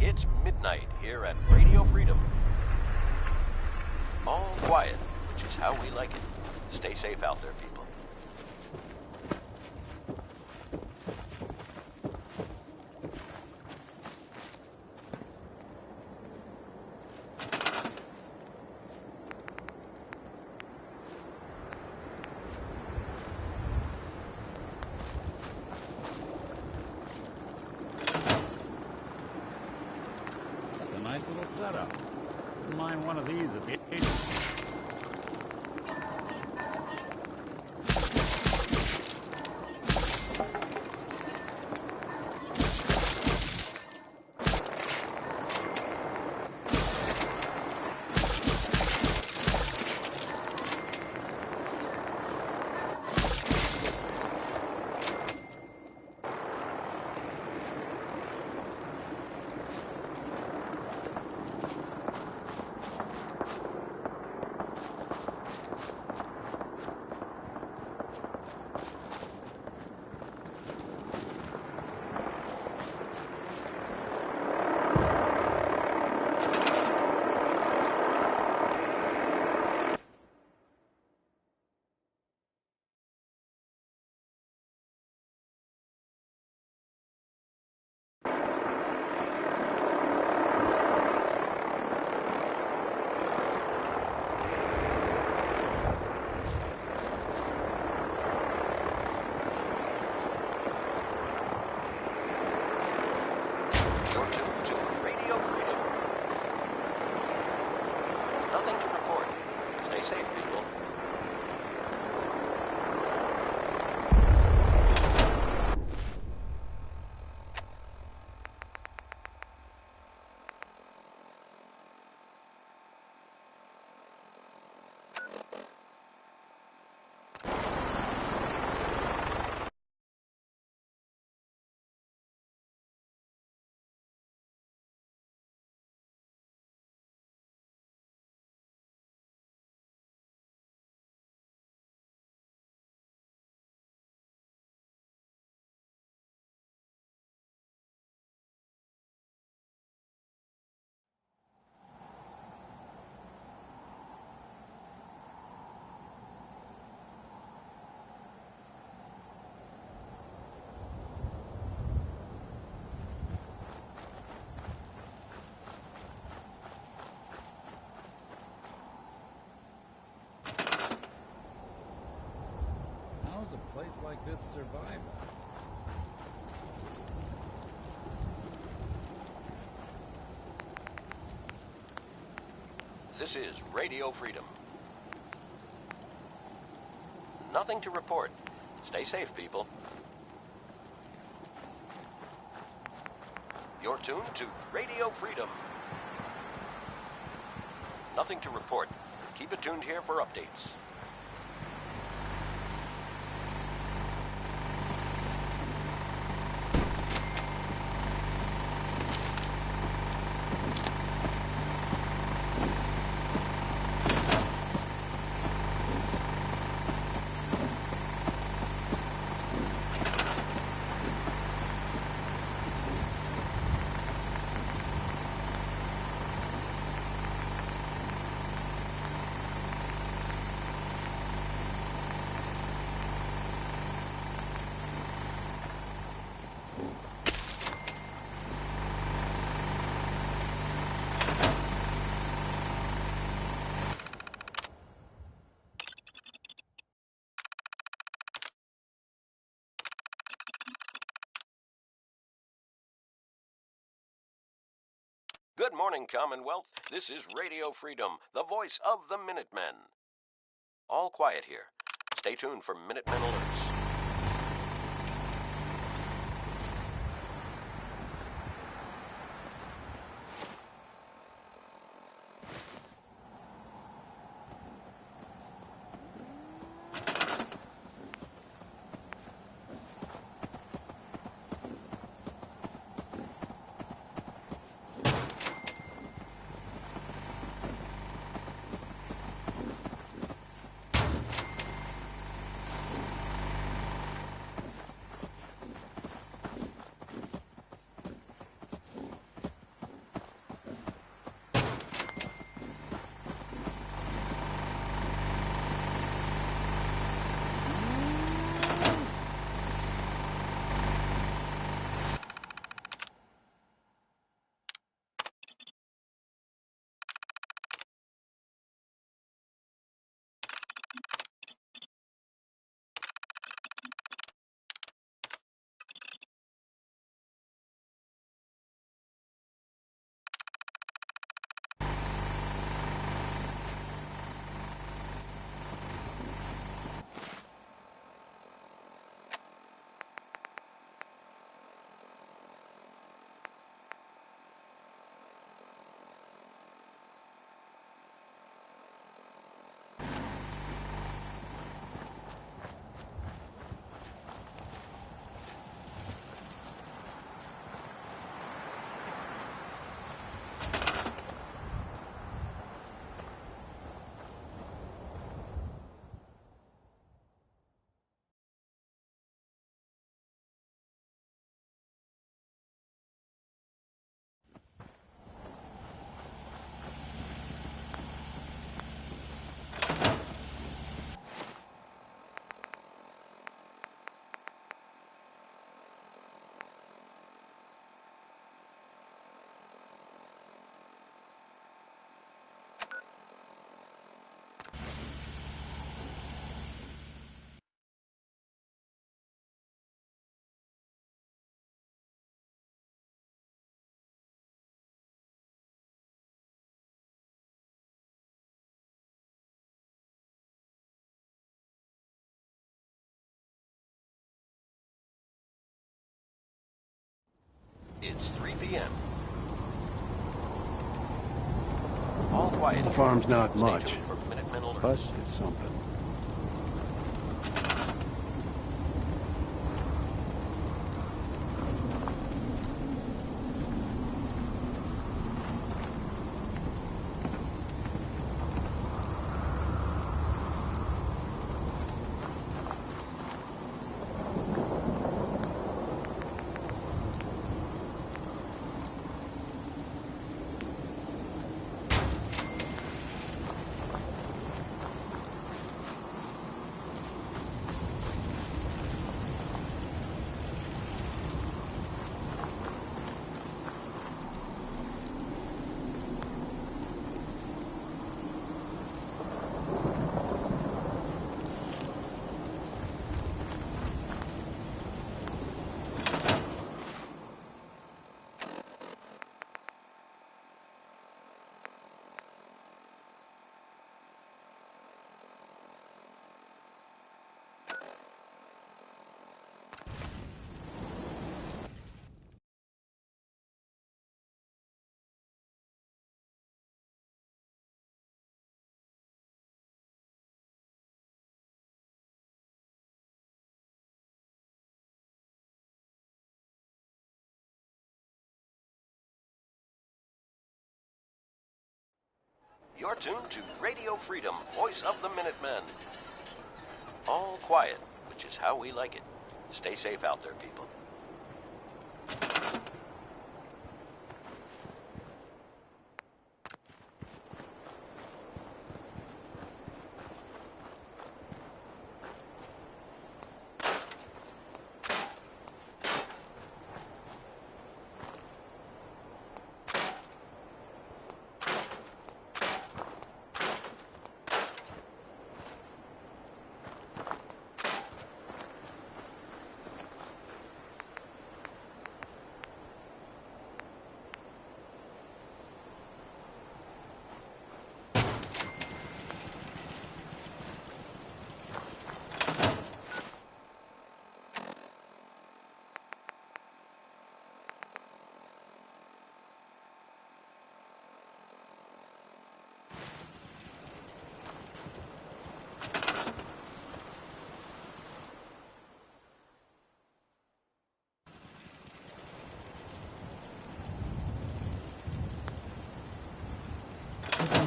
It's midnight here at Radio Freedom. All quiet, which is how we like it. Stay safe out there, people. Nice little setup. Wouldn't mind one of these at the agency. How's a place like this survive? This is Radio Freedom. Nothing to report. Stay safe, people. You're tuned to Radio Freedom. Nothing to report. Keep it tuned here for updates. Good morning, Commonwealth. This is Radio Freedom, the voice of the Minutemen. All quiet here. Stay tuned for Minutemen alerts. It's 3 p.m. All quiet. The farm's not Stay much, tuned for Minutemen alerts. but it's something. You're tuned to Radio Freedom, voice of the Minutemen. All quiet, which is how we like it. Stay safe out there, people.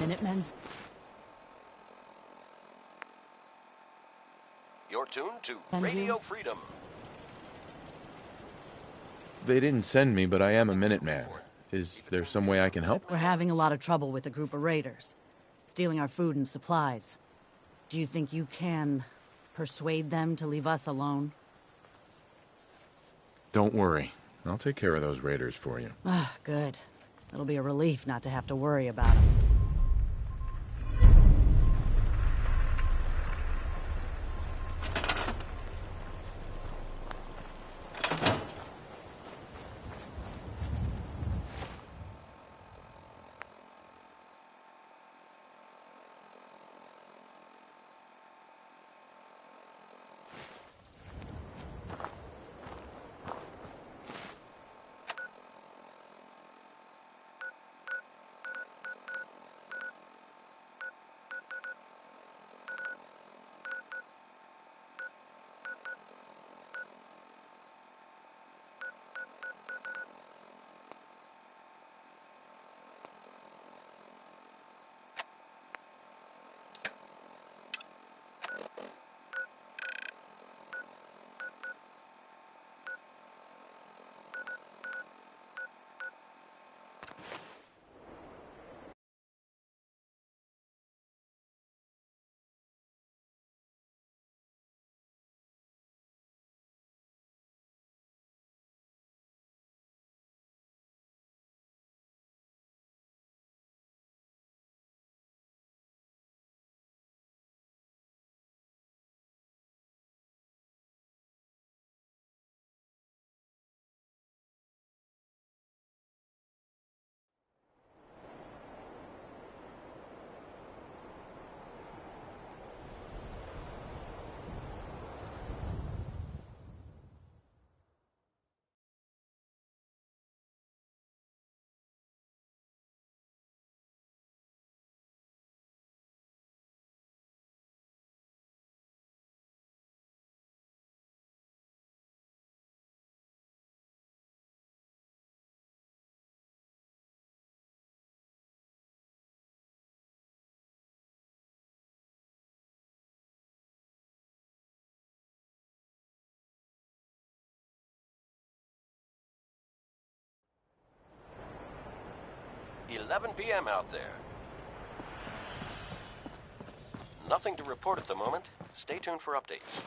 Minutemen's. You're tuned to Radio Freedom. They didn't send me, but I am a Minuteman. Is there some way I can help? We're having a lot of trouble with a group of raiders, stealing our food and supplies. Do you think you can persuade them to leave us alone? Don't worry. I'll take care of those raiders for you. Ah, good. It'll be a relief not to have to worry about them. 11 p.m. out there. Nothing to report at the moment. Stay tuned for updates.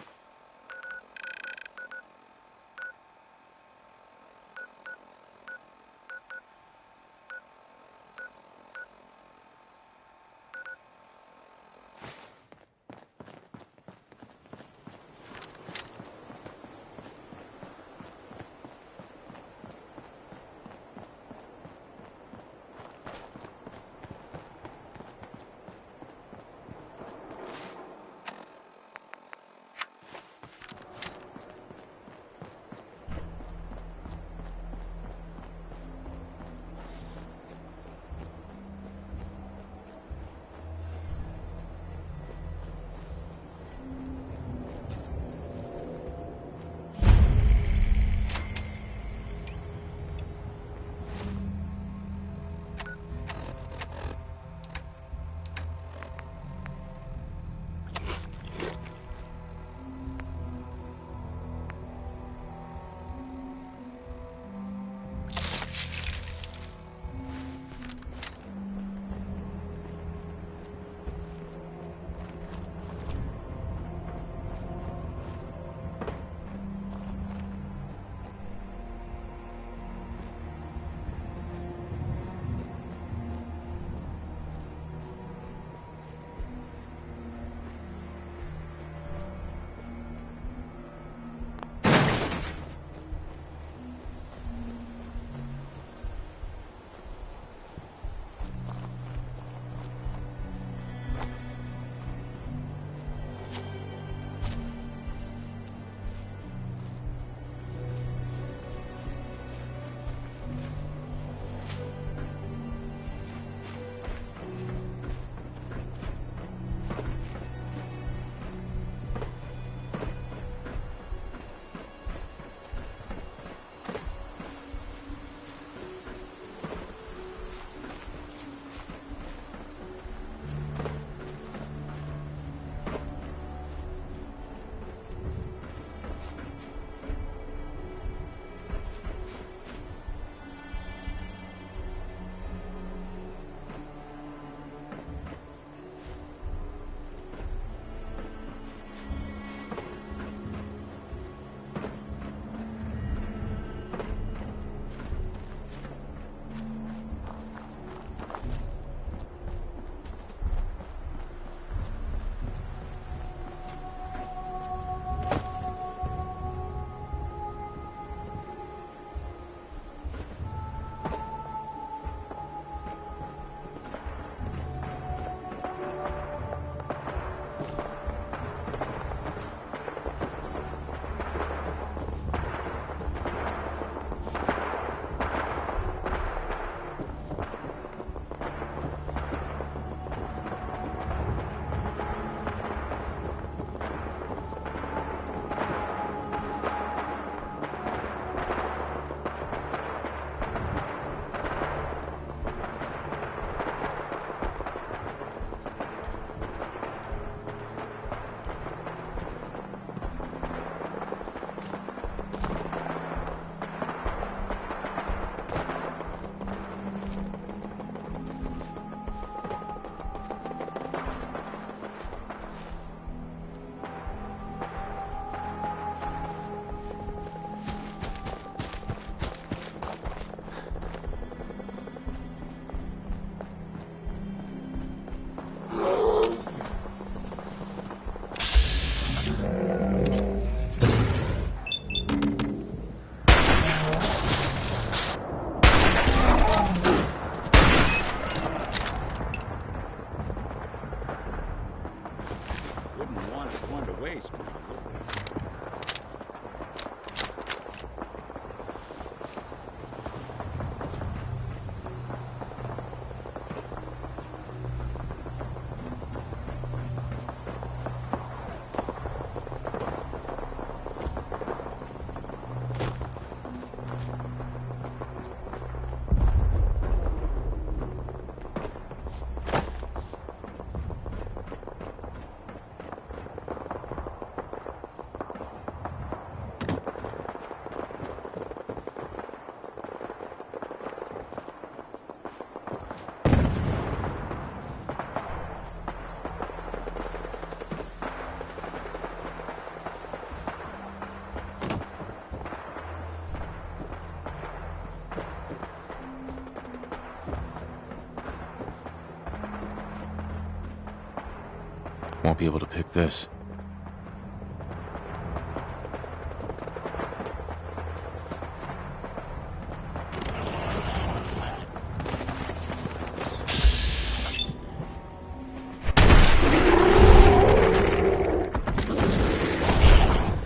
Won't be able to pick this.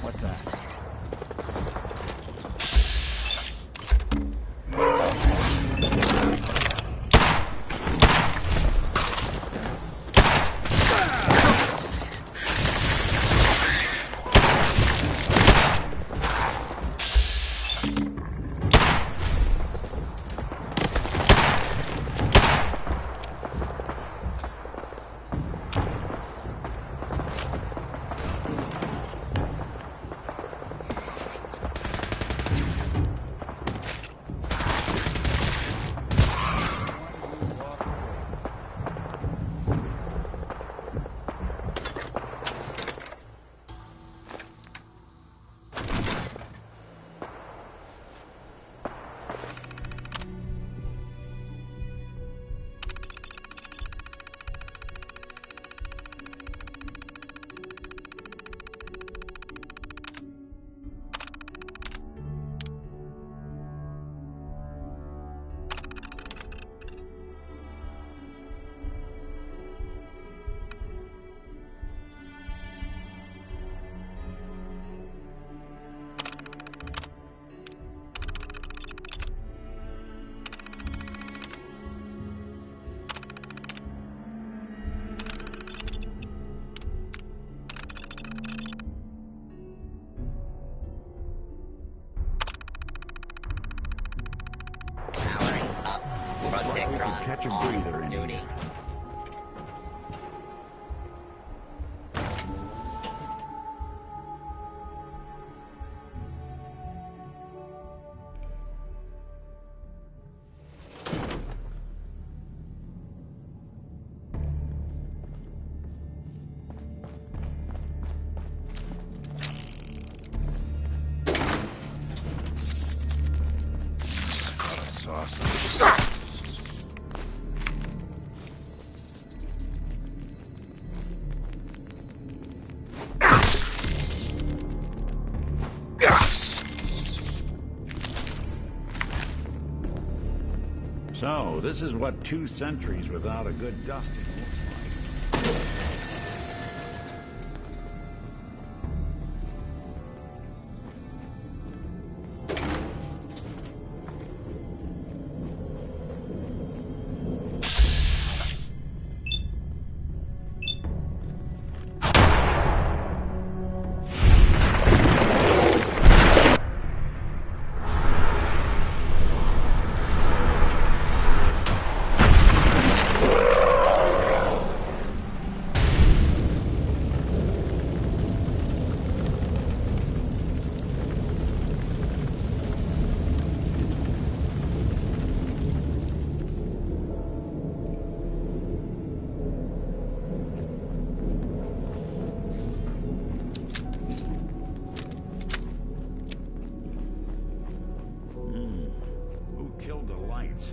What's that? We could catch a breather in here. What a sauce. So, this is what 2 centuries without a good dusting looks like. Who killed the lights?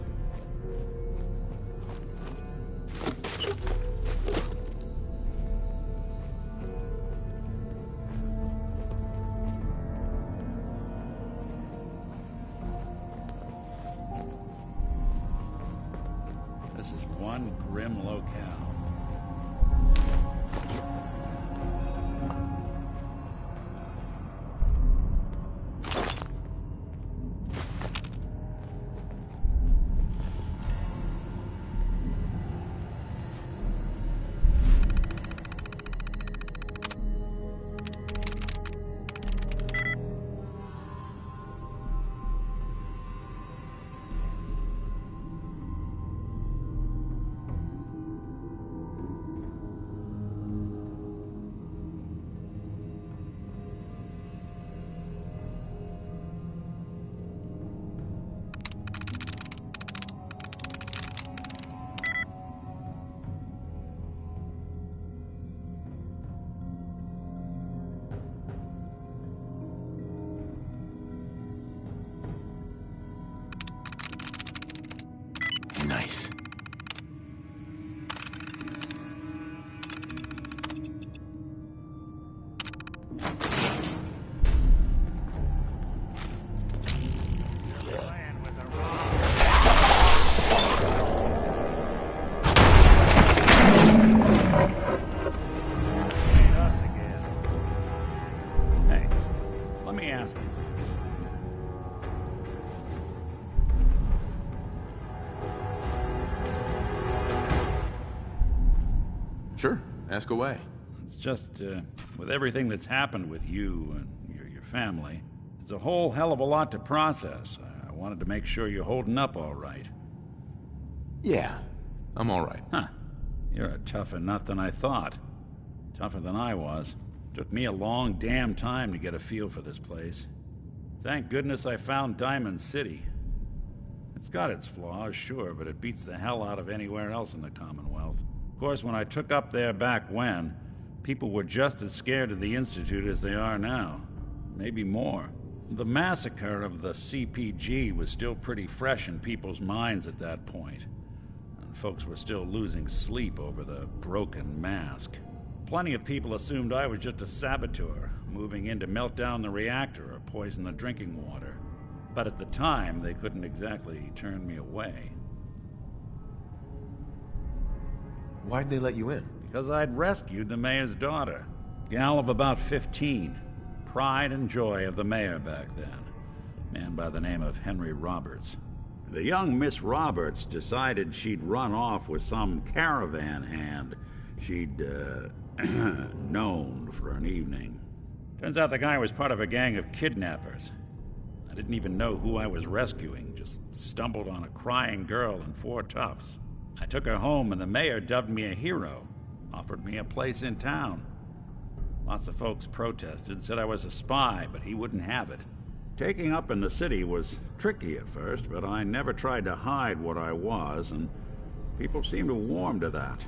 This is one grim locale. Nice. Sure, ask away. It's just, with everything that's happened with you and your family, it's a whole hell of a lot to process. I wanted to make sure you're holding up all right. Yeah, I'm all right. Huh. You're a tougher nut than I thought. Tougher than I was. Took me a long damn time to get a feel for this place. Thank goodness I found Diamond City. It's got its flaws, sure, but it beats the hell out of anywhere else in the Commonwealth. Of course, when I took up there back when, people were just as scared of the Institute as they are now. Maybe more. The massacre of the CPG was still pretty fresh in people's minds at that point. And folks were still losing sleep over the broken mask. Plenty of people assumed I was just a saboteur, moving in to melt down the reactor or poison the drinking water. But at the time, they couldn't exactly turn me away. Why'd they let you in? Because I'd rescued the mayor's daughter. Gal of about 15. Pride and joy of the mayor back then. Man by the name of Henry Roberts. The young Miss Roberts decided she'd run off with some caravan hand she'd, known for an evening. Turns out the guy was part of a gang of kidnappers. I didn't even know who I was rescuing, just stumbled on a crying girl and 4 toughs. I took her home and the mayor dubbed me a hero, offered me a place in town. Lots of folks protested, said I was a spy, but he wouldn't have it. Taking up in the city was tricky at first, but I never tried to hide what I was, and people seemed to warm to that.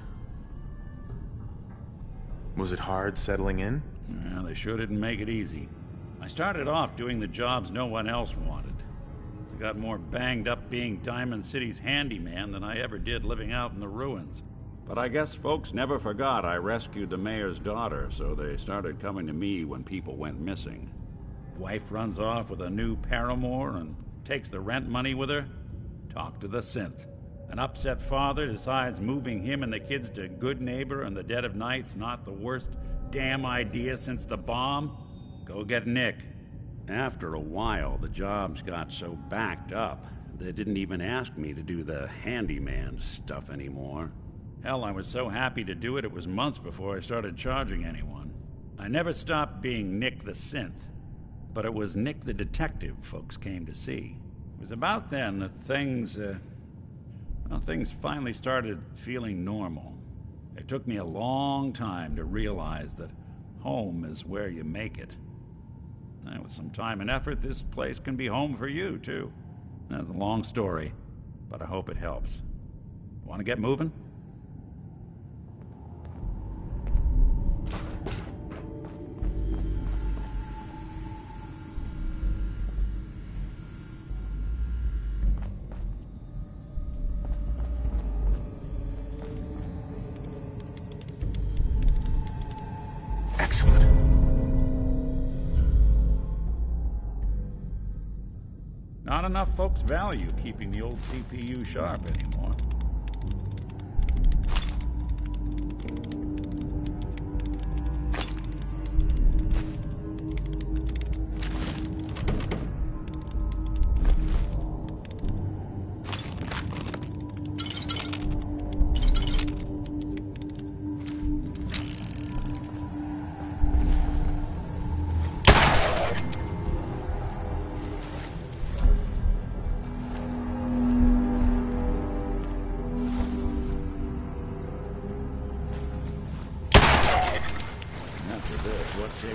Was it hard settling in? Well, they sure didn't make it easy. I started off doing the jobs no one else wanted. I got more banged up being Diamond City's handyman than I ever did living out in the ruins. But I guess folks never forgot I rescued the mayor's daughter, so they started coming to me when people went missing. Wife runs off with a new paramour and takes the rent money with her. Talk to the synth. An upset father decides moving him and the kids to Good Neighbor in the dead of night's not the worst damn idea since the bomb. Go get Nick. After a while, the jobs got so backed up, they didn't even ask me to do the handyman stuff anymore. Hell, I was so happy to do it, it was months before I started charging anyone. I never stopped being Nick the Synth, but it was Nick the Detective folks came to see. It was about then that things finally started feeling normal. It took me a long time to realize that home is where you make it. And with some time and effort, this place can be home for you, too. That's a long story, but I hope it helps. Want to get moving? Excellent. Not enough folks value keeping the old CPU sharp anymore. Let's see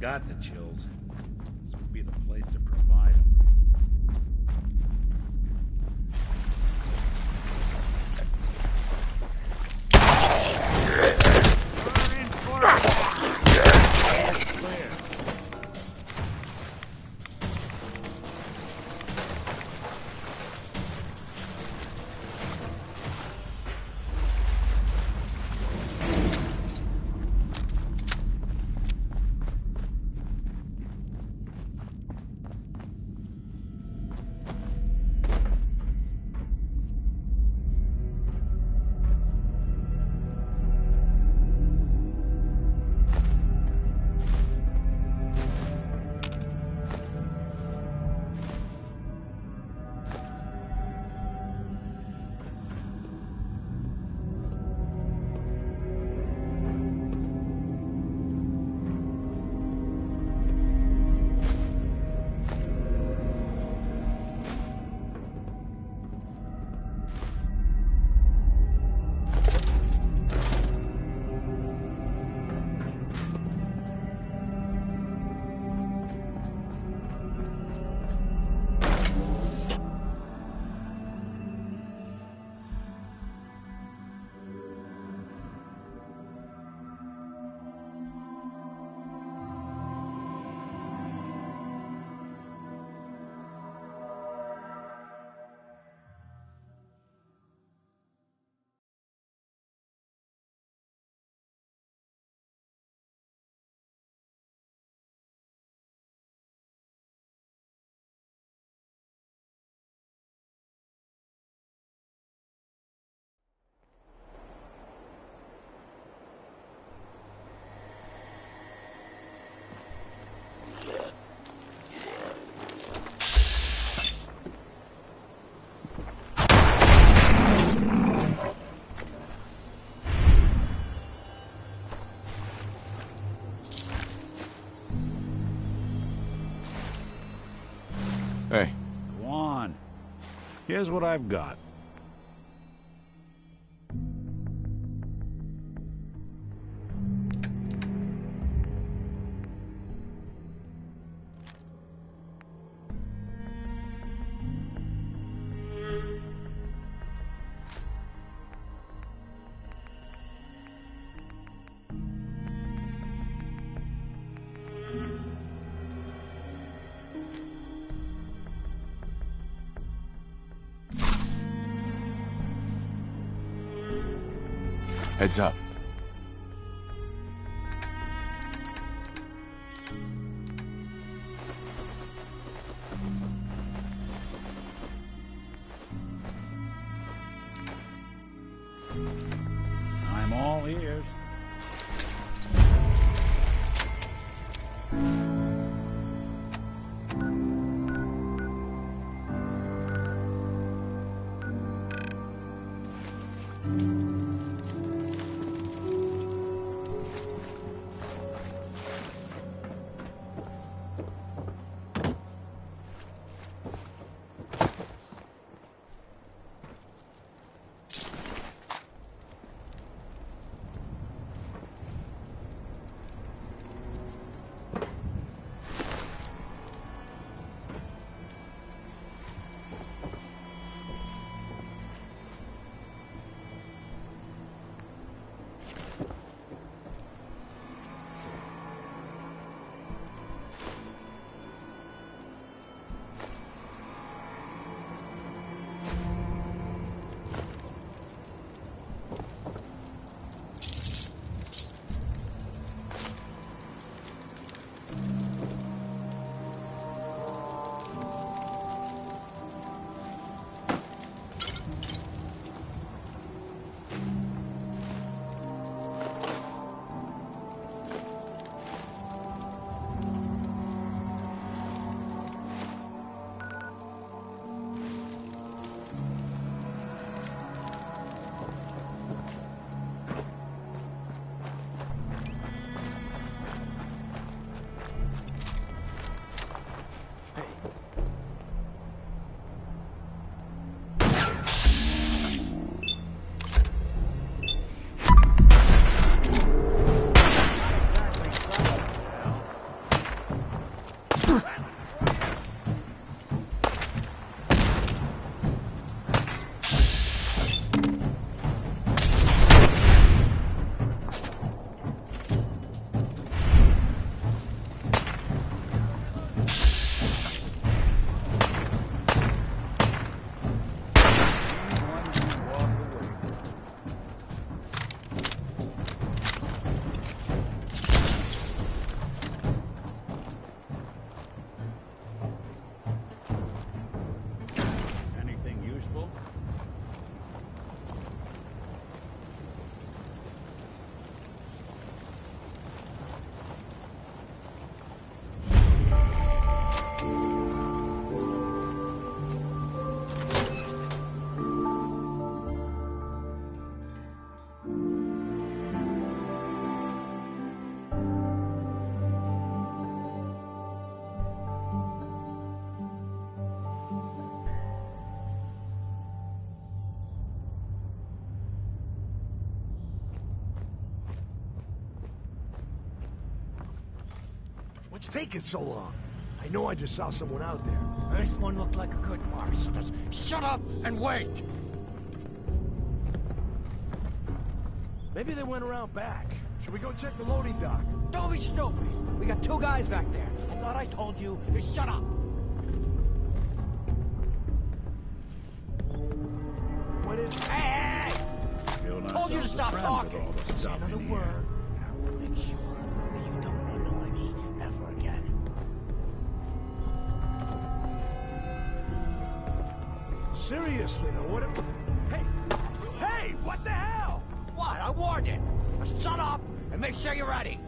got the chills, this would be the place to provide them. Hey. Go on. Here's what I've got. Heads up. I'm all ears. What's taking so long? I know I just saw someone out there. This one looked like a good mark, so just shut up and wait! Maybe they went around back. Should we go check the loading dock? Don't be stupid! We got 2 guys back there. I thought I told you to shut up! What is... Hey! Feeling Told you to ourselves a stop friend talking! with all the Say stuff another in word, here. and I will make sure that you don't annoy me ever again. Seriously, now what if... Hey! Hey! What the hell? What? I warned you! Now shut up and make sure you're ready!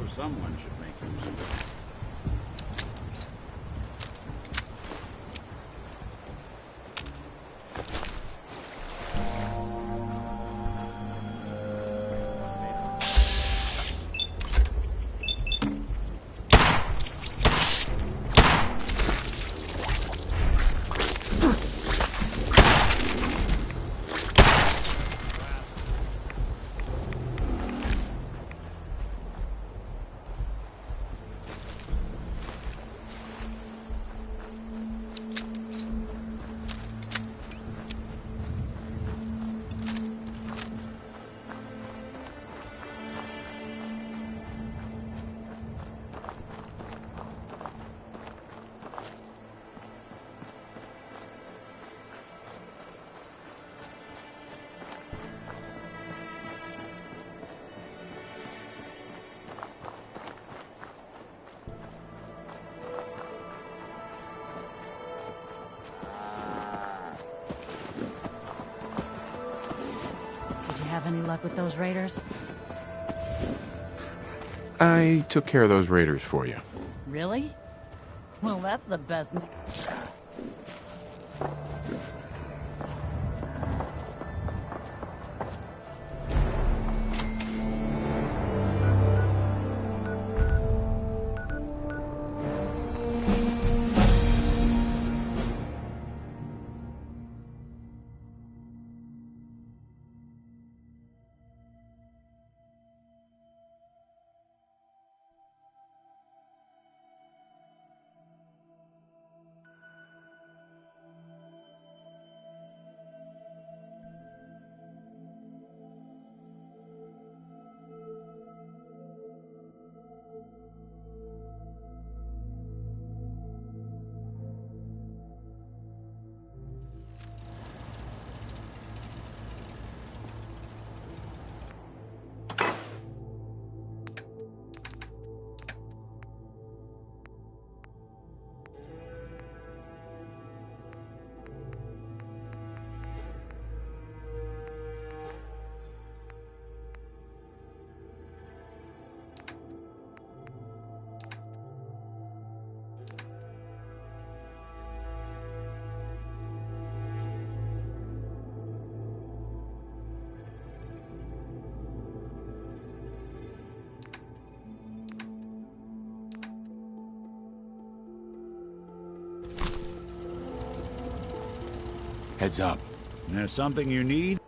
suppose someone should make use of it. Have any luck with those raiders? I took care of those raiders for you. Really? Well, that's the best. Heads up. There's something you need?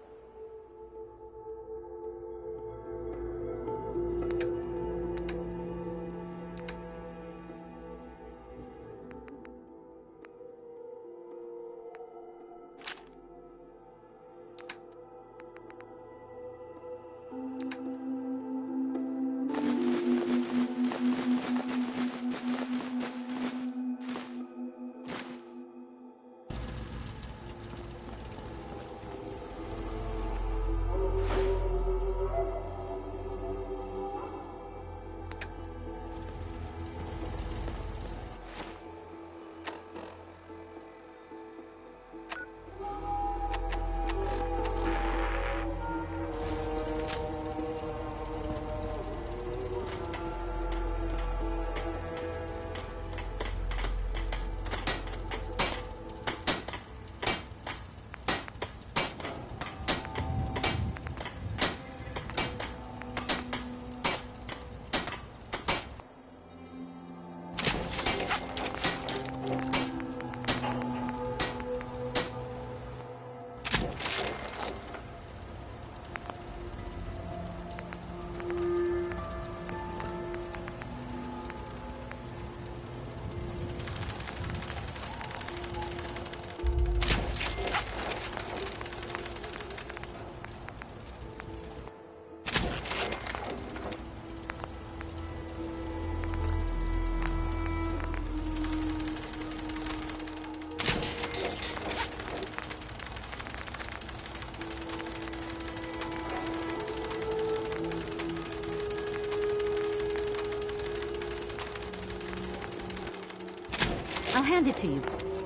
I'll hand it to you.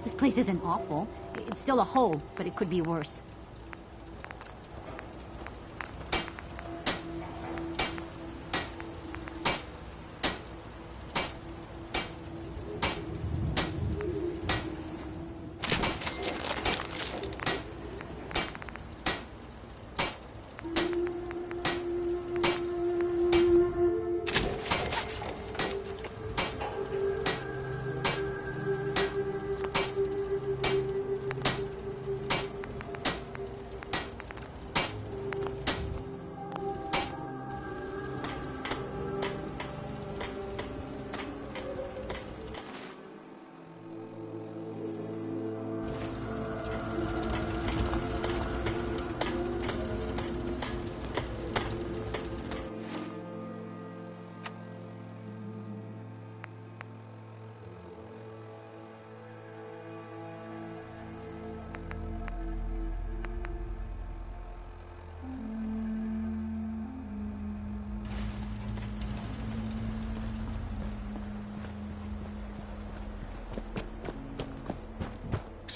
This place isn't awful. It's still a hole, but it could be worse.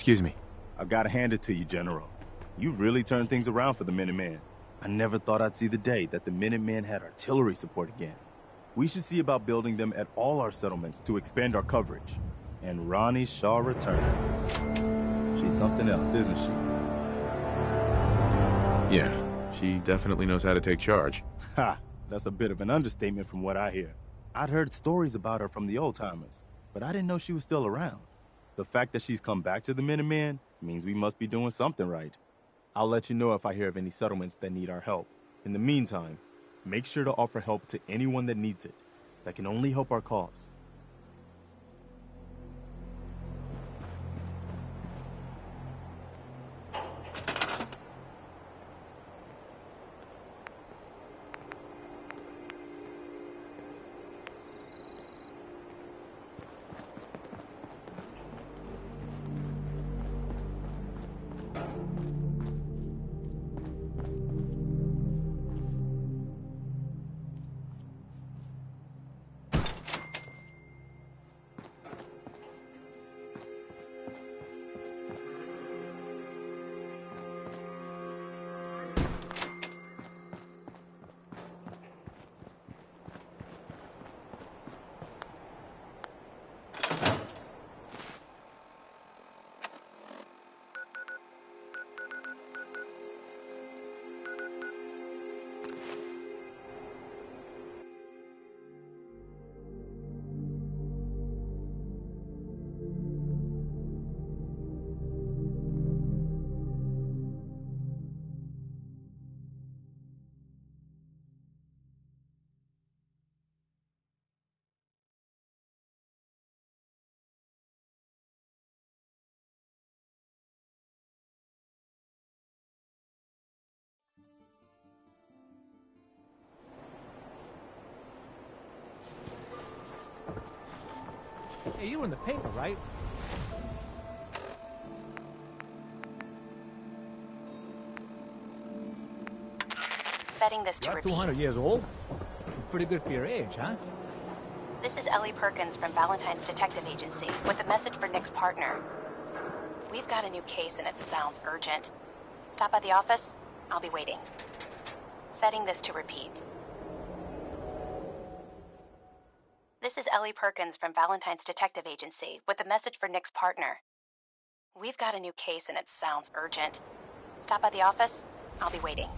Excuse me. I've got to hand it to you, General. You've really turned things around for the Minutemen. I never thought I'd see the day that the Minutemen had artillery support again. We should see about building them at all our settlements to expand our coverage. And Ronnie Shaw returns. She's something else, isn't she? Yeah, she definitely knows how to take charge. Ha! That's a bit of an understatement from what I hear. I'd heard stories about her from the old-timers, but I didn't know she was still around. The fact that she's come back to the Minutemen means we must be doing something right. I'll let you know if I hear of any settlements that need our help. In the meantime, make sure to offer help to anyone that needs it. That can only help our cause. Hey, you were in the paper, right? Setting this to You're repeat. 200 years old? Pretty good for your age, huh? This is Ellie Perkins from Valentine's Detective Agency with a message for Nick's partner. We've got a new case and it sounds urgent. Stop by the office. I'll be waiting. Setting this to repeat. This is Ellie Perkins from Valentine's Detective Agency with a message for Nick's partner. We've got a new case and it sounds urgent. Stop by the office. I'll be waiting.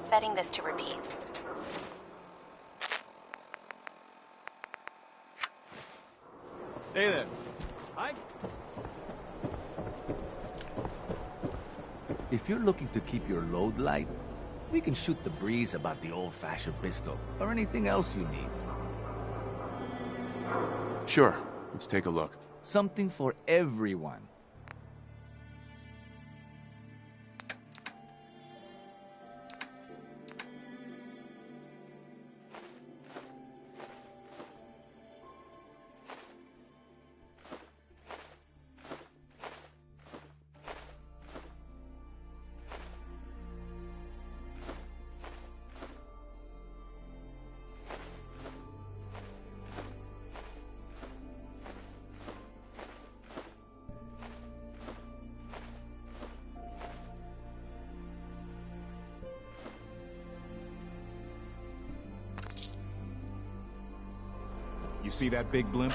Setting this to repeat. Hey there. Hi. If you're looking to keep your load light, we can shoot the breeze about the old-fashioned pistol, or anything else you need. Sure, let's take a look. Something for everyone. You see that big blimp?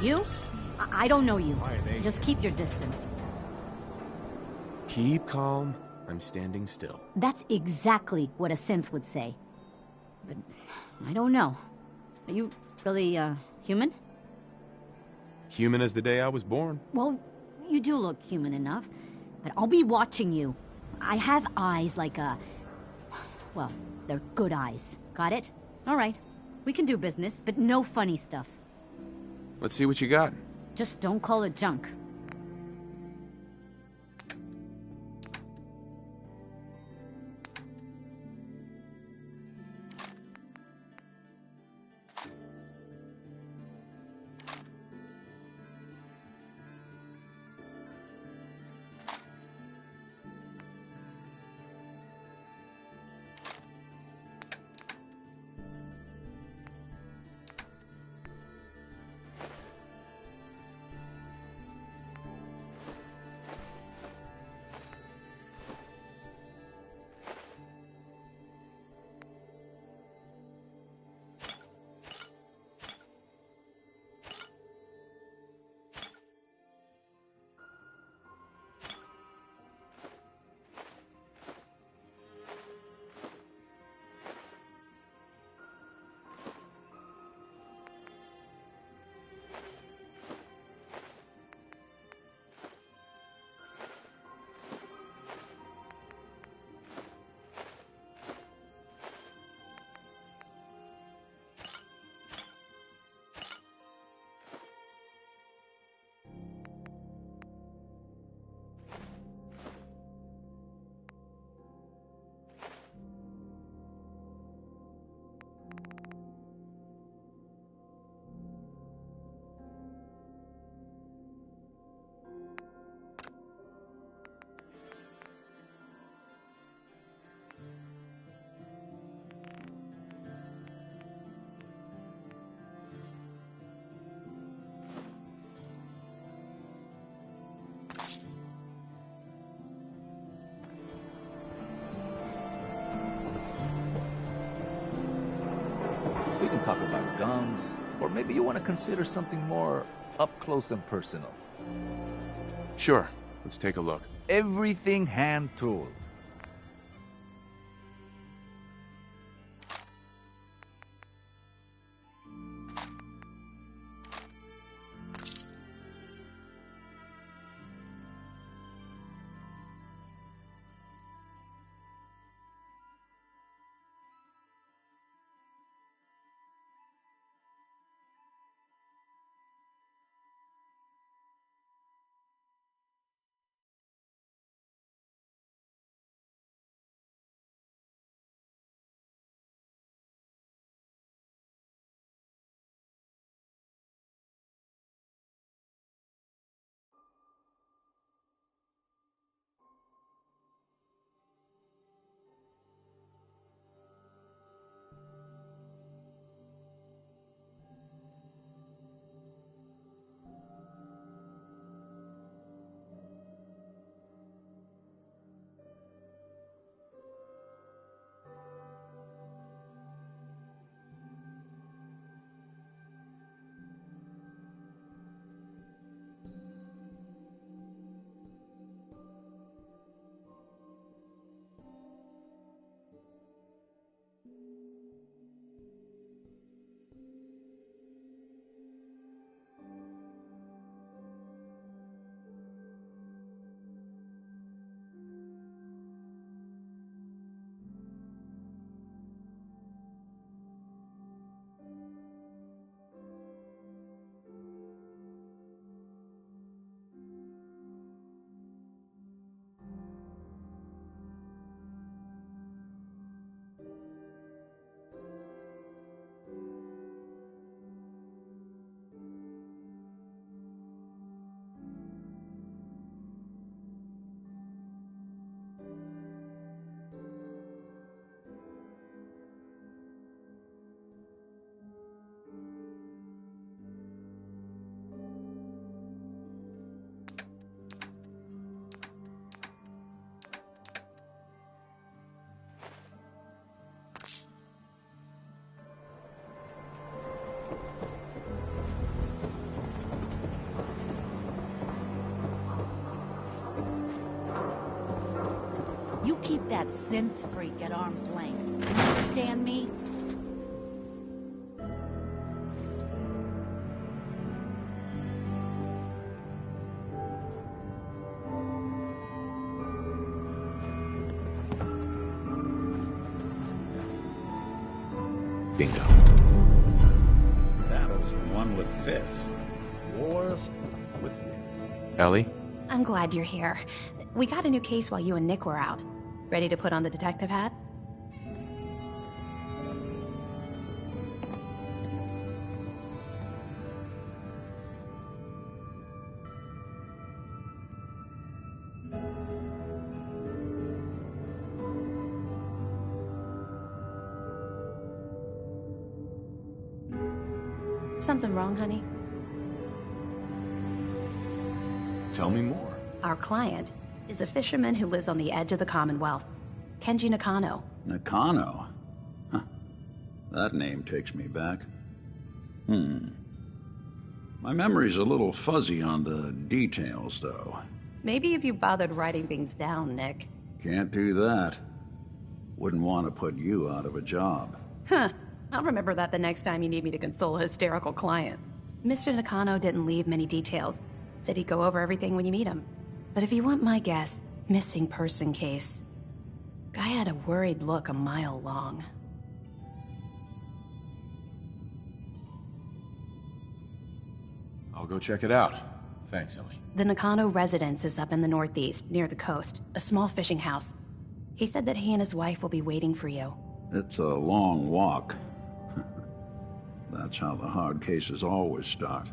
You? I don't know you. Just keep your distance. Keep calm. I'm standing still. That's exactly what a synth would say. But I don't know. Are you really, human? Human as the day I was born. Well, you do look human enough. But I'll be watching you. I have eyes like a... Well, they're good eyes. Got it? All right. We can do business, but no funny stuff. Let's see what you got. Just don't call it junk. We can talk about guns, or maybe you want to consider something more up close and personal. Sure, let's take a look. Everything hand-tooled. You keep that synth freak at arm's length. You understand me? Bingo. Battles are won with fists. Wars with wits. Ellie? I'm glad you're here. We got a new case while you and Nick were out. Ready to put on the detective hat? Something wrong, honey? Tell me more. Our client is a fisherman who lives on the edge of the Commonwealth. Kenji Nakano. Nakano? Huh. That name takes me back. My memory's a little fuzzy on the details, though. Maybe if you bothered writing things down, Nick. Can't do that. Wouldn't want to put you out of a job. Huh. I'll remember that the next time you need me to console a hysterical client. Mr. Nakano didn't leave many details. Said he'd go over everything when you meet him. But if you want my guess, missing person case. Guy had a worried look a mile long. I'll go check it out. Thanks, Ellie. The Nakano residence is up in the northeast, near the coast. A small fishing house. He said that he and his wife will be waiting for you. It's a long walk. That's how the hard cases always start.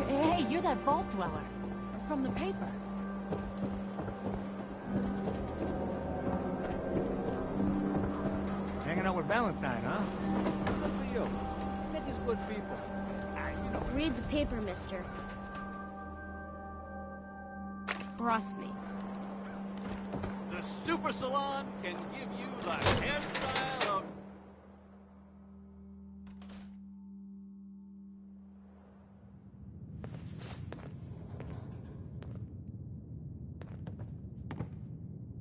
Hey, you're that vault dweller. From the paper. Hanging out with Valentine, huh? Good for you. Nick is good people. You know. Read the paper, mister. Trust me. The Super Salon can give you the hairstyle of...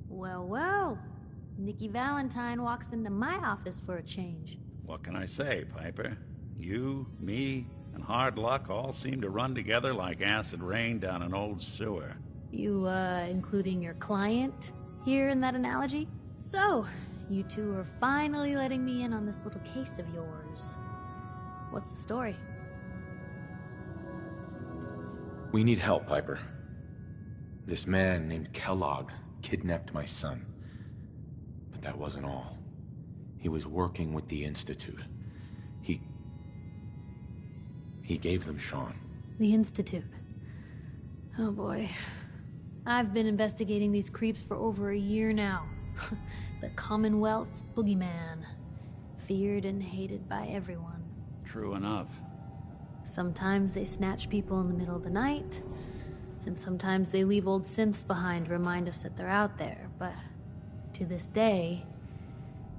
Well, well. Nikki Valentine walks into my office for a change. What can I say, Piper? You, me, and hard luck all seem to run together like acid rain down an old sewer. You, including your client here in that analogy? So, you two are finally letting me in on this little case of yours. What's the story? We need help, Piper. This man named Kellogg kidnapped my son. But that wasn't all. He was working with the Institute. He gave them Sean. The Institute. Oh boy. I've been investigating these creeps for over a year now. The Commonwealth's boogeyman. Feared and hated by everyone. True enough. Sometimes they snatch people in the middle of the night, and sometimes they leave old synths behind to remind us that they're out there, but to this day,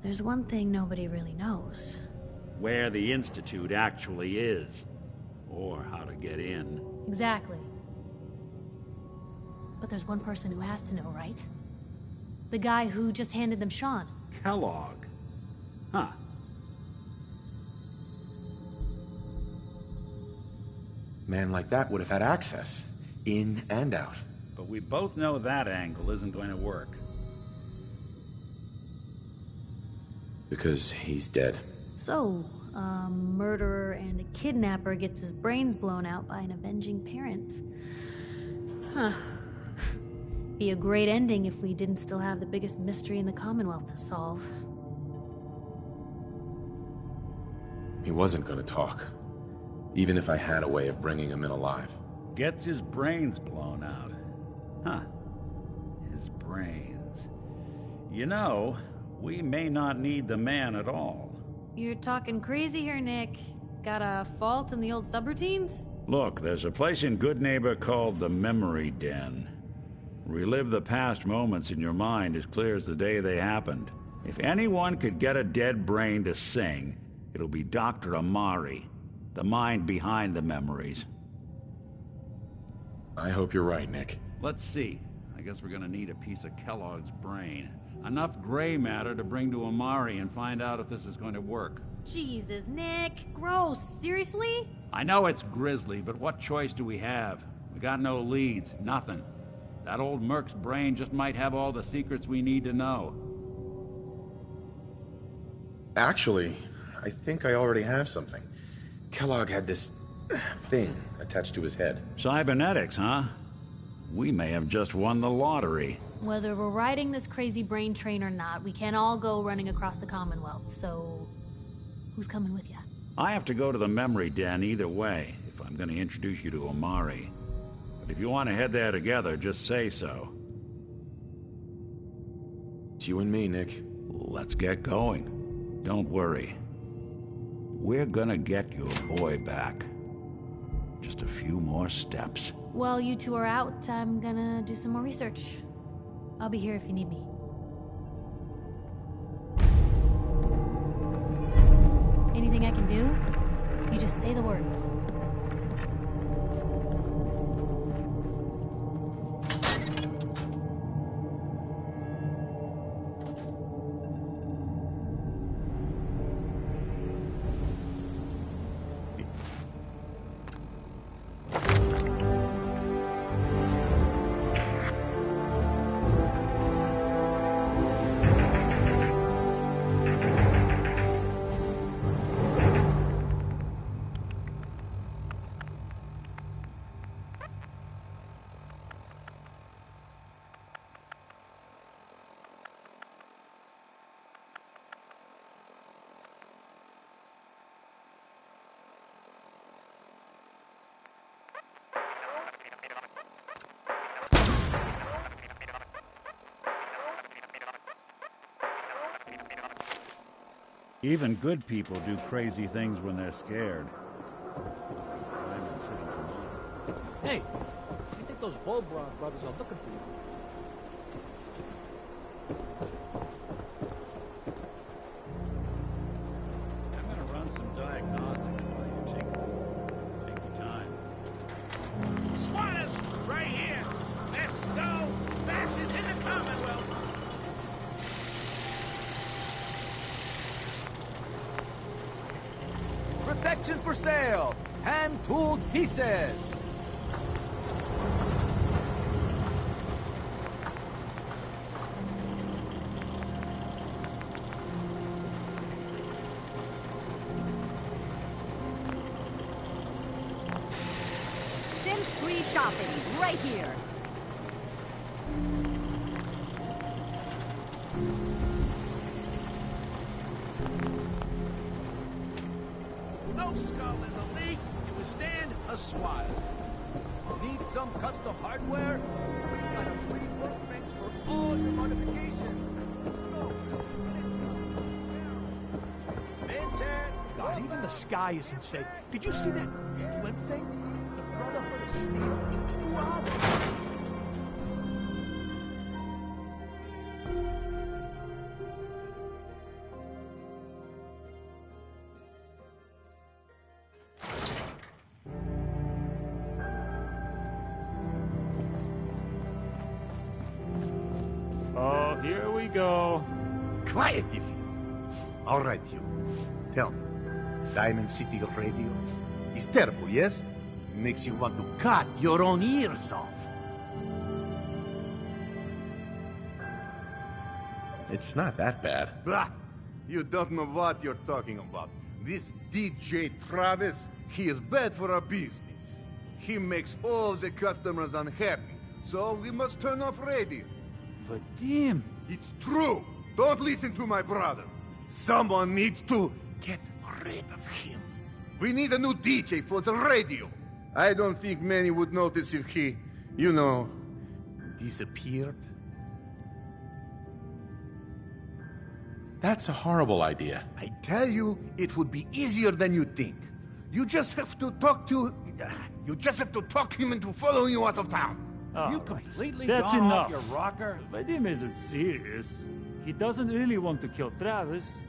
there's one thing nobody really knows. Where the Institute actually is. Or how to get in. Exactly. But there's one person who has to know, right? The guy who just handed them Sean. Kellogg. Huh. Man like that would have had access. In and out. But we both know that angle isn't going to work. Because he's dead. So, a murderer and a kidnapper gets his brains blown out by an avenging parent. Huh. Be a great ending if we didn't still have the biggest mystery in the Commonwealth to solve. He wasn't gonna talk. Even if I had a way of bringing him in alive. Gets his brains blown out. Huh. His brains. You know, we may not need the man at all. You're talking crazy here, Nick. Got a fault in the old subroutines? Look, there's a place in Good Neighbor called the Memory Den. Relive the past moments in your mind as clear as the day they happened. If anyone could get a dead brain to sing, it'll be Dr. Amari, the mind behind the memories. I hope you're right, Nick. Let's see. I guess we're gonna need a piece of Kellogg's brain. Enough gray matter to bring to Amari and find out if this is going to work. Jesus, Nick. Gross. Seriously? I know it's grisly, but what choice do we have? We got no leads, nothing. That old Merc's brain just might have all the secrets we need to know. Actually, I think I already have something. Kellogg had this thing attached to his head. Cybernetics, huh? We may have just won the lottery. Whether we're riding this crazy brain train or not, we can't all go running across the Commonwealth, so... who's coming with you? I have to go to the Memory Den either way, if I'm going to introduce you to Amari. But if you want to head there together, just say so. It's you and me, Nick. Let's get going. Don't worry. We're gonna get your boy back. Just a few more steps. While you two are out, I'm gonna do some more research. I'll be here if you need me. Anything I can do? You just say the word. Even good people do crazy things when they're scared. Hey, I think those Bull brothers are looking for you. I'm gonna run some diagnostics while you take your time. Squatters, right here. Let's go. Fascists in the Commonwealth. Protection for sale! Hand-tooled pieces! Sim-free shopping, right here. No skull in the league can withstand a swat. Need some custom hardware? We've got a free workbench for all your modifications. Let's go. God, even the sky isn't safe. Did you see that blimp thing? The Brotherhood of Steel? Who are they? Oh, here we go. Quiet, Yiffy. All right, you. Tell me, Diamond City Radio is terrible, yes? Makes you want to cut your own ears off. It's not that bad. Bah! You don't know what you're talking about. This DJ Travis, he is bad for our business. He makes all the customers unhappy, so we must turn off radio. Vadim! It's true! Don't listen to my brother. Someone needs to get rid of him. We need a new DJ for the radio. I don't think many would notice if he, you know, disappeared. That's a horrible idea. I tell you, it would be easier than you think. You just have to talk to... You just have to talk him into following you out of town. You completely That's gone enough. Off your rocker? Vadim isn't serious. He doesn't really want to kill Travis.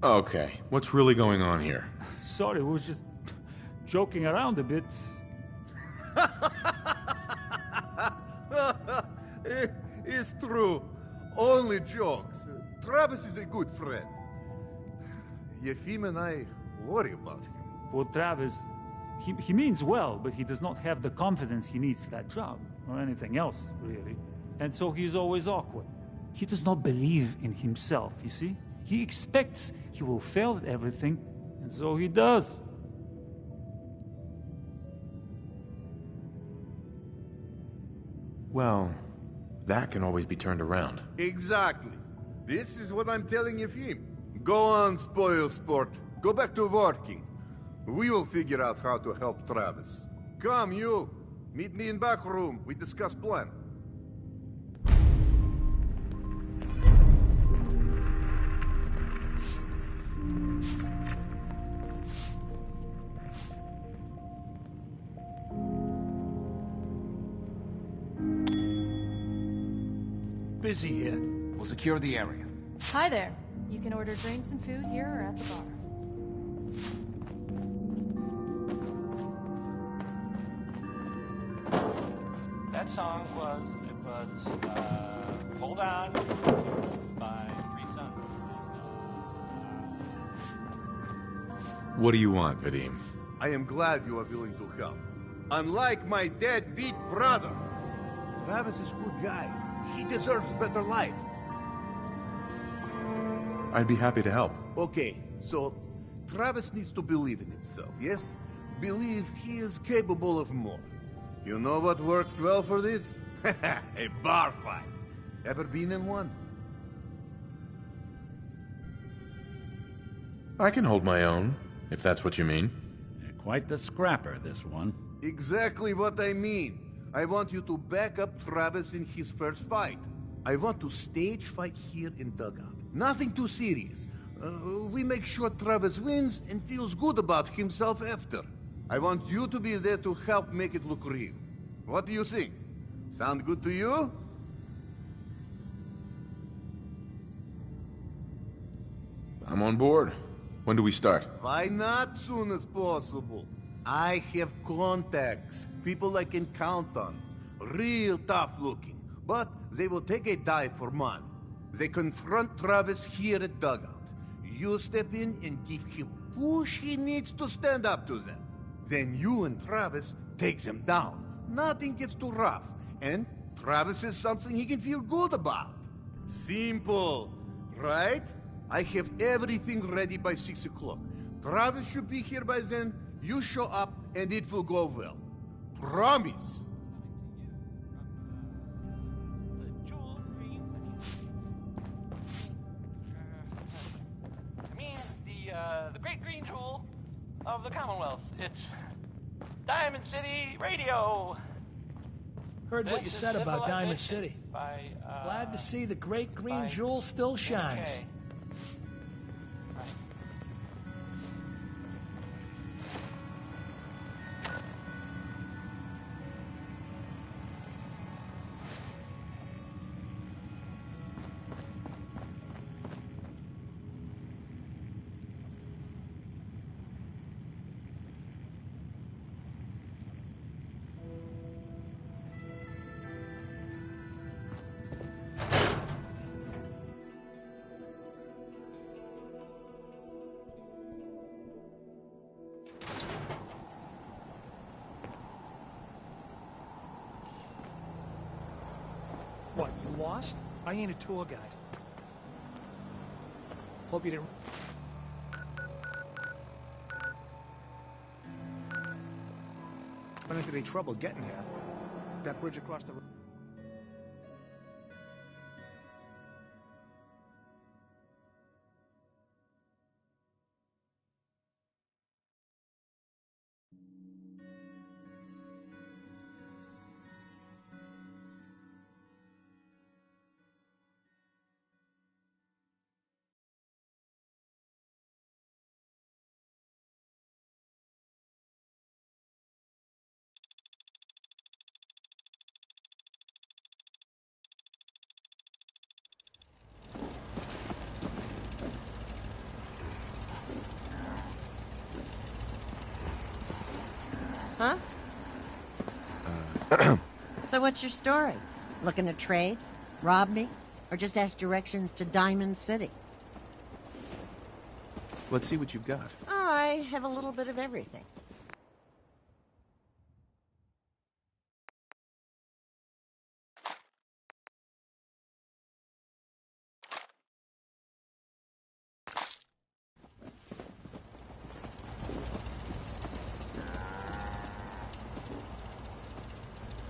Okay, what's really going on here? Sorry, we was just joking around a bit. It's true. Only jokes. Travis is a good friend. Yefim and I worry about him. For Travis, he means well, but he does not have the confidence he needs for that job, or anything else, really. And so he's always awkward. He does not believe in himself, you see? He expects he will fail at everything, and so he does. Well, that can always be turned around. Exactly. This is what I'm telling Yefim. Go on, spoil sport. Go back to working. We will figure out how to help Travis. Come, you. Meet me in back room. We discuss plan. Busy here. We'll secure the area. Hi there. You can order drinks and food here or at the bar. That song was, Hold On by Three Sons. What do you want, Vadim? I am glad you are willing to help. Unlike my deadbeat brother, Travis is a good guy. He deserves better life. I'd be happy to help. Okay, so Travis needs to believe in himself, yes? Believe he is capable of more. You know what works well for this? A bar fight. Ever been in one? I can hold my own, if that's what you mean. Quite the scrapper, this one. Exactly what I mean. I want you to back up Travis in his first fight. I want to stage fight here in Dugout. Nothing too serious. We make sure Travis wins and feels good about himself after. I want you to be there to help make it look real. What do you think? Sound good to you? I'm on board. When do we start? Why not soon as possible? I have contacts, people I can count on. Real tough looking, but they will take a dive for money. They confront Travis here at Dugout. You step in and give him push he needs to stand up to them. Then you and Travis take them down. Nothing gets too rough, and Travis is something he can feel good about. Simple, right? I have everything ready by 6 o'clock. Travis should be here by then. You show up, and it will go well. Promise. The great green jewel of the Commonwealth. It's Diamond City Radio. Heard what you This is said about Diamond Civilization City. by, Glad to see the great green by jewel still shines. MK. Right. What, you lost? I ain't a tour guide. Hope you didn't... Run into any trouble getting here. That bridge across the road. Huh? So what's your story? Looking to trade? Rob me? Or just ask directions to Diamond City? Let's see what you've got. Oh, I have a little bit of everything.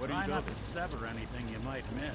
Try not to sever anything you might miss.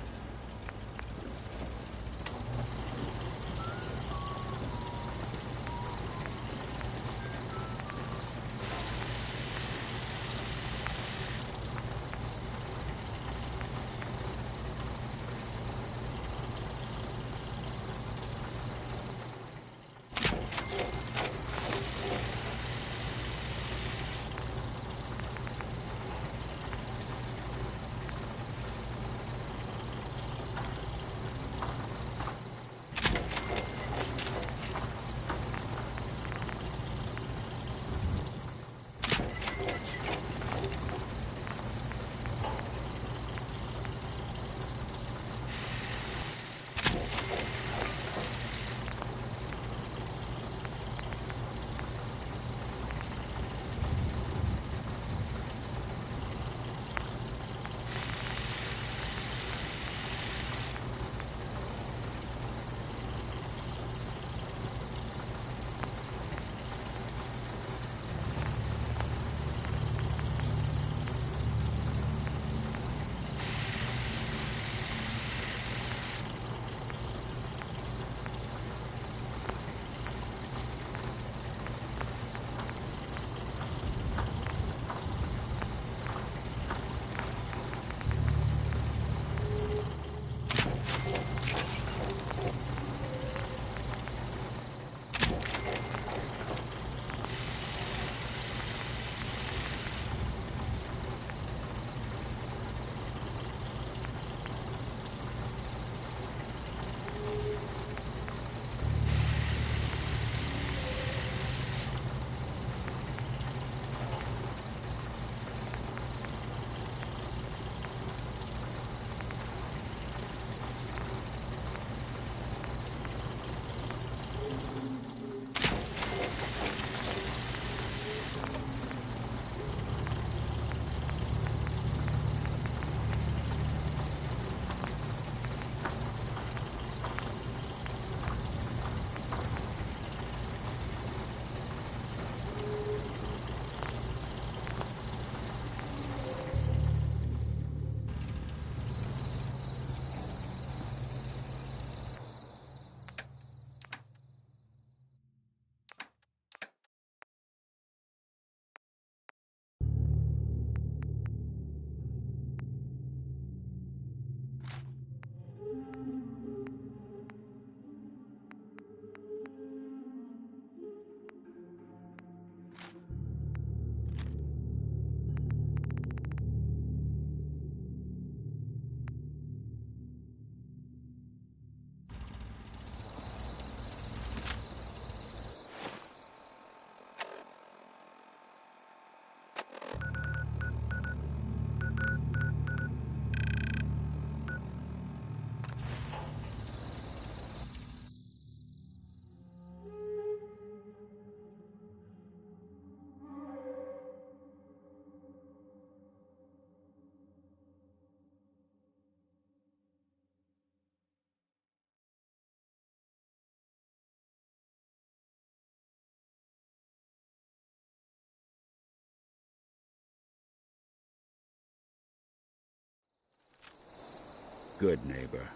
good neighbor.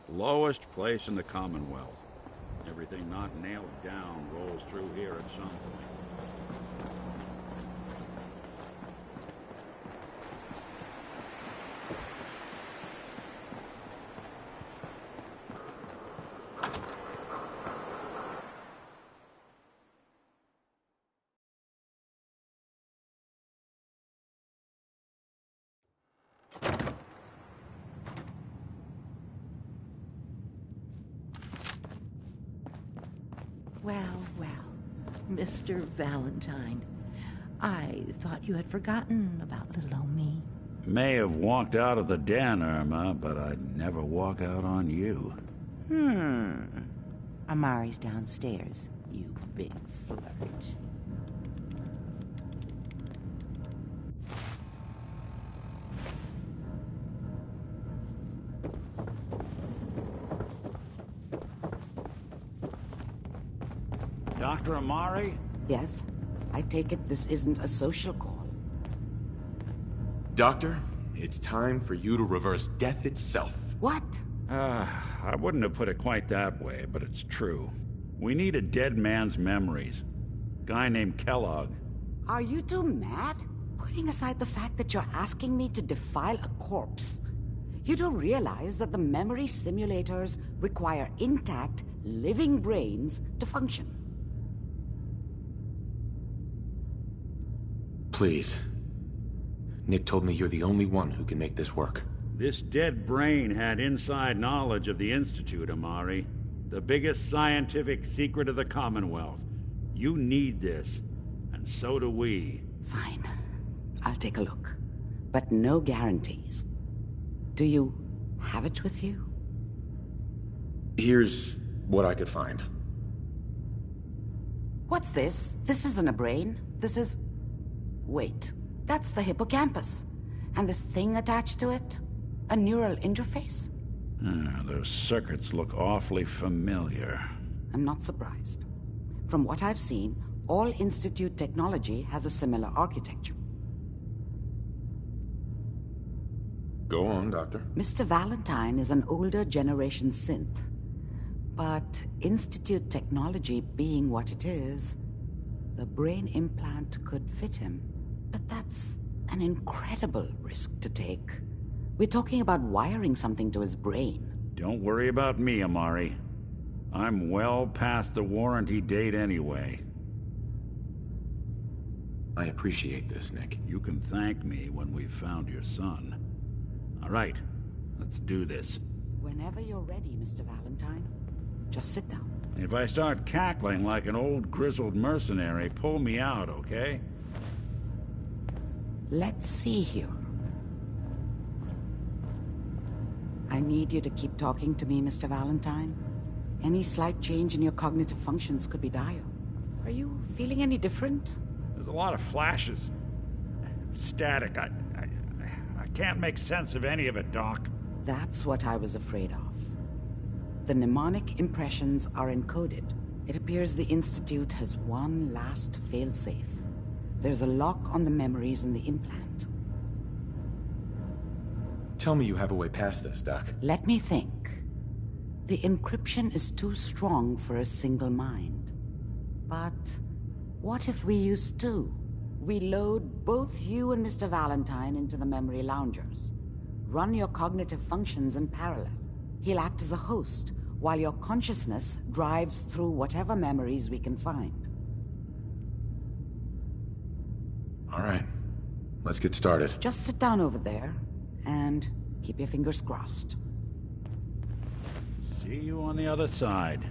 Lowest place in the Commonwealth. Everything not nailed down rolls through here at some point. Well, well, Mr. Valentine. I thought you had forgotten about little old me. May have walked out of the den, Irma, but I'd never walk out on you. Amari's downstairs, you big flirt. Dr. Amari? Yes? I take it this isn't a social call. Doctor, it's time for you to reverse death itself. What? I wouldn't have put it quite that way, but it's true. We need a dead man's memories. Guy named Kellogg. Are you two mad? Putting aside the fact that you're asking me to defile a corpse, you don't realize that the memory simulators require intact, living brains to function. Please. Nick told me you're the only one who can make this work. This dead brain had inside knowledge of the Institute, Amari. The biggest scientific secret of the Commonwealth. You need this, and so do we. Fine. I'll take a look. But no guarantees. Do you have it with you? Here's what I could find. What's this? This isn't a brain. This is... Wait. That's the hippocampus. And this thing attached to it? A neural interface? Those circuits look awfully familiar. I'm not surprised. From what I've seen, all Institute technology has a similar architecture. Go on, Doctor. Mr. Valentine is an older generation synth. But Institute technology being what it is, the brain implant could fit him. But that's an incredible risk to take. We're talking about wiring something to his brain. Don't worry about me, Amari. I'm well past the warranty date anyway. I appreciate this, Nick. You can thank me when we've found your son. All right, let's do this. Whenever you're ready, Mr. Valentine. Just sit down. If I start cackling like an old grizzled mercenary, pull me out, okay? Let's see here. I need you to keep talking to me, Mr. Valentine. Any slight change in your cognitive functions could be dire. Are you feeling any different? There's a lot of flashes. Static. I can't make sense of any of it, Doc. That's what I was afraid of. The mnemonic impressions are encoded. It appears the Institute has one last failsafe. There's a lock on the memories in the implant. Tell me you have a way past this, Doc. Let me think. The encryption is too strong for a single mind. But what if we use two? We load both you and Mr. Valentine into the memory loungers. Run your cognitive functions in parallel. He'll act as a host, while your consciousness drives through whatever memories we can find. All right. Let's get started. Just sit down over there, and keep your fingers crossed. See you on the other side.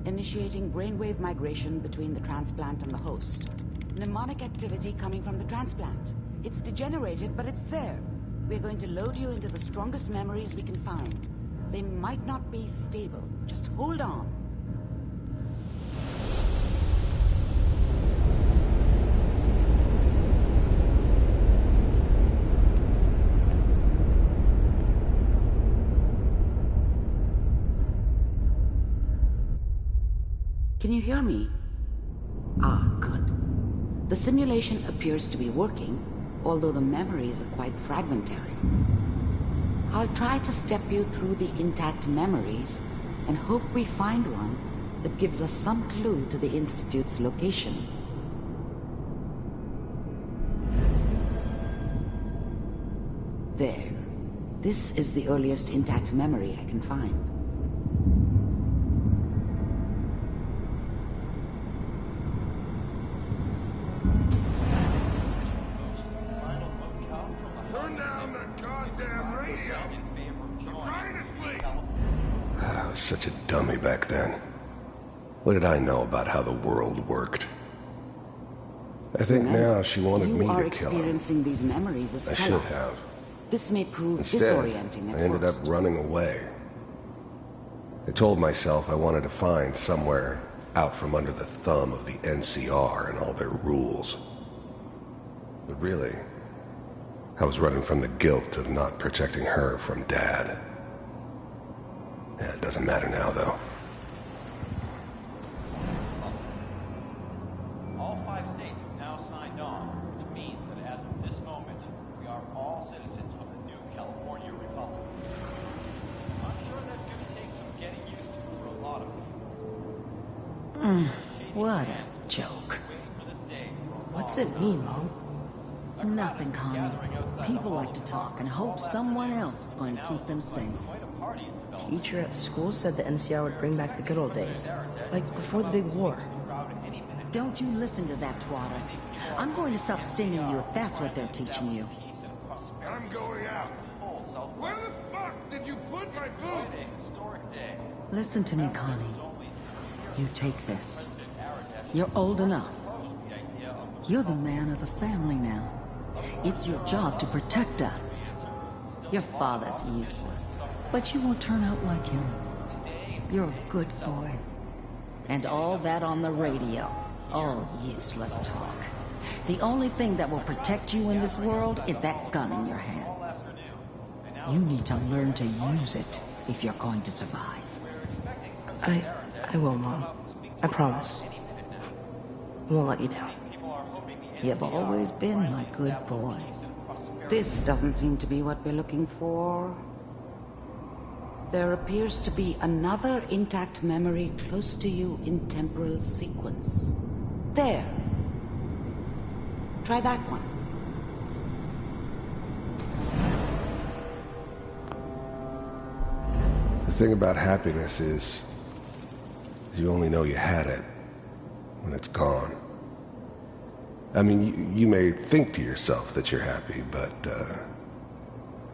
Initiating brainwave migration between the transplant and the host. Mnemonic activity coming from the transplant. It's degenerated, but it's there. We're going to load you into the strongest memories we can find. They might not be stable. Just hold on. Can you hear me? Ah, good. The simulation appears to be working, although the memories are quite fragmentary. I'll try to step you through the intact memories and hope we find one that gives us some clue to the Institute's location. There. This is the earliest intact memory I can find. Turn down the goddamn radio! I'm trying to sleep! I was such a dummy back then. What did I know about how the world worked? I think now she wanted me to kill him. You are experiencing these memories as I Kellogg. should have. This may prove Instead, disorienting at I ended up first. running away. I told myself I wanted to find somewhere out from under the thumb of the NCR and all their rules. But really, I was running from the guilt of not protecting her from Dad. Yeah, it doesn't matter now, though. All 5 states have now signed on, which means that as of this moment, we are all citizens of the new California Republic. I'm sure that do take some getting used to for a lot of people. What a joke. What's it mean, Mom? Nothing, Connie. People like to talk and hope someone else is going to keep them safe. Teacher at school said the NCR would bring back the good old days, like before the big war. Don't you listen to that twaddle. I'm going to stop singing you if that's what they're teaching you. I'm going out. Where the fuck did you put my boots? Listen to me, Connie. You take this. You're old enough. You're the man of the family now. It's your job to protect us. Your father's useless, but you won't turn out like him. You're a good boy. And all that on the radio. All useless talk. The only thing that will protect you in this world is that gun in your hands. You need to learn to use it if you're going to survive. I will, Mom. I promise. I won't let you down. You've always been my good boy. This doesn't seem to be what we're looking for. There appears to be another intact memory close to you in temporal sequence. There. Try that one. The thing about happiness is you only know you had it when it's gone. I mean, you may think to yourself that you're happy, but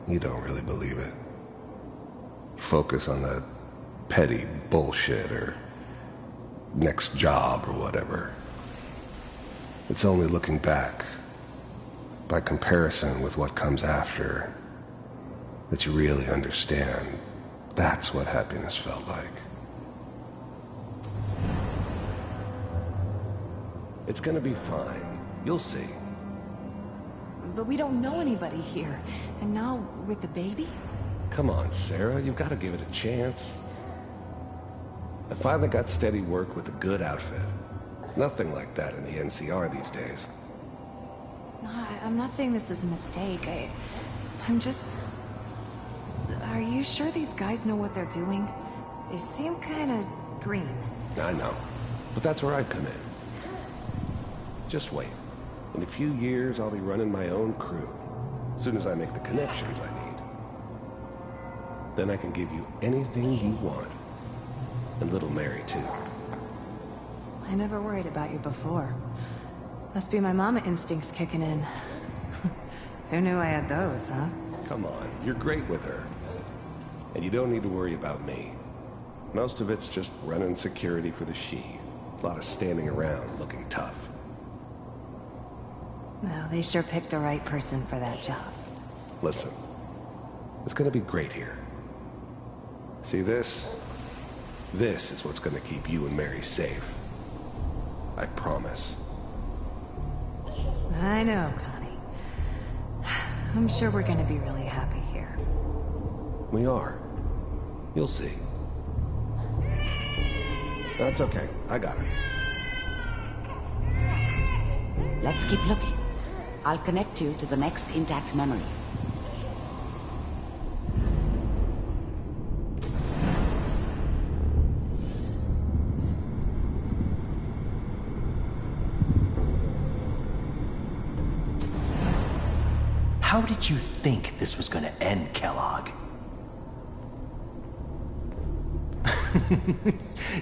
you don't really believe it. You focus on the petty bullshit or next job or whatever. It's only looking back, by comparison with what comes after, that you really understand that's what happiness felt like. It's gonna be fine. You'll see. But we don't know anybody here. And now, with the baby? Come on, Sarah, you've got to give it a chance. I finally got steady work with a good outfit. Nothing like that in the NCR these days. No, I'm not saying this was a mistake. I'm just... Are you sure these guys know what they're doing? They seem kind of green. I know, but that's where I come in. Just wait. In a few years, I'll be running my own crew. As soon as I make the connections I need. Then I can give you anything you want. And little Mary, too. I never worried about you before. Must be my mama instincts kicking in. Who knew I had those, huh? Come on, you're great with her. And you don't need to worry about me. Most of it's just running security for the she. A lot of standing around looking tough. No, they sure picked the right person for that job. Listen, it's gonna be great here. See this? This is what's gonna keep you and Mary safe. I promise. I know, Connie. I'm sure we're gonna be really happy here. We are. You'll see. That's okay. I got it. Let's keep looking. I'll connect you to the next intact memory. How did you think this was gonna end, Kellogg?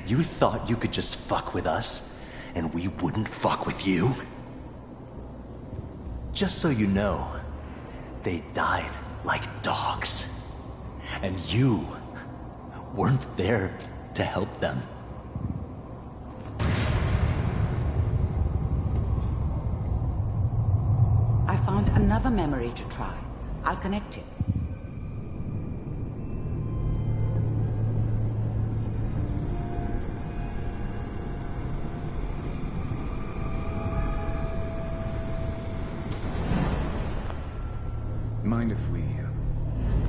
You thought you could just fuck with us, and we wouldn't fuck with you? Just so you know, they died like dogs. And you weren't there to help them. I found another memory to try. I'll connect it. Mind if we...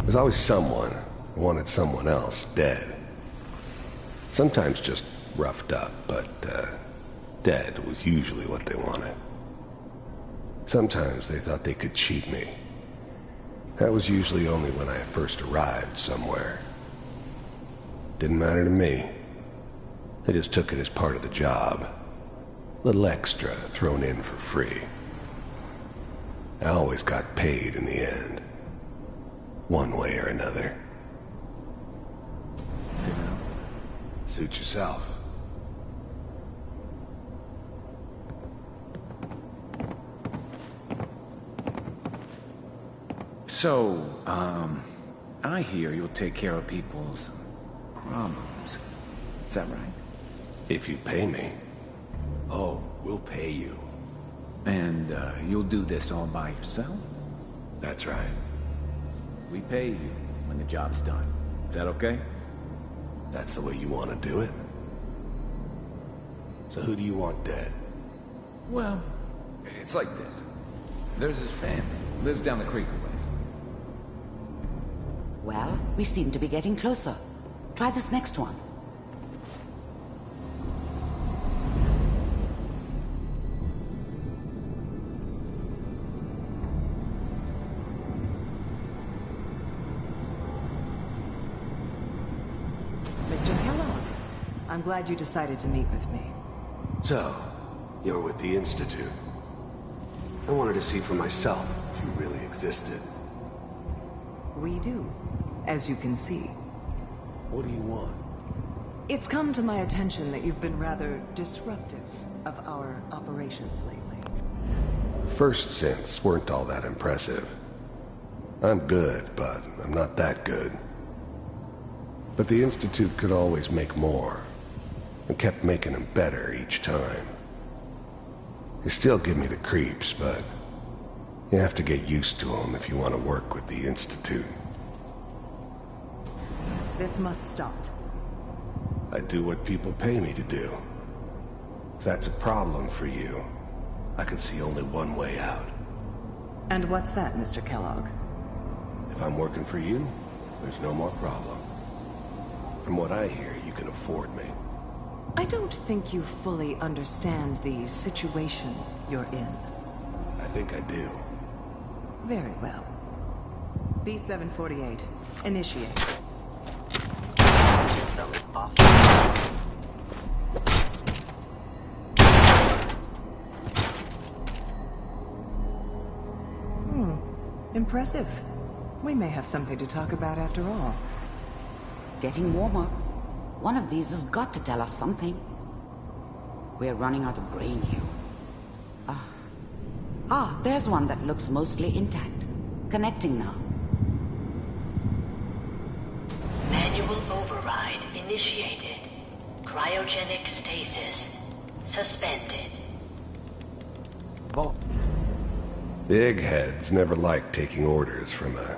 There's always someone who wanted someone else dead. Sometimes just roughed up, but dead was usually what they wanted. Sometimes they thought they could cheat me. That was usually only when I first arrived somewhere. Didn't matter to me. They just took it as part of the job. Little extra thrown in for free. I always got paid in the end. One way or another. Sit down. Suit yourself. So, I hear you'll take care of people's problems. Is that right? If you pay me. Oh, we'll pay you. And, you'll do this all by yourself? That's right. We pay you when the job's done. Is that okay? That's the way you want to do it? So who do you want dead? Well, it's like this. There's his family. Lives down the creek a ways. Well, we seem to be getting closer. Try this next one. Mr. Kellogg, I'm glad you decided to meet with me. So, you're with the Institute. I wanted to see for myself if you really existed. We do, as you can see. What do you want? It's come to my attention that you've been rather disruptive of our operations lately. The first synths weren't all that impressive. I'm good, but I'm not that good. But the Institute could always make more, and kept making them better each time. They still give me the creeps, but you have to get used to them if you want to work with the Institute. This must stop. I do what people pay me to do. If that's a problem for you, I can see only one way out. And what's that, Mr. Kellogg? If I'm working for you, there's no more problem. From what I hear, you can afford me. I don't think you fully understand the situation you're in. I think I do. Very well. B-748, initiate. Impressive. We may have something to talk about after all. Getting warmer. One of these has got to tell us something. We're running out of brain here. There's one that looks mostly intact. Connecting now. Manual override initiated. Cryogenic stasis suspended. The eggheads never liked taking orders from a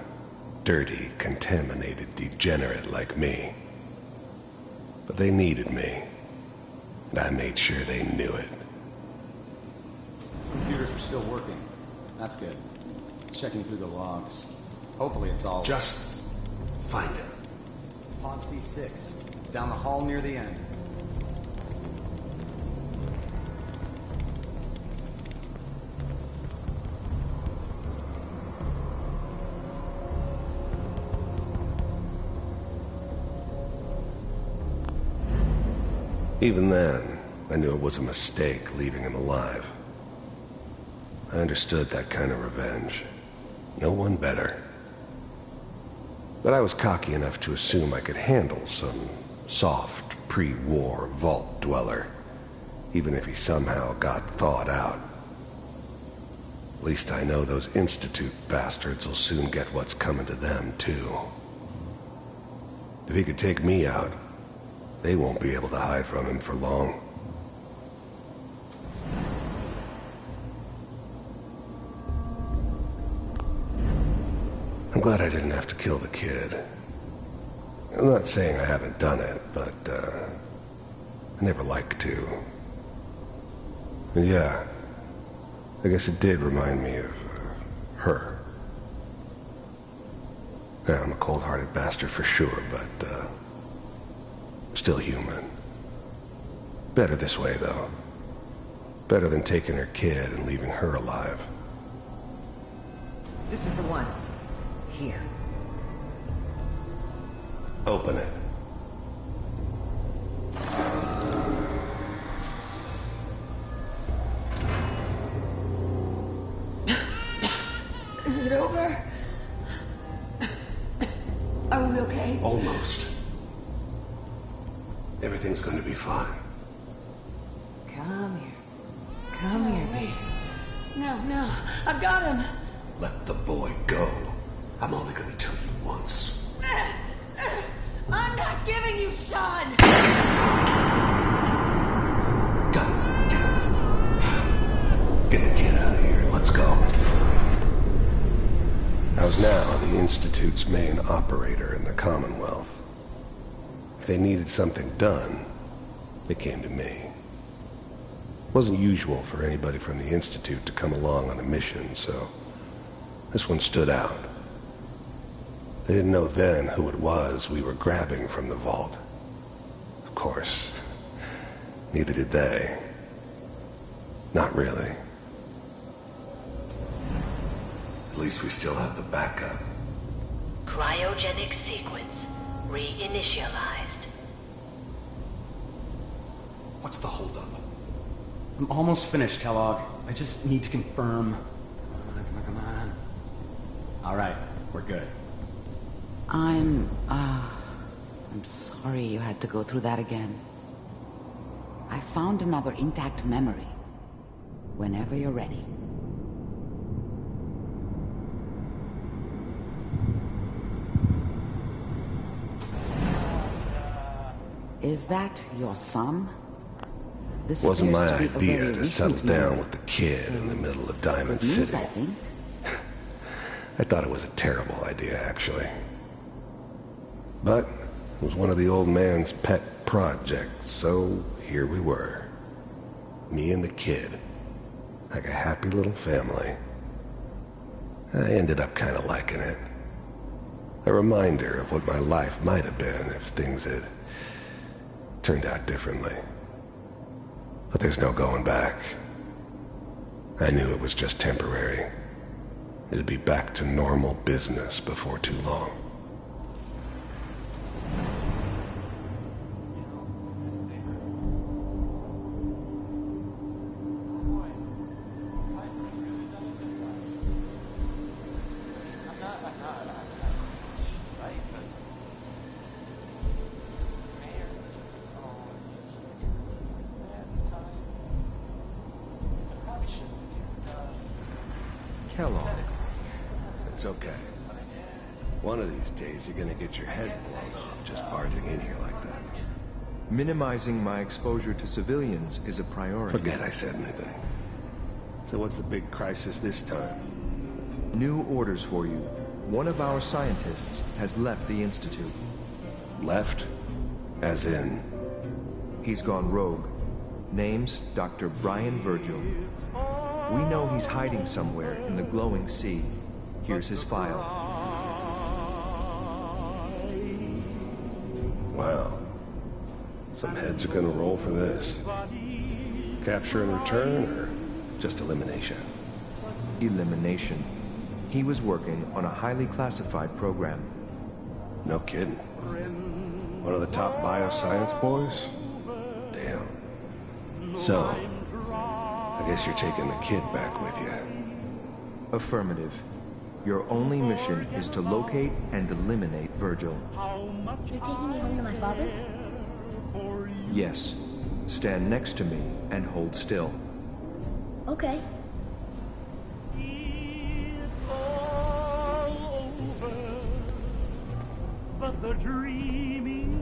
dirty, contaminated degenerate like me. But they needed me, and I made sure they knew it. Computers are still working. That's good. Checking through the logs. Hopefully it's all... Just find him. Pod C6. Down the hall near the end. Even then, I knew it was a mistake leaving him alive. I understood that kind of revenge. No one better. But I was cocky enough to assume I could handle some soft, pre-war vault dweller, even if he somehow got thawed out. At least I know those Institute bastards will soon get what's coming to them, too. If he could take me out, they won't be able to hide from him for long. I'm glad I didn't have to kill the kid. I'm not saying I haven't done it, but, I never like to. And yeah, I guess it did remind me of, her. Yeah, I'm a cold-hearted bastard for sure, but, still human. Better this way, though. Better than taking her kid and leaving her alive. This is the one. Here. Open it. Is it over? Are we okay? Almost. Everything's going to be fine. Come here. Come here, baby. No, I've got him. Let the boy go. I'm only going to tell you once. I'm not giving you Sean! God damn it. Get the kid out of here. Let's go. I was now the Institute's main operator in the Commonwealth. If they needed something done, they came to me. It wasn't usual for anybody from the Institute to come along on a mission, so this one stood out. They didn't know then who it was we were grabbing from the vault. Of course, neither did they. Not really. At least we still have the backup. Cryogenic sequence reinitialized. What's the holdup? I'm almost finished, Kellogg. I just need to confirm. Come on. All right, we're good. I'm sorry you had to go through that again. I found another intact memory. Whenever you're ready. Is that your son? This Wasn't my appears to be a idea very to settle recent down memory. with the kid in the middle of Diamond Good news, City. I think. I thought it was a terrible idea, actually. But it was one of the old man's pet projects, so here we were. Me and the kid. Like a happy little family. I ended up kind of liking it. A reminder of what my life might have been if things had turned out differently. But there's no going back. I knew it was just temporary. It'd be back to normal business before too long. Kellogg. It's okay. One of these days you're gonna get your head blown off just barging in here like that. Minimizing my exposure to civilians is a priority. Forget I said anything. So what's the big crisis this time? New orders for you. One of our scientists has left the Institute. Left? As in? He's gone rogue. Name's Dr. Brian Virgil. We know he's hiding somewhere in the glowing sea. Here's his file. Wow. Some heads are gonna roll for this. Capture and return, or just elimination? Elimination. He was working on a highly classified program. No kidding. One of the top bioscience boys? Damn. So, I guess you're taking the kid back with you. Affirmative. Your only mission is to locate and eliminate Virgil. You're taking me home to my father? Yes. Stand next to me and hold still. Okay. But the dreaming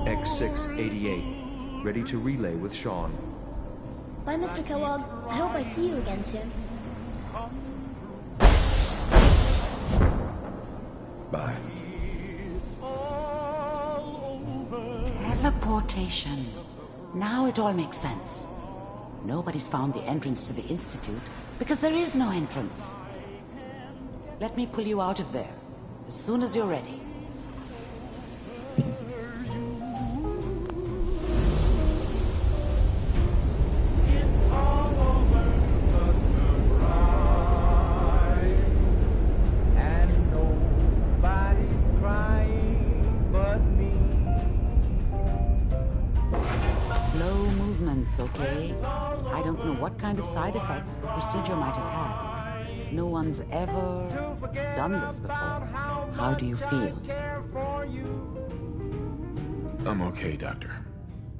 X688, ready to relay with Sean. Bye, Mr. Kellogg. I hope I see you again soon. Bye. Teleportation. Now it all makes sense. Nobody's found the entrance to the Institute because there is no entrance. Let me pull you out of there as soon as you're ready. Okay? I don't know what kind of side effects the procedure might have had. No one's ever done this before. How do you feel? I'm okay, Doctor.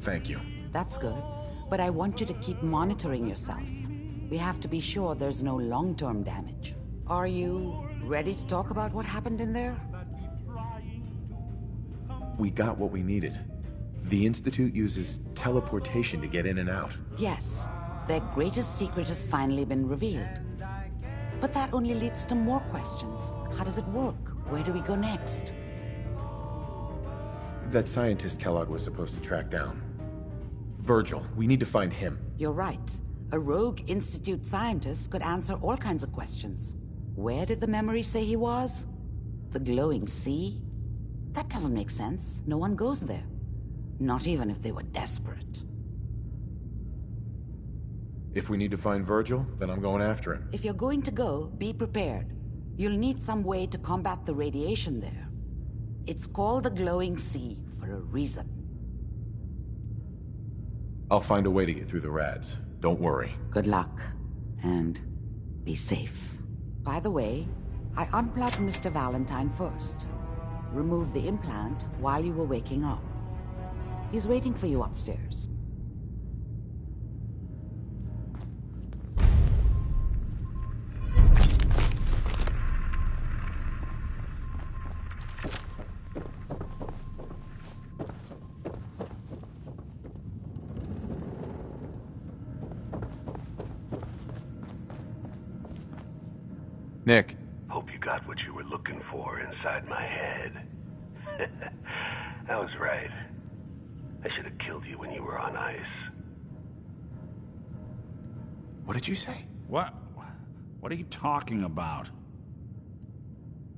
Thank you. That's good. But I want you to keep monitoring yourself. We have to be sure there's no long-term damage. Are you ready to talk about what happened in there? We got what we needed. The Institute uses teleportation to get in and out. Yes. Their greatest secret has finally been revealed. But that only leads to more questions. How does it work? Where do we go next? That scientist Kellogg was supposed to track down. Virgil. We need to find him. You're right. A rogue Institute scientist could answer all kinds of questions. Where did the memory say he was? The glowing sea? That doesn't make sense. No one goes there. Not even if they were desperate. If we need to find Virgil, then I'm going after him. If you're going to go, be prepared. You'll need some way to combat the radiation there. It's called the glowing sea for a reason. I'll find a way to get through the rads. Don't worry. Good luck. And be safe. By the way, I unplugged Mr. Valentine first. Removed the implant while you were waking up. He's waiting for you upstairs. Nick. Hope you got what you were looking for inside my head. I was right. I should have killed you when you were on ice. What did you say? What are you talking about?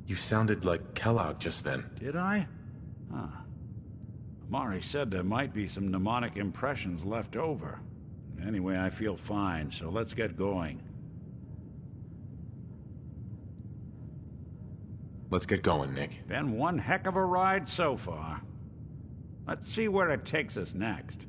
You sounded like Kellogg just then. Did I? Huh. Amari said there might be some mnemonic impressions left over. Anyway, I feel fine, so let's get going. Let's get going, Nick. Been one heck of a ride so far. Let's see where it takes us next.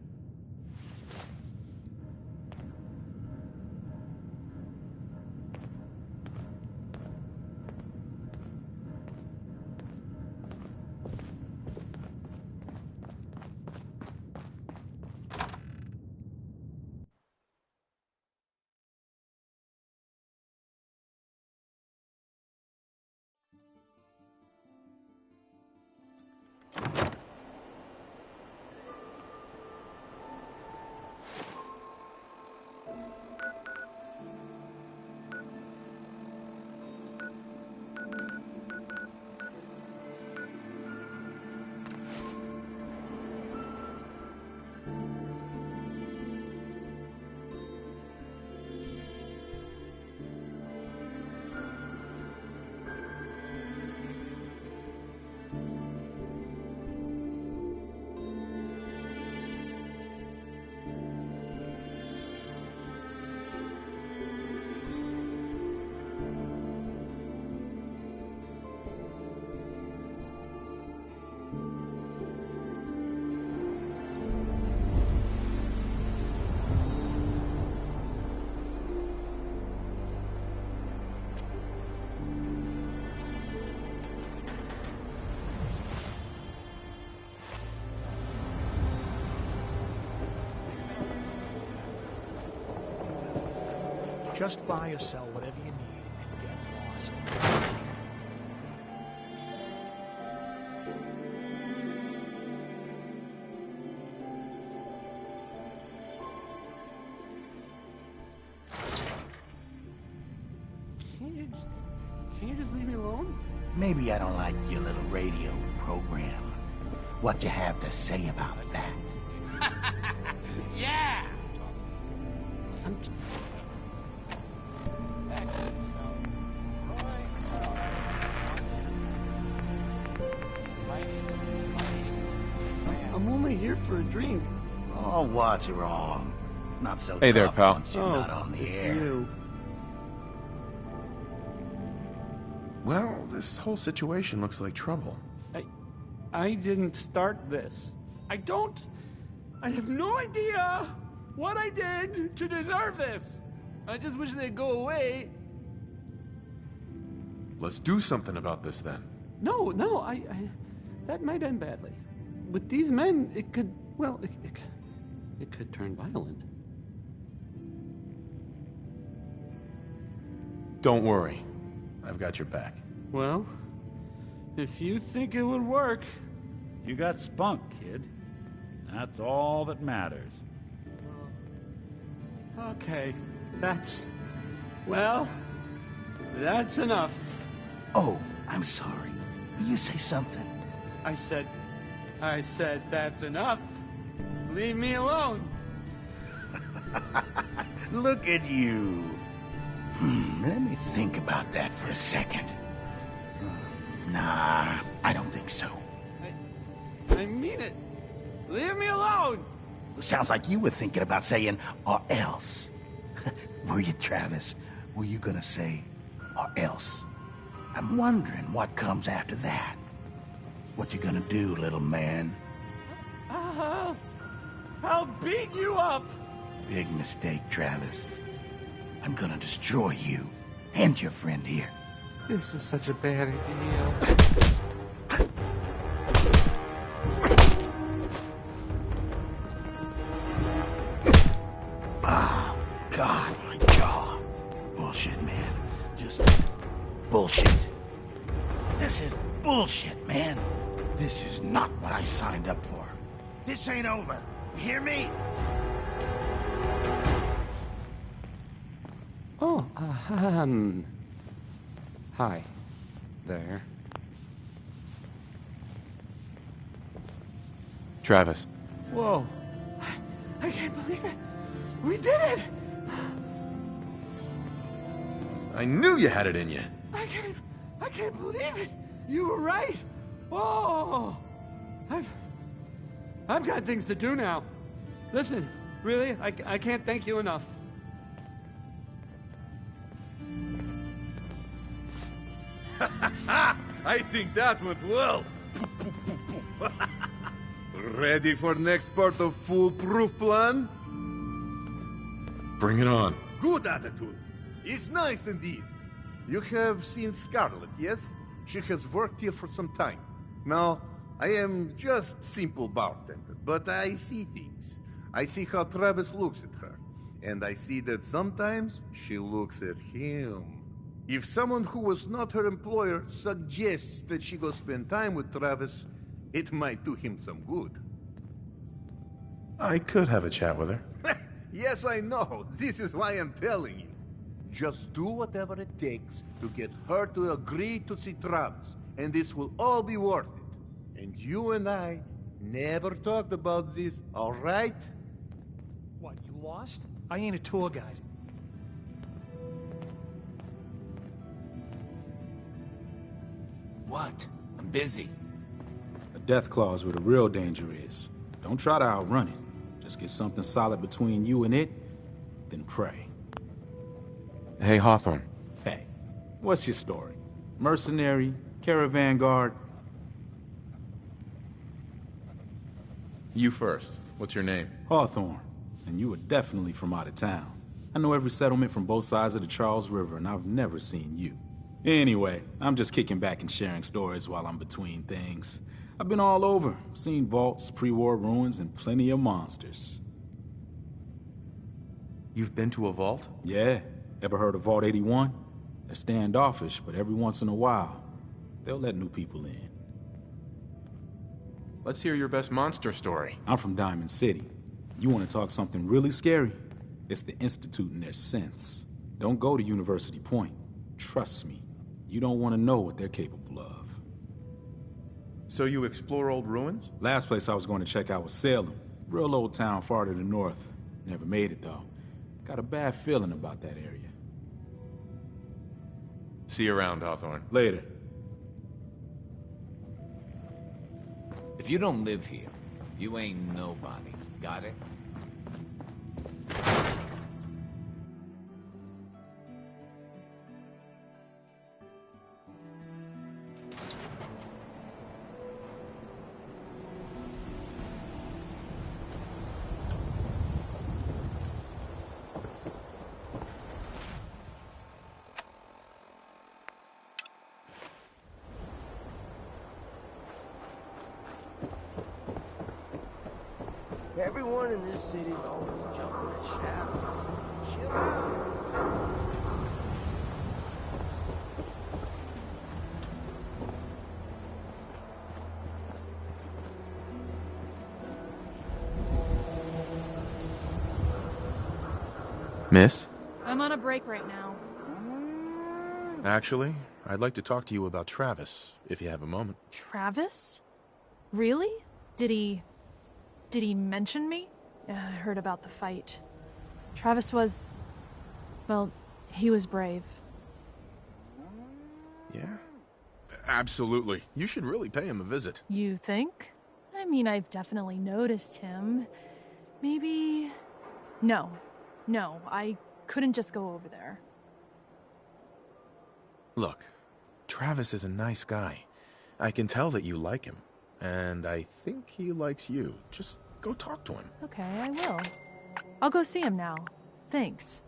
Just buy or sell whatever you need and get lost. Can't you just leave me alone? Maybe I don't like your little radio program. What you have to say about that? Yeah! I'm only here for a drink. Oh, what's wrong? Not so Hey there, tough pal. once you're not on the air. You. Well, this whole situation looks like trouble. I didn't start this. I have no idea what I did to deserve this. I just wish they'd go away. Let's do something about this then. No, that might end badly. With these men, it could, well, it could turn violent. Don't worry. I've got your back. Well, if you think it would work... You got spunk, kid. That's all that matters. Okay, that's enough. Oh, I'm sorry. You say something. I said that's enough. Leave me alone. Look at you. Let me think about that for a second. Nah, I don't think so. I mean it. Leave me alone. Sounds like you were thinking about saying, or else. Were you, Travis? Were you gonna say, or else? I'm wondering what comes after that. What you gonna do, little man? I'll beat you up. Big mistake, Travis. I'm gonna destroy you and your friend here. This is such a bad idea. Oh, God, my jaw. Bullshit, man. Just bullshit. This is bullshit, man. This is not what I signed up for. This ain't over. You hear me? Oh, hi. There. Travis. Whoa. I can't believe it. We did it! I knew you had it in you. I can't believe it. You were right. Oh, I've got things to do now. Listen, really, I can't thank you enough. I think that went well. Ready for next part of foolproof plan? Bring it on. Good attitude. It's nice and easy. You have seen Scarlet, yes? She has worked here for some time. Now, I am just simple bartender, but I see things. I see how Travis looks at her, and I see that sometimes she looks at him. If someone who was not her employer suggests that she go spend time with Travis, it might do him some good. I could have a chat with her. Yes, I know. This is why I'm telling you. Just do whatever it takes to get her to agree to see Travis, and this will all be worth it. And you and I never talked about this, all right? What, you lost? I ain't a tour guide. What? I'm busy. A death clause where the real danger is. Don't try to outrun it. Just get something solid between you and it, then pray. Hey, Hawthorne. Hey, what's your story? Mercenary? Caravan guard? You first. What's your name? Hawthorne. And you were definitely from out of town. I know every settlement from both sides of the Charles River, and I've never seen you. Anyway, I'm just kicking back and sharing stories while I'm between things. I've been all over, seen vaults, pre-war ruins, and plenty of monsters. You've been to a vault? Yeah, Ever heard of Vault 81? They're standoffish, but every once in a while, they'll let new people in. Let's hear your best monster story. I'm from Diamond City. You want to talk something really scary? It's the Institute and their synths. Don't go to University Point. Trust me, you don't want to know what they're capable of. So you explore old ruins? Last place I was going to check out was Salem. Real old town far to the north. Never made it, though. Got a bad feeling about that area. See you around, Hawthorne. Later. If you don't live here, you ain't nobody. Got it? Everyone in this city's always jumping at shadow. Chill out. Miss? I'm on a break right now. Actually, I'd like to talk to you about Travis, if you have a moment. Travis? Really? Did he mention me? I heard about the fight. Travis was... well, he was brave. Yeah? Absolutely. You should really pay him a visit. You think? I mean, I've definitely noticed him. Maybe... No, I couldn't just go over there. Look, Travis is a nice guy. I can tell that you like him. And I think he likes you. Just go talk to him. Okay, I will. I'll go see him now. Thanks.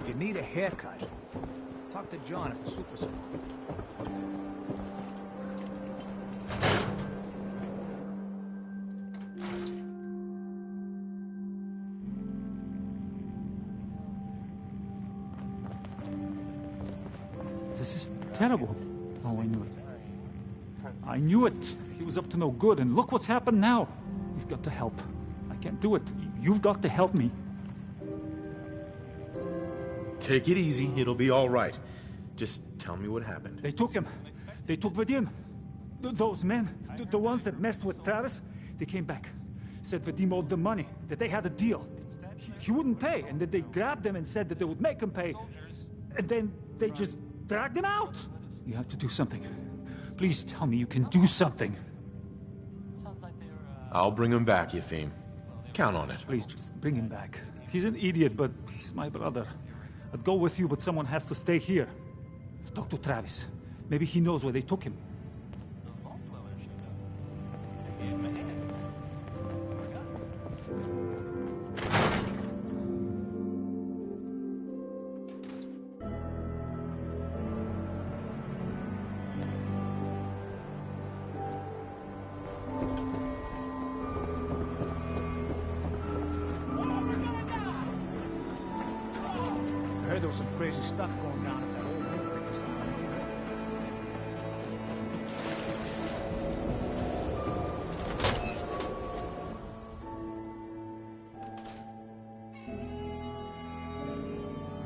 If you need a haircut, talk to John at the Super Salon. This is terrible. Oh, I knew it. I knew it. He was up to no good, and look what's happened now. We've got to help. I can't do it. You've got to help me. Take it easy. It'll be all right. Just tell me what happened. They took him. They took Vadim. Those men, the ones that messed with Travis, they came back. Said Vadim owed them money, that they had a deal. He wouldn't pay, and that they grabbed him and said that they would make him pay. And then they just dragged him out. You have to do something. Please tell me you can do something. I'll bring him back, Yefim. Count on it. Please, just bring him back. He's an idiot, but he's my brother. I'd go with you, but someone has to stay here. Talk to Travis. Maybe he knows where they took him. I heard there was some crazy stuff going down at that old room.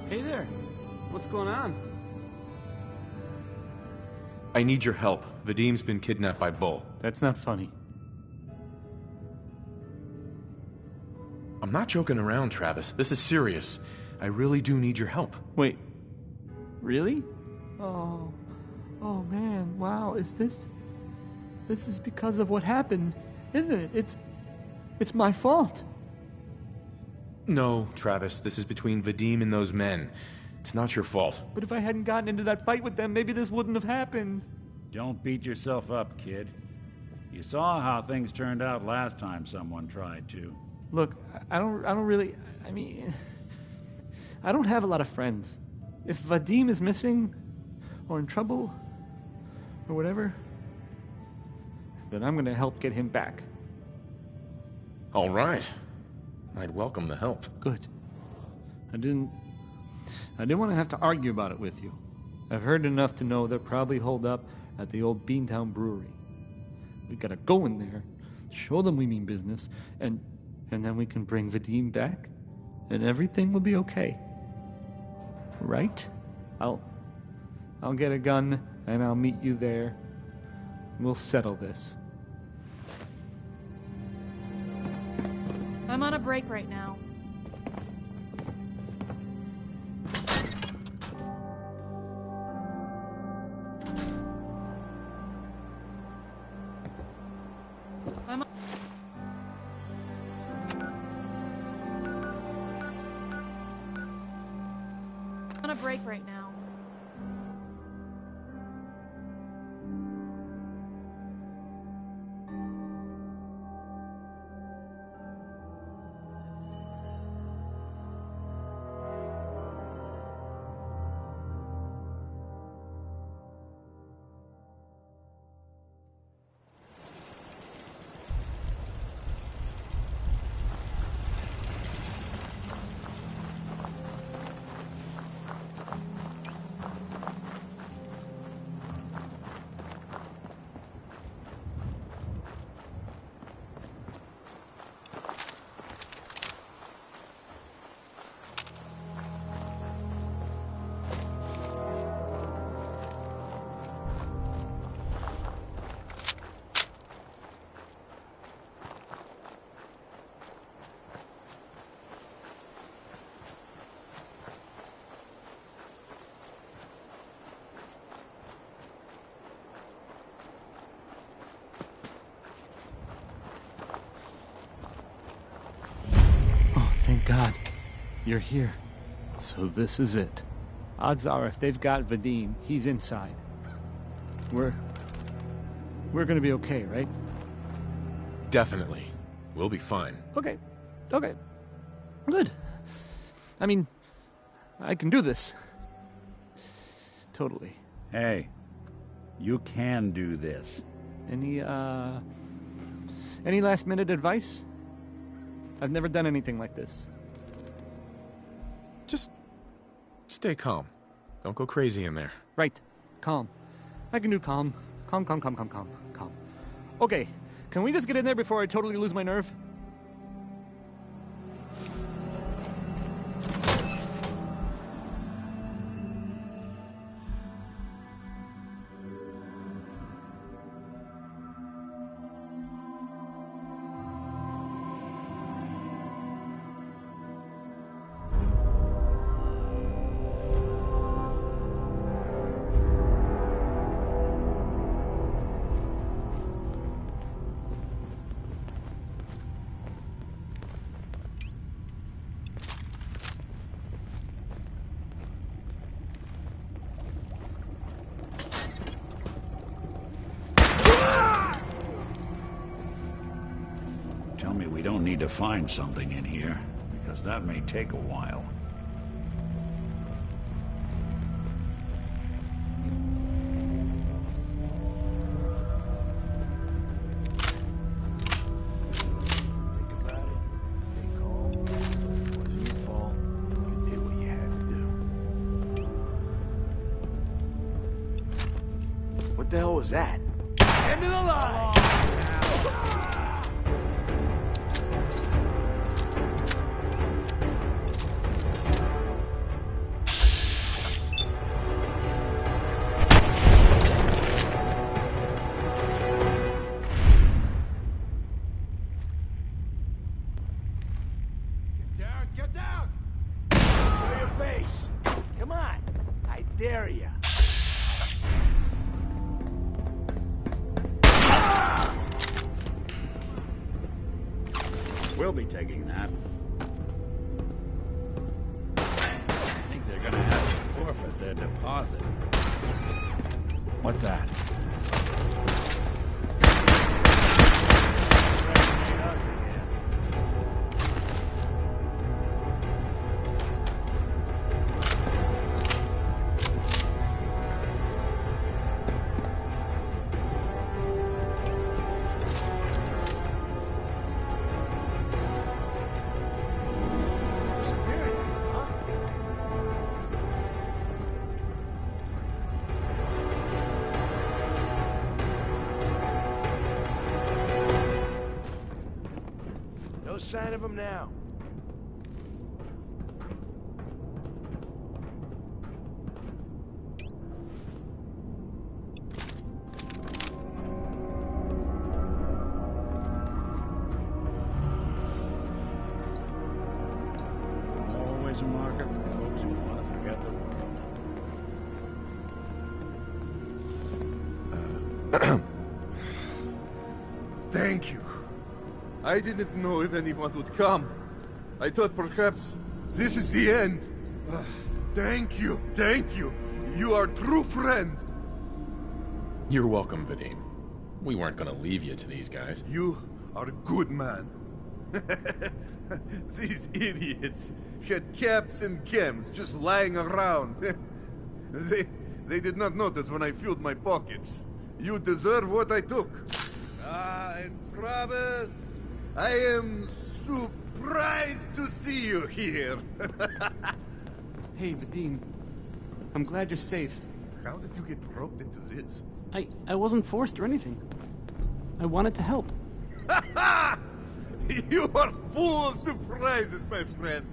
Hey there. What's going on? I need your help. Vadim's been kidnapped by Bull. That's not funny. I'm not joking around, Travis. This is serious. I really do need your help. Wait. Really? Oh man, wow, this is because of what happened, isn't it? It's my fault. No, Travis, this is between Vadim and those men. It's not your fault. But if I hadn't gotten into that fight with them, maybe this wouldn't have happened. Don't beat yourself up, kid. You saw how things turned out last time someone tried to. Look, I don't really... I mean... I don't have a lot of friends. If Vadim is missing, or in trouble, or whatever, then I'm gonna help get him back. All right. I'd welcome the help. Good. I didn't want to have to argue about it with you. I've heard enough to know they're probably holed up at the old Beantown Brewery. We gotta go in there, show them we mean business, and then we can bring Vadim back, and everything will be okay. Right? I'll get a gun, and I'll meet you there. We'll settle this. I'm on a break right now. I'm on a break right now. Thank God. You're here. So this is it. Odds are if they've got Vadim, he's inside. We're gonna be okay, right? Definitely. We'll be fine. Okay. Good. I mean, I can do this. Totally. Hey, you can do this. Any last minute advice? I've never done anything like this. Just stay calm. Don't go crazy in there. Right. Calm. I can do calm. Calm. Okay, can we just get in there before I totally lose my nerve? Tell me we don't need to find something in here, because that may take a while. Think about it. Stay calm. It wasn't your fault. You did what you had to do. What the hell was that? End of the line! Get down! Show your face! Come on! I dare ya! We'll be taking that. I think they're gonna have to forfeit their deposit. What's that? sign of him now. Always a market for folks who want to forget the world. Thank you. I didn't know if anyone would come. I thought perhaps this is the end. Thank you, thank you. You are a true friend. You're welcome, Vadim. We weren't gonna leave you to these guys. You are a good man. These idiots had caps and chems just lying around. They did not notice when I filled my pockets. You deserve what I took. And Travis, I am surprised to see you here. Hey, Vadim. I'm glad you're safe. How did you get roped into this? I wasn't forced or anything. I wanted to help. You are full of surprises, my friend.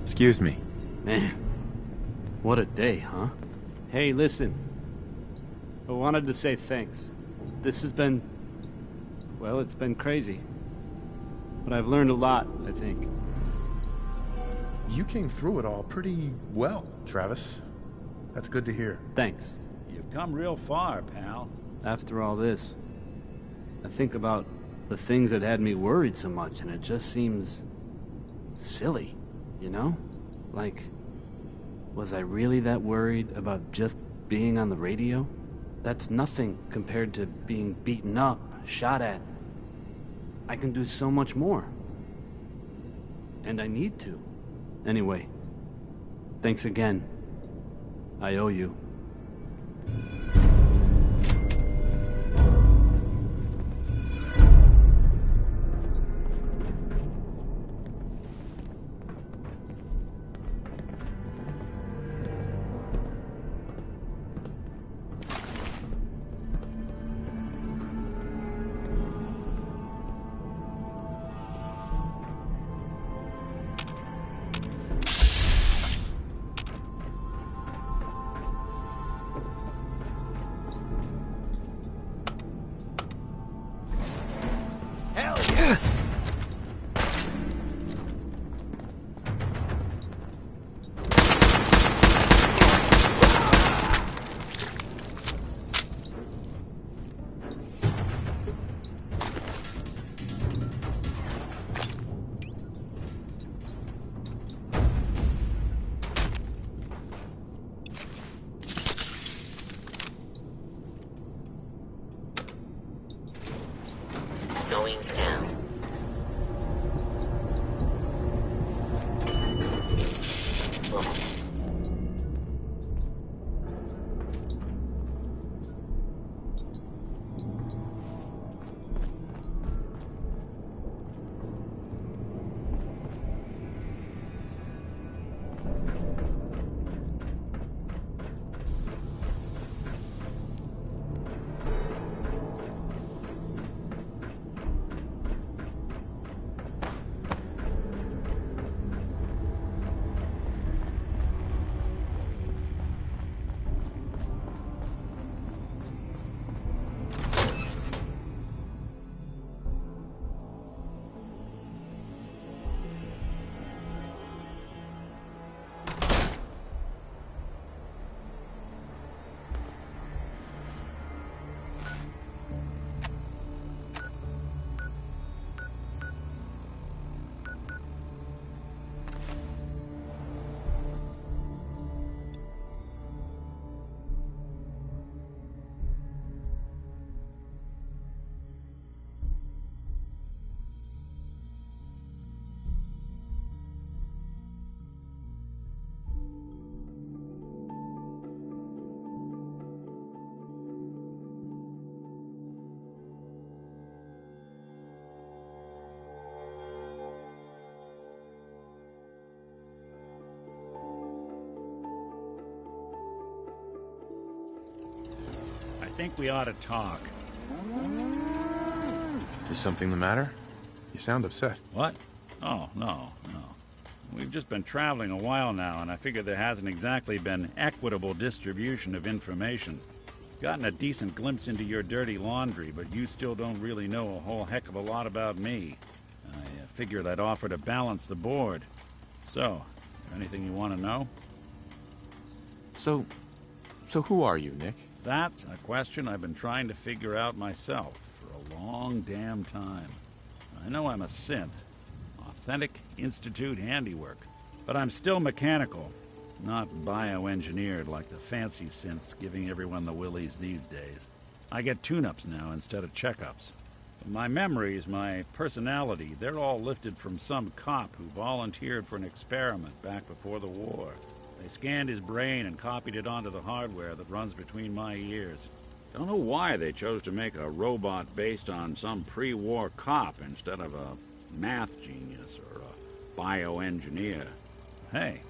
Excuse me. Man, what a day, huh? Hey, listen. I wanted to say thanks. This has been... well, it's been crazy. But I've learned a lot, I think. You came through it all pretty well, Travis. That's good to hear. Thanks. You've come real far, pal. After all this, I think about the things that had me worried so much, and it just seems... silly, you know? Like, was I really that worried about just being on the radio? That's nothing compared to being beaten up, shot at. I can do so much more. And I need to. Anyway, thanks again. I owe you. Going down. I think we ought to talk. Is something the matter? You sound upset. What? Oh, no. We've just been traveling a while now, and I figure there hasn't exactly been equitable distribution of information. Gotten a decent glimpse into your dirty laundry, but you still don't really know a whole heck of a lot about me. I figured I'd offer to balance the board. So, anything you want to know? So who are you, Nick? That's a question I've been trying to figure out myself for a long damn time. I know I'm a synth. Authentic Institute handiwork. But I'm still mechanical, not bioengineered like the fancy synths giving everyone the willies these days. I get tune-ups now instead of checkups. My memories, my personality, they're all lifted from some cop who volunteered for an experiment back before the war. They scanned his brain and copied it onto the hardware that runs between my ears. Don't know why they chose to make a robot based on some pre-war cop instead of a math genius or a bioengineer. Hey,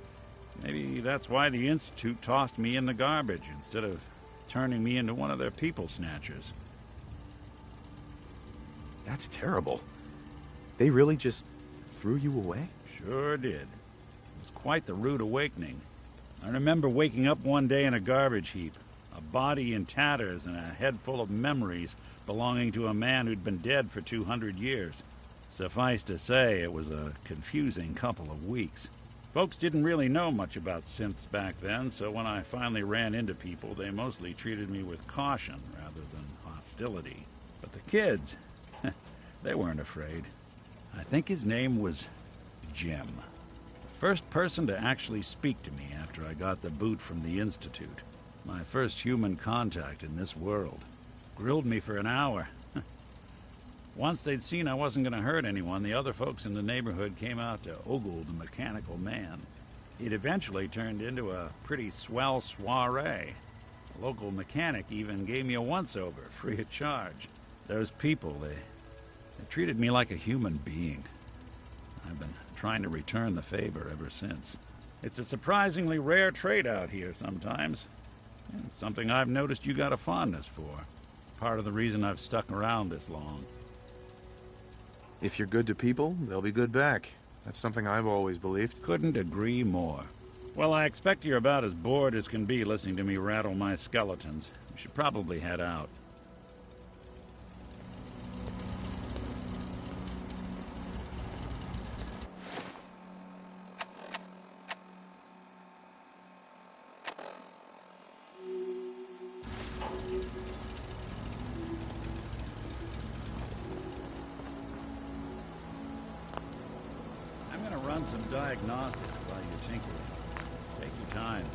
maybe that's why the Institute tossed me in the garbage instead of turning me into one of their people snatchers. That's terrible. They really just threw you away? Sure did. It was quite the rude awakening. I remember waking up one day in a garbage heap, a body in tatters and a head full of memories belonging to a man who'd been dead for 200 years. Suffice to say, it was a confusing couple of weeks. Folks didn't really know much about synths back then, so when I finally ran into people, they mostly treated me with caution rather than hostility. But the kids, they weren't afraid. I think his name was Jim. The first person to actually speak to me after I got the boot from the Institute. My first human contact in this world. Grilled me for an hour. Once they'd seen I wasn't going to hurt anyone, the other folks in the neighborhood came out to ogle the mechanical man. It eventually turned into a pretty swell soiree. A local mechanic even gave me a once-over, free of charge. Those people, they treated me like a human being. I've been trying to return the favor ever since. It's a surprisingly rare trait out here sometimes. It's something I've noticed you got a fondness for. Part of the reason I've stuck around this long. If you're good to people, they'll be good back. That's something I've always believed. Couldn't agree more. Well, I expect you're about as bored as can be listening to me rattle my skeletons. We should probably head out. Run some diagnostics while you're tinkering. Take your time.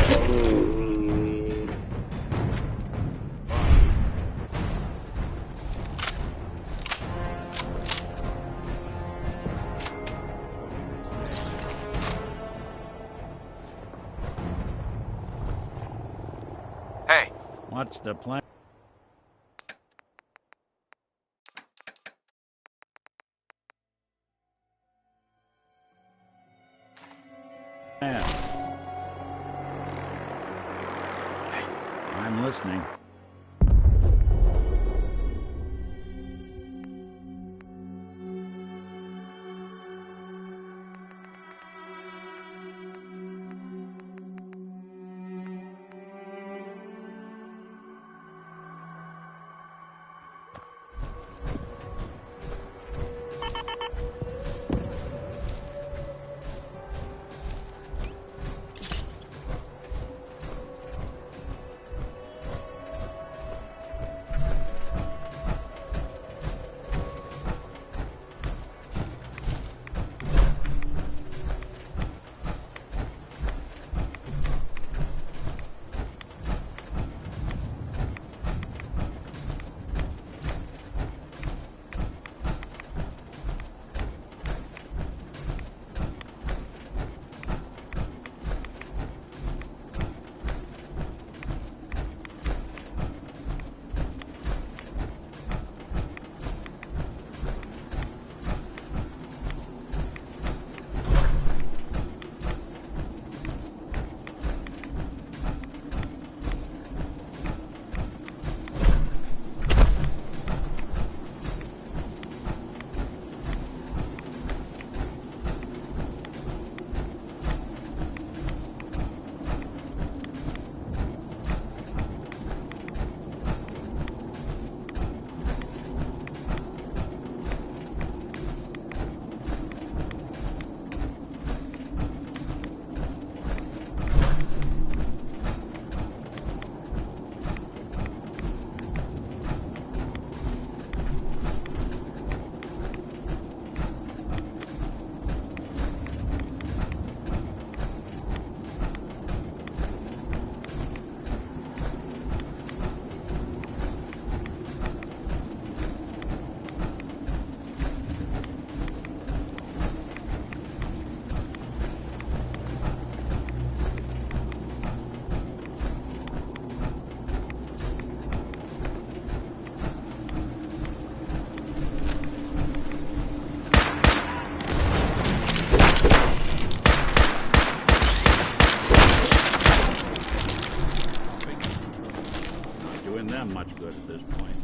Hey. What's the plan? I'm listening. Much good at this point.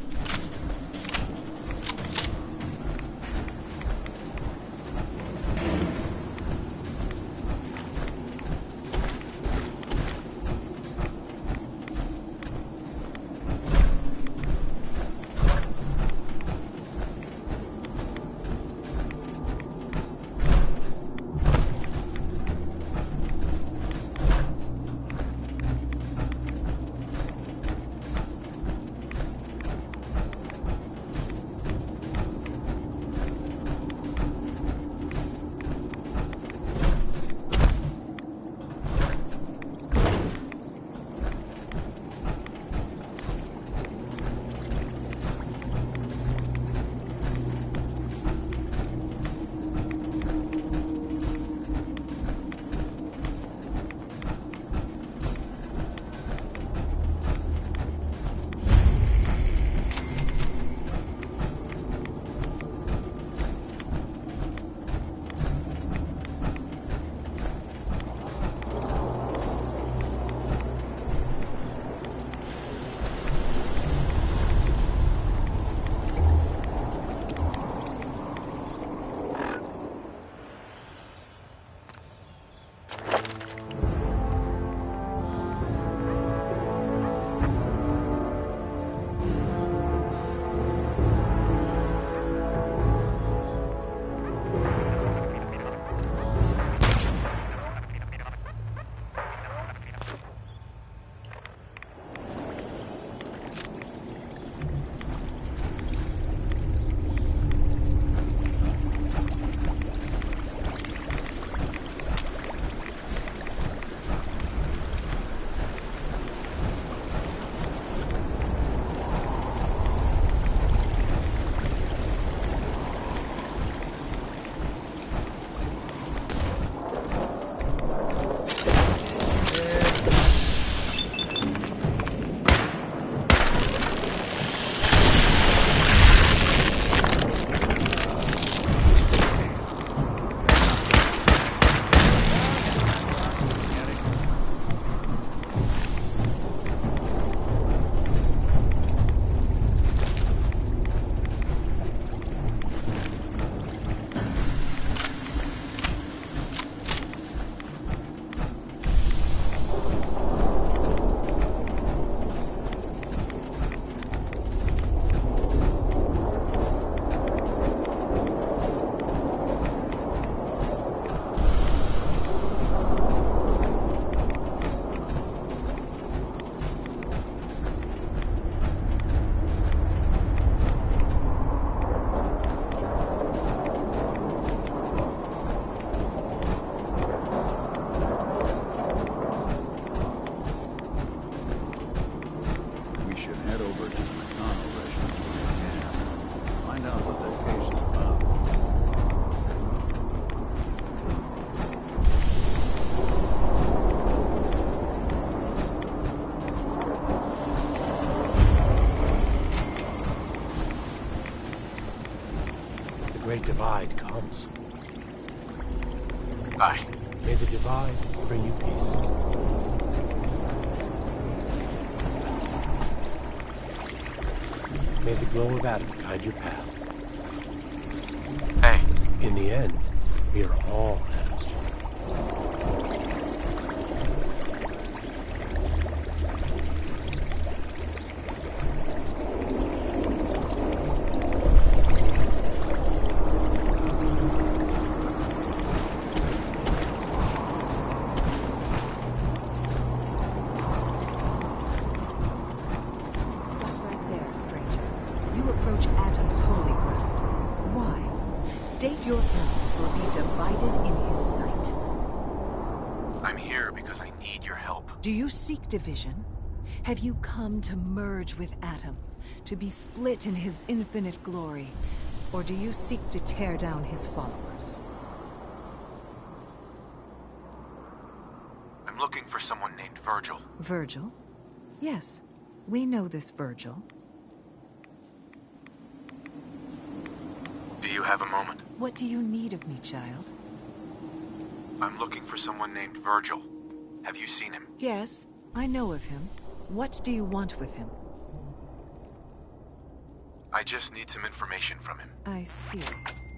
Great divide comes. Aye. May the divide bring you peace. May the glow of Adam guide your path. Hey. In the end, we are all Adam's children. State your purpose or be divided in his sight. I'm here because I need your help. Do you seek division? Have you come to merge with Adam, to be split in his infinite glory? Or do you seek to tear down his followers? I'm looking for someone named Virgil. Virgil? Yes, we know this Virgil. Do you have a moment? What do you need of me, child? I'm looking for someone named Virgil. Have you seen him? Yes, I know of him. What do you want with him? I just need some information from him. I see.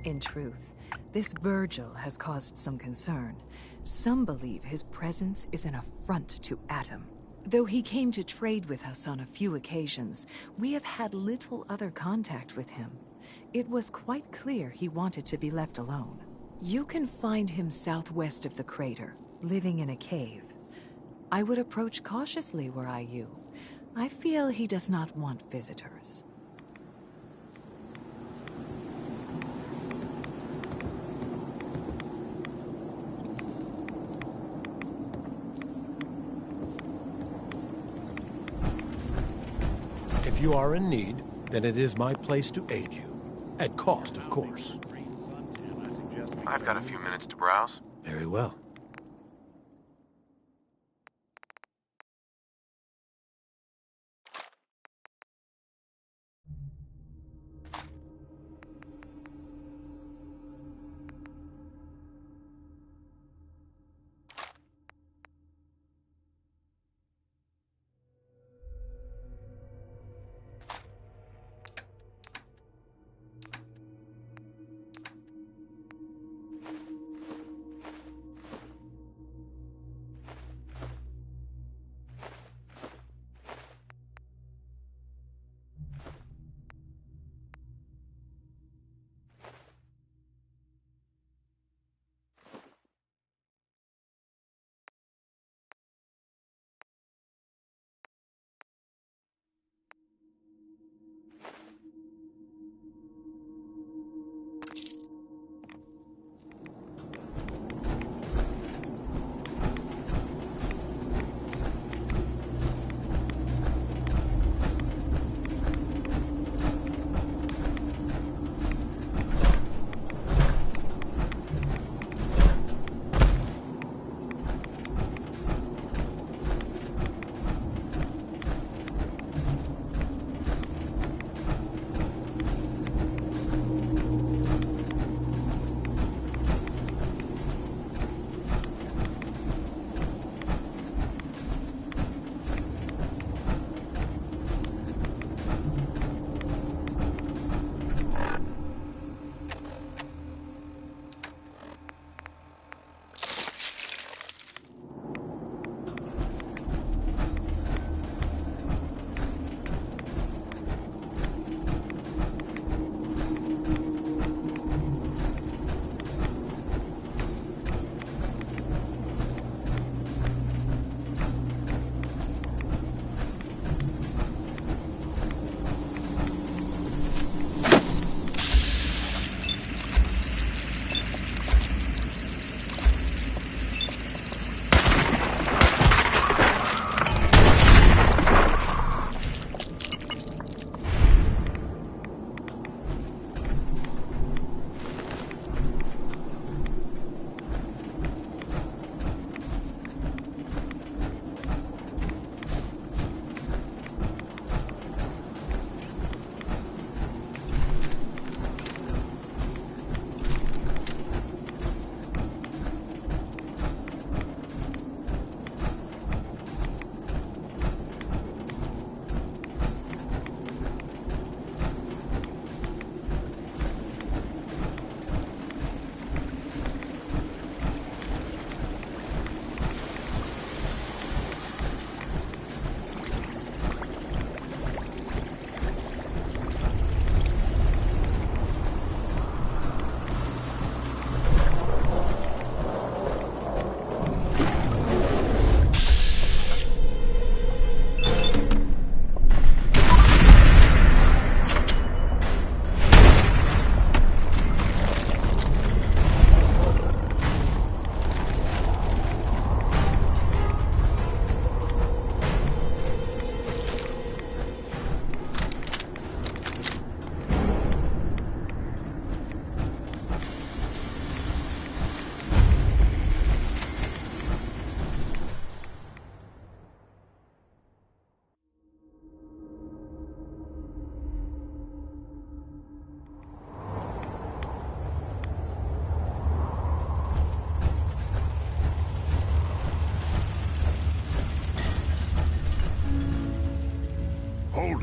In truth, this Virgil has caused some concern. Some believe his presence is an affront to Adam. Though he came to trade with us on a few occasions, we have had little other contact with him. It was quite clear he wanted to be left alone. You can find him southwest of the crater, living in a cave. I would approach cautiously were I you. I feel he does not want visitors. If you are in need, then it is my place to aid you. At cost, of course. I've got a few minutes to browse. Very well.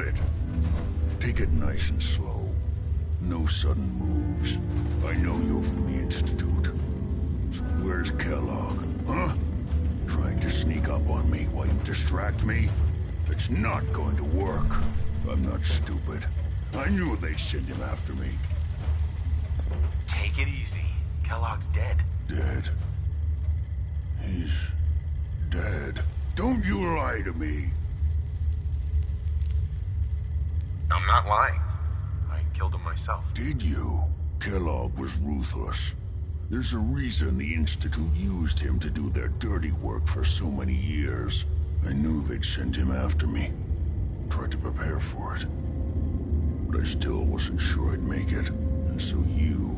Hold it! Take it nice and slow. No sudden moves. I know you're from the Institute. So where's Kellogg, huh? Trying to sneak up on me while you distract me? It's not going to work. I'm not stupid. I knew they'd send him after me. Take it easy. Kellogg's dead. Dead? He's dead. Don't you lie to me. I'm not lying. I killed him myself. Did you? Kellogg was ruthless. There's a reason the Institute used him to do their dirty work for so many years. I knew they'd send him after me. Tried to prepare for it. But I still wasn't sure I'd make it. And so you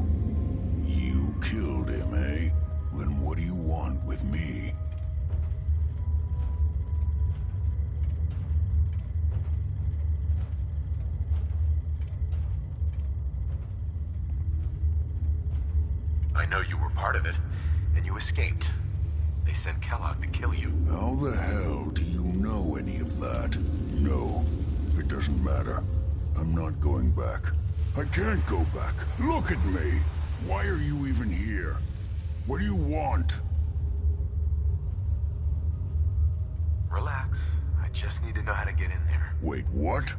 killed him, eh? Then what do you want with me? I know you were part of it, and you escaped. They sent Kellogg to kill you. How the hell do you know any of that? No, it doesn't matter. I'm not going back. I can't go back. Look at me. Why are you even here? What do you want? Relax. I just need to know how to get in there. Wait, what?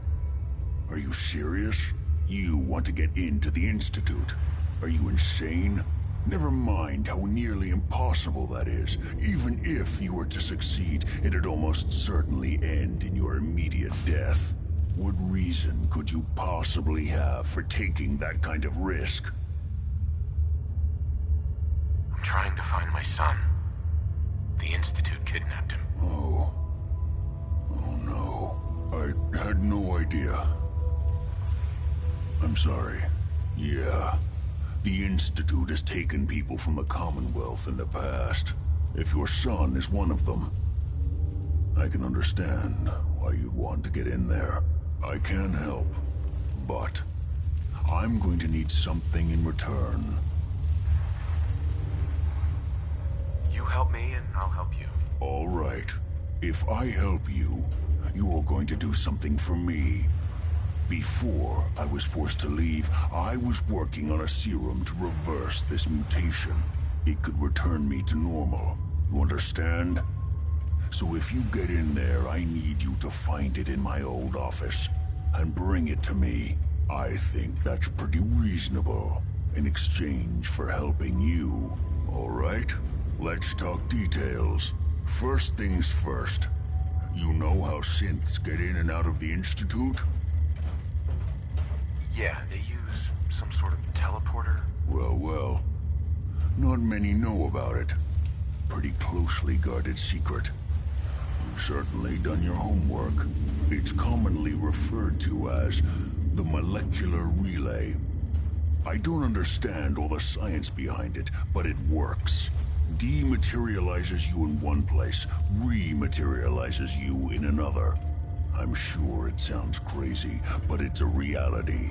Are you serious? You want to get into the Institute? Are you insane? Never mind how nearly impossible that is. Even if you were to succeed, it'd almost certainly end in your immediate death. What reason could you possibly have for taking that kind of risk? I'm trying to find my son. The Institute kidnapped him. Oh no. I had no idea. I'm sorry. Yeah. The Institute has taken people from the Commonwealth in the past. If your son is one of them, I can understand why you'd want to get in there. I can help, but I'm going to need something in return. You help me and I'll help you. All right. If I help you, you are going to do something for me. Before I was forced to leave, I was working on a serum to reverse this mutation. It could return me to normal. You understand? So if you get in there, I need you to find it in my old office and bring it to me. I think that's pretty reasonable in exchange for helping you. All right? Let's talk details. First things first. You know how synths get in and out of the Institute? Yeah, they use some sort of teleporter. Well. Not many know about it. Pretty closely guarded secret. You've certainly done your homework. It's commonly referred to as the molecular relay. I don't understand all the science behind it, but it works. Dematerializes you in one place, rematerializes you in another. I'm sure it sounds crazy, but it's a reality.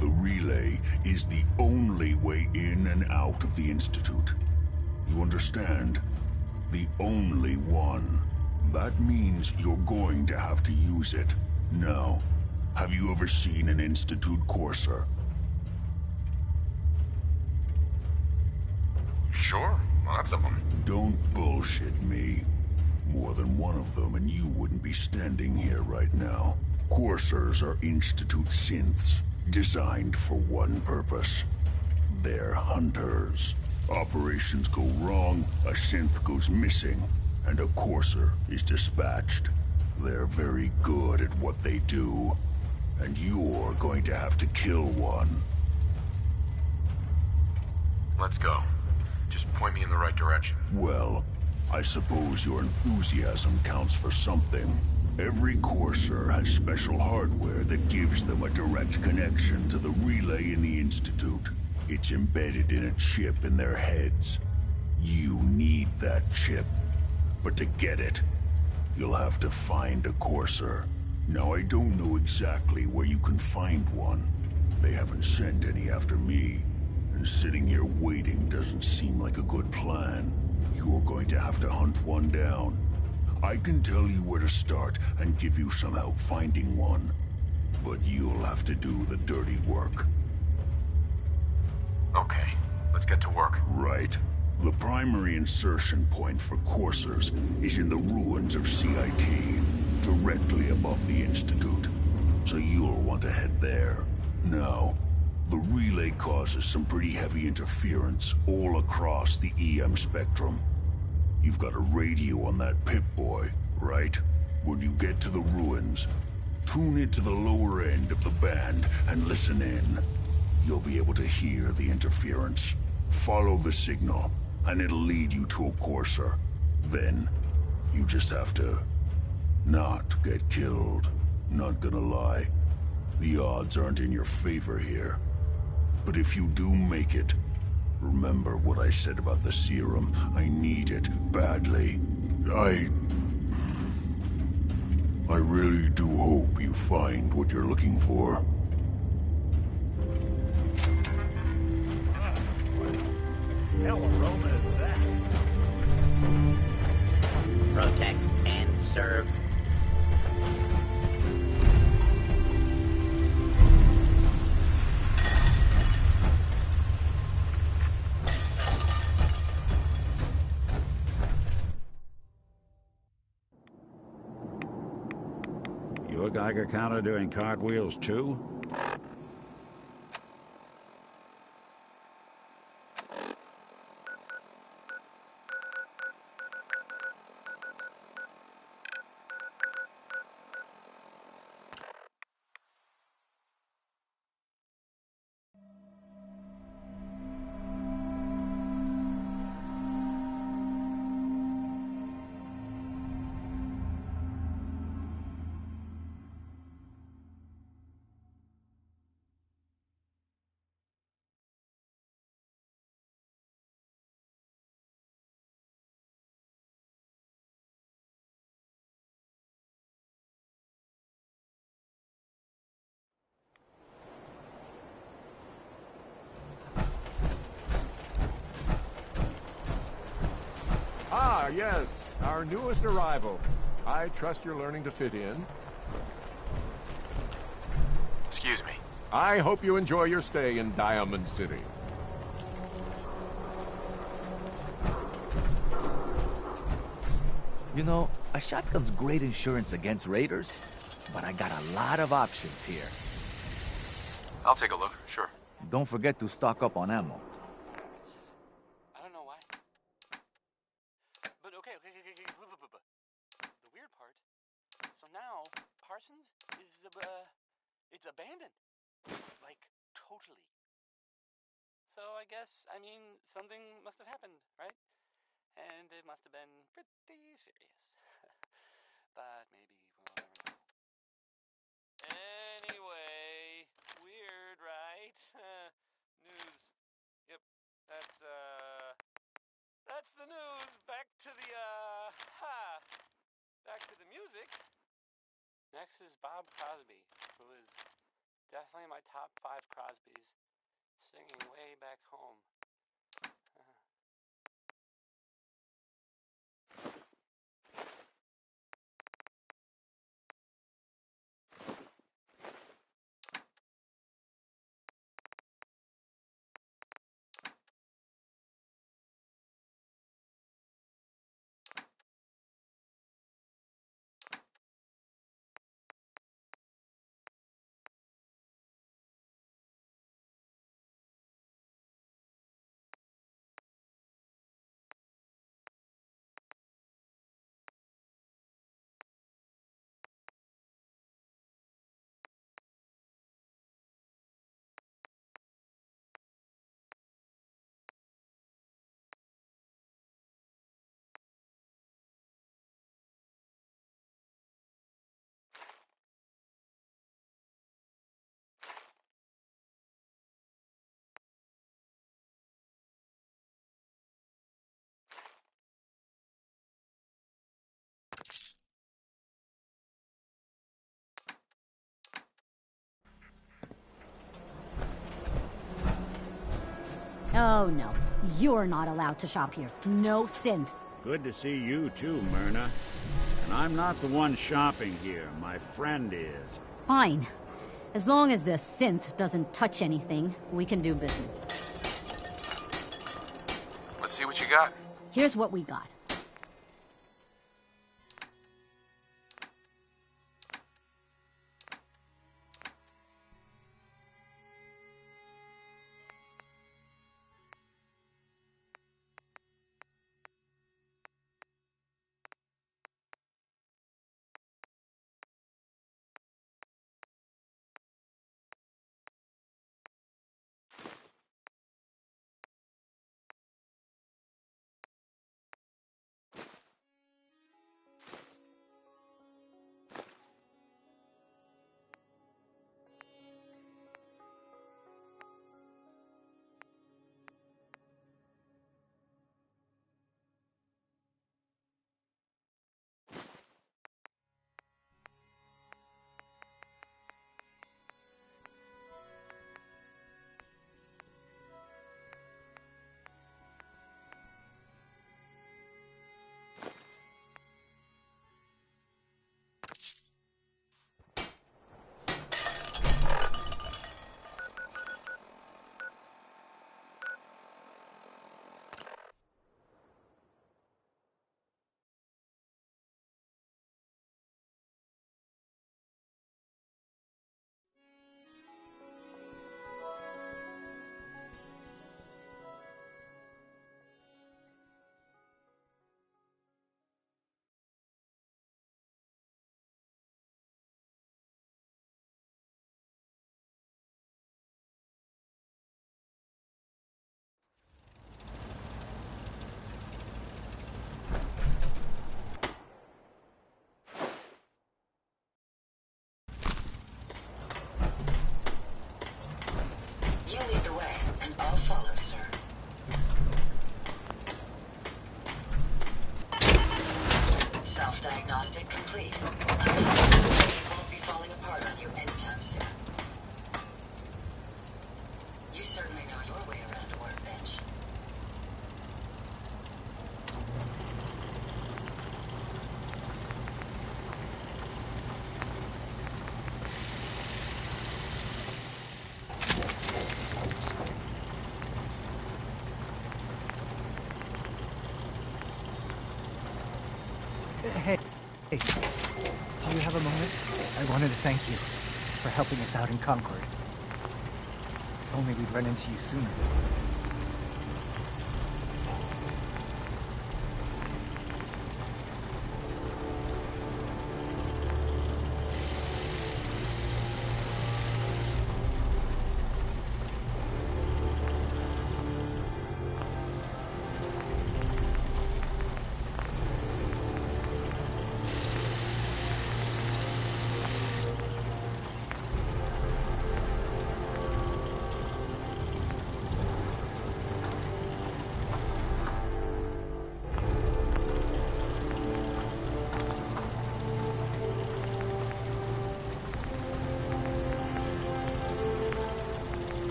The relay is the only way in and out of the Institute. You understand? The only one. That means you're going to have to use it. Now, have you ever seen an Institute courser? Sure, lots of them. Don't bullshit me. More than one of them, and you wouldn't be standing here right now. Coursers are Institute synths, designed for one purpose. They're hunters. Operations go wrong, a synth goes missing, and a courser is dispatched. They're very good at what they do, and you're going to have to kill one. Let's go. Just point me in the right direction. Well, I suppose your enthusiasm counts for something. Every courser has special hardware that gives them a direct connection to the relay in the Institute. It's embedded in a chip in their heads. You need that chip. But to get it, you'll have to find a courser. Now, I don't know exactly where you can find one. They haven't sent any after me. And sitting here waiting doesn't seem like a good plan. You're going to have to hunt one down. I can tell you where to start and give you some help finding one. but you'll have to do the dirty work. Okay, let's get to work. Right. The primary insertion point for coursers is in the ruins of CIT, directly above the Institute. So you'll want to head there. Now, the relay causes some pretty heavy interference all across the EM spectrum. You've got a radio on that Pip-Boy, right? When you get to the ruins, tune it to the lower end of the band and listen in. You'll be able to hear the interference. Follow the signal, and it'll lead you to a courser. Then, you just have to not get killed. Not gonna lie, the odds aren't in your favor here. But if you do make it, remember what I said about the serum. I need it badly. I really do hope you find what you're looking for. Hell aroma is that? Protect and serve. You a Geiger counter doing cartwheels too? Ah, yes, our newest arrival. I trust you're learning to fit in. Excuse me. I hope you enjoy your stay in Diamond City. You know, a shotgun's great insurance against raiders, but I got a lot of options here. I'll take a look, sure. Don't forget to stock up on ammo. I don't know why. But okay. The weird part. So now, Parsons is, it's abandoned. Like, totally. So I guess, something must have happened, right? And it must have been pretty serious. But maybe we'll never know. Anyway, weird, right? News. Yep, that's the news. Back to the, back to the music. Next is Bob Crosby, who is definitely my top 5 Crosbys, singing way back home. Oh, no. You're not allowed to shop here. No synths. Good to see you too, Myrna. And I'm not the one shopping here. My friend is. Fine. As long as the synth doesn't touch anything, we can do business. Let's see what you got. Here's what we got. You lead the way, and I'll follow, sir. Self-diagnostic complete. I'm confident won't be falling apart on you anytime soon. You certainly know your way around a workbench. Hey, do you have a moment? I wanted to thank you for helping us out in Concord. If only we'd run into you sooner.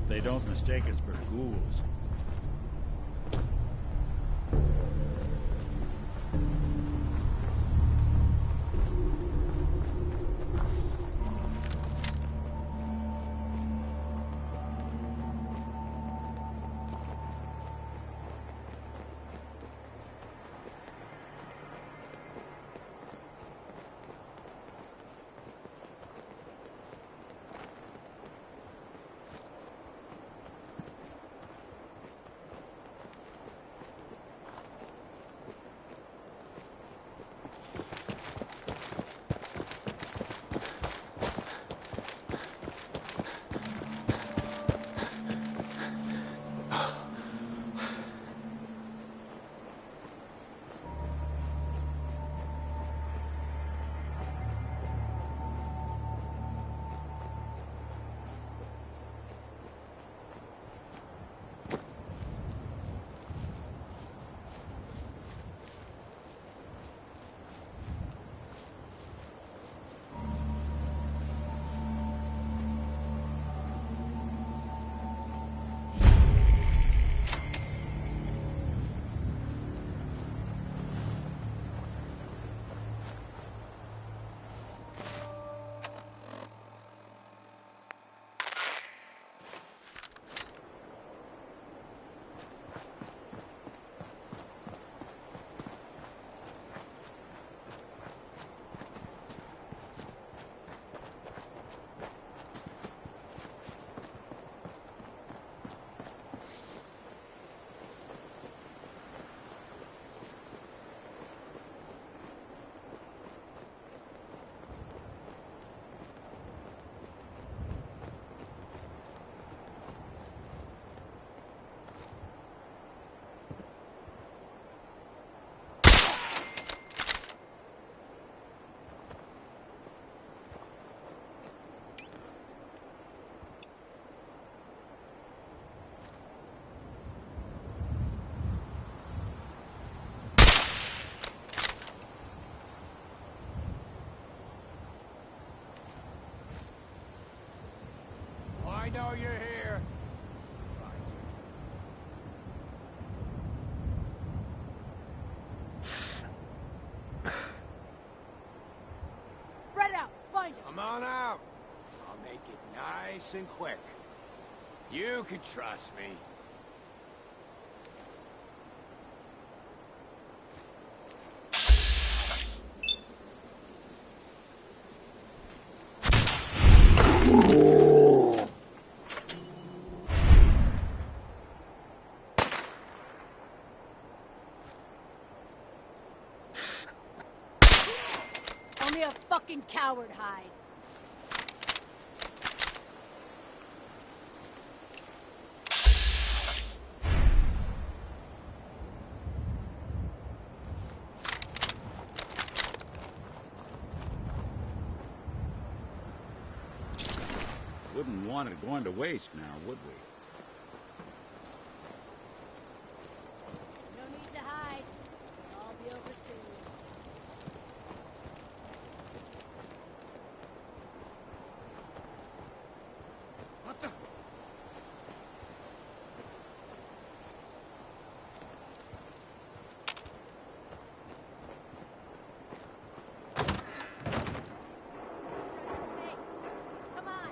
hope they don't mistake us for ghouls. I know you're here. Spread out. Find him. Come on out. I'll make it nice and quick. You can trust me. Only a fucking coward hides. Wouldn't want it going to waste now, would we? No need to hide. It'll all be over soon. What the? Come on,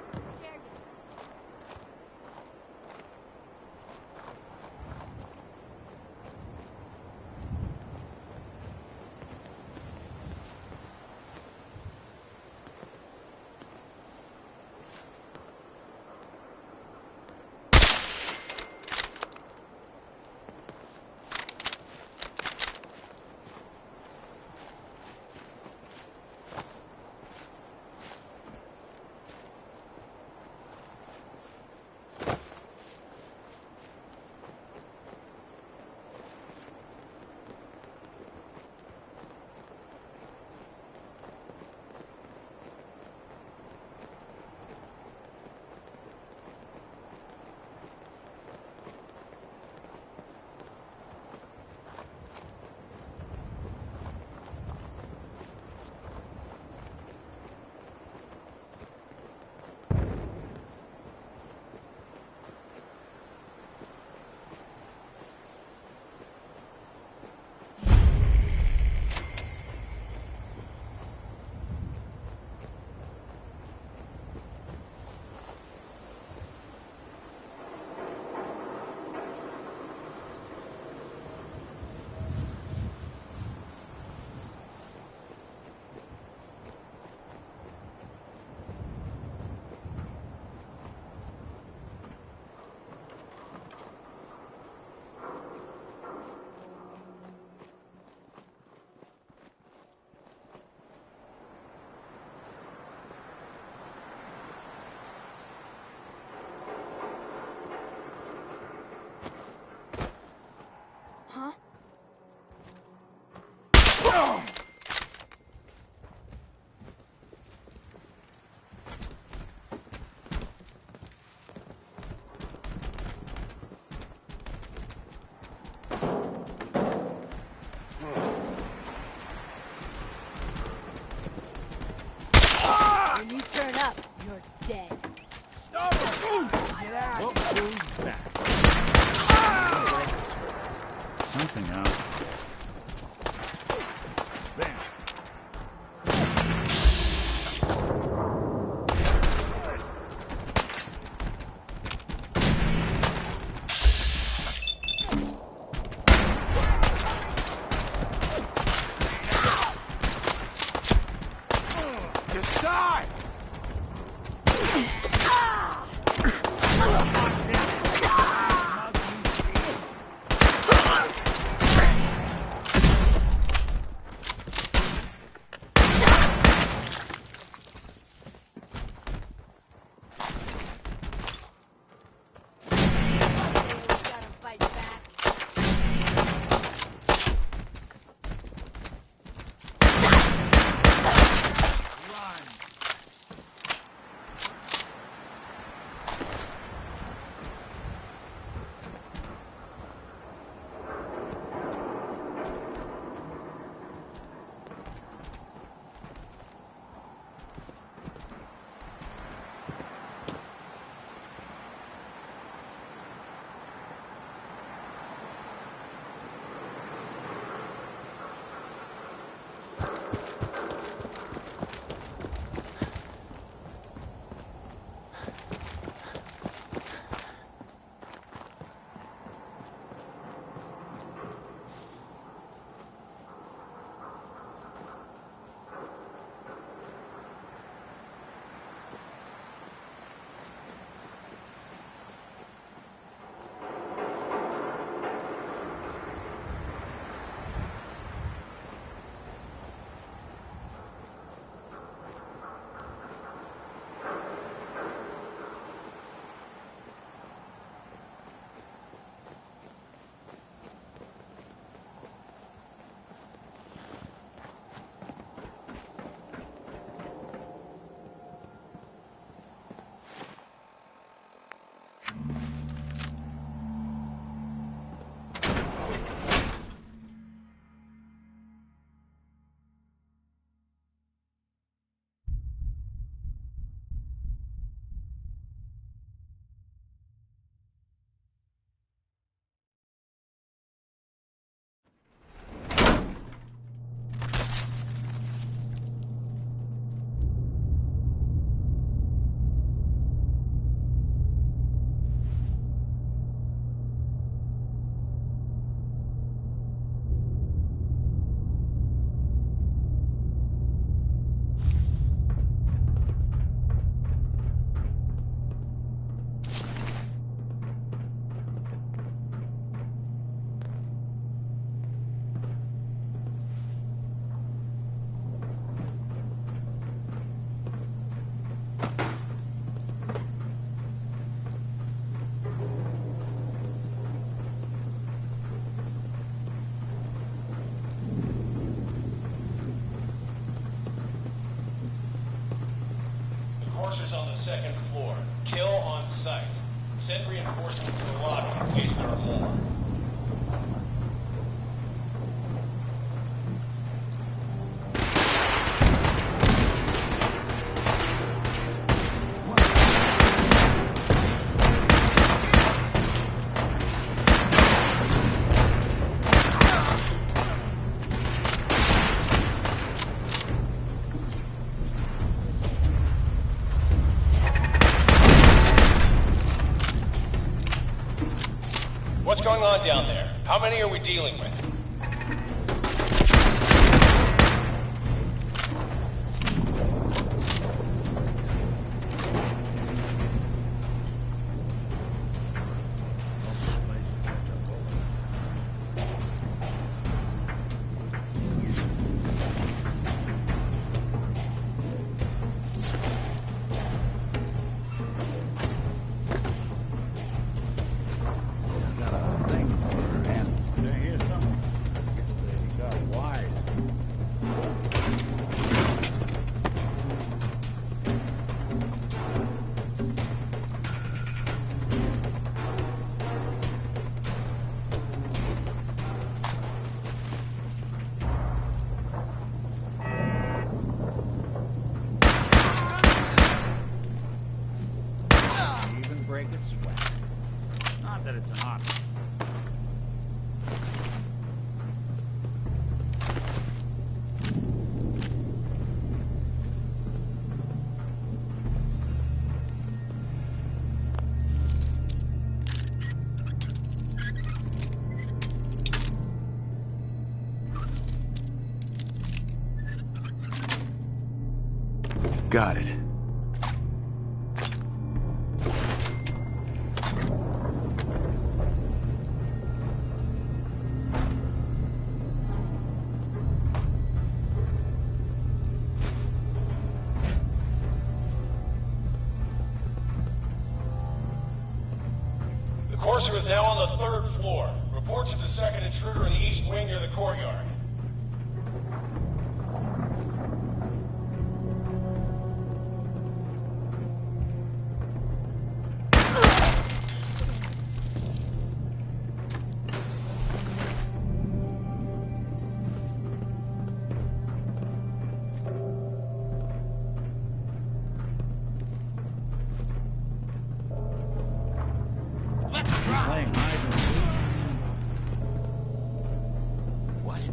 Courser's on the second floor. Kill on sight. Send reinforcements to the lobby in case there are more. What's going on down there? How many are we dealing with? That it's an option. Got it. The Courser is now on the third floor. Report to the second intruder in the east wing near the courtyard. Playing hide and seek. What?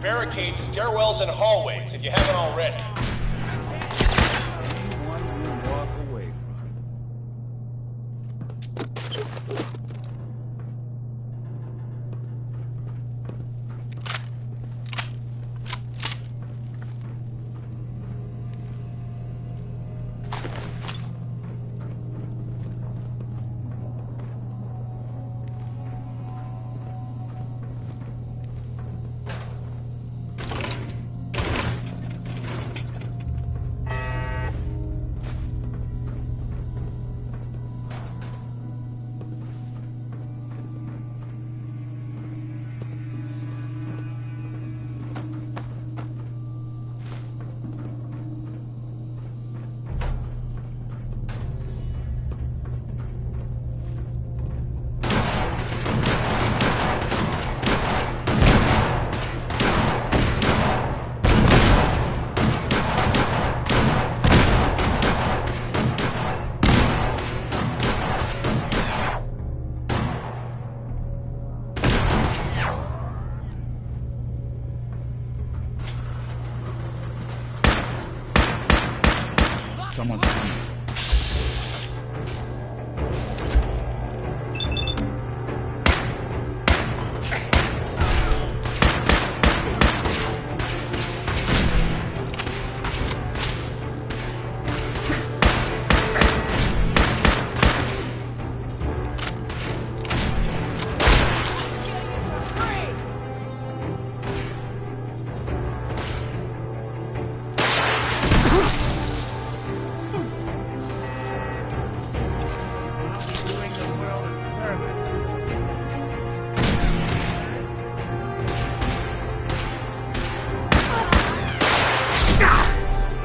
Barricade stairwells and hallways if you haven't already. Anyone you walk away from. Someone's coming.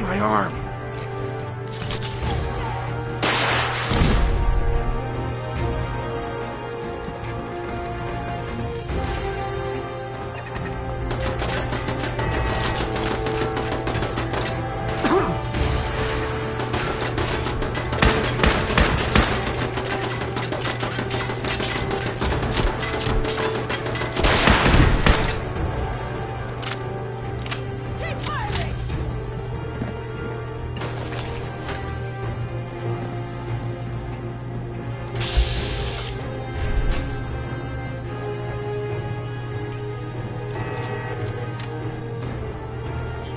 My arm.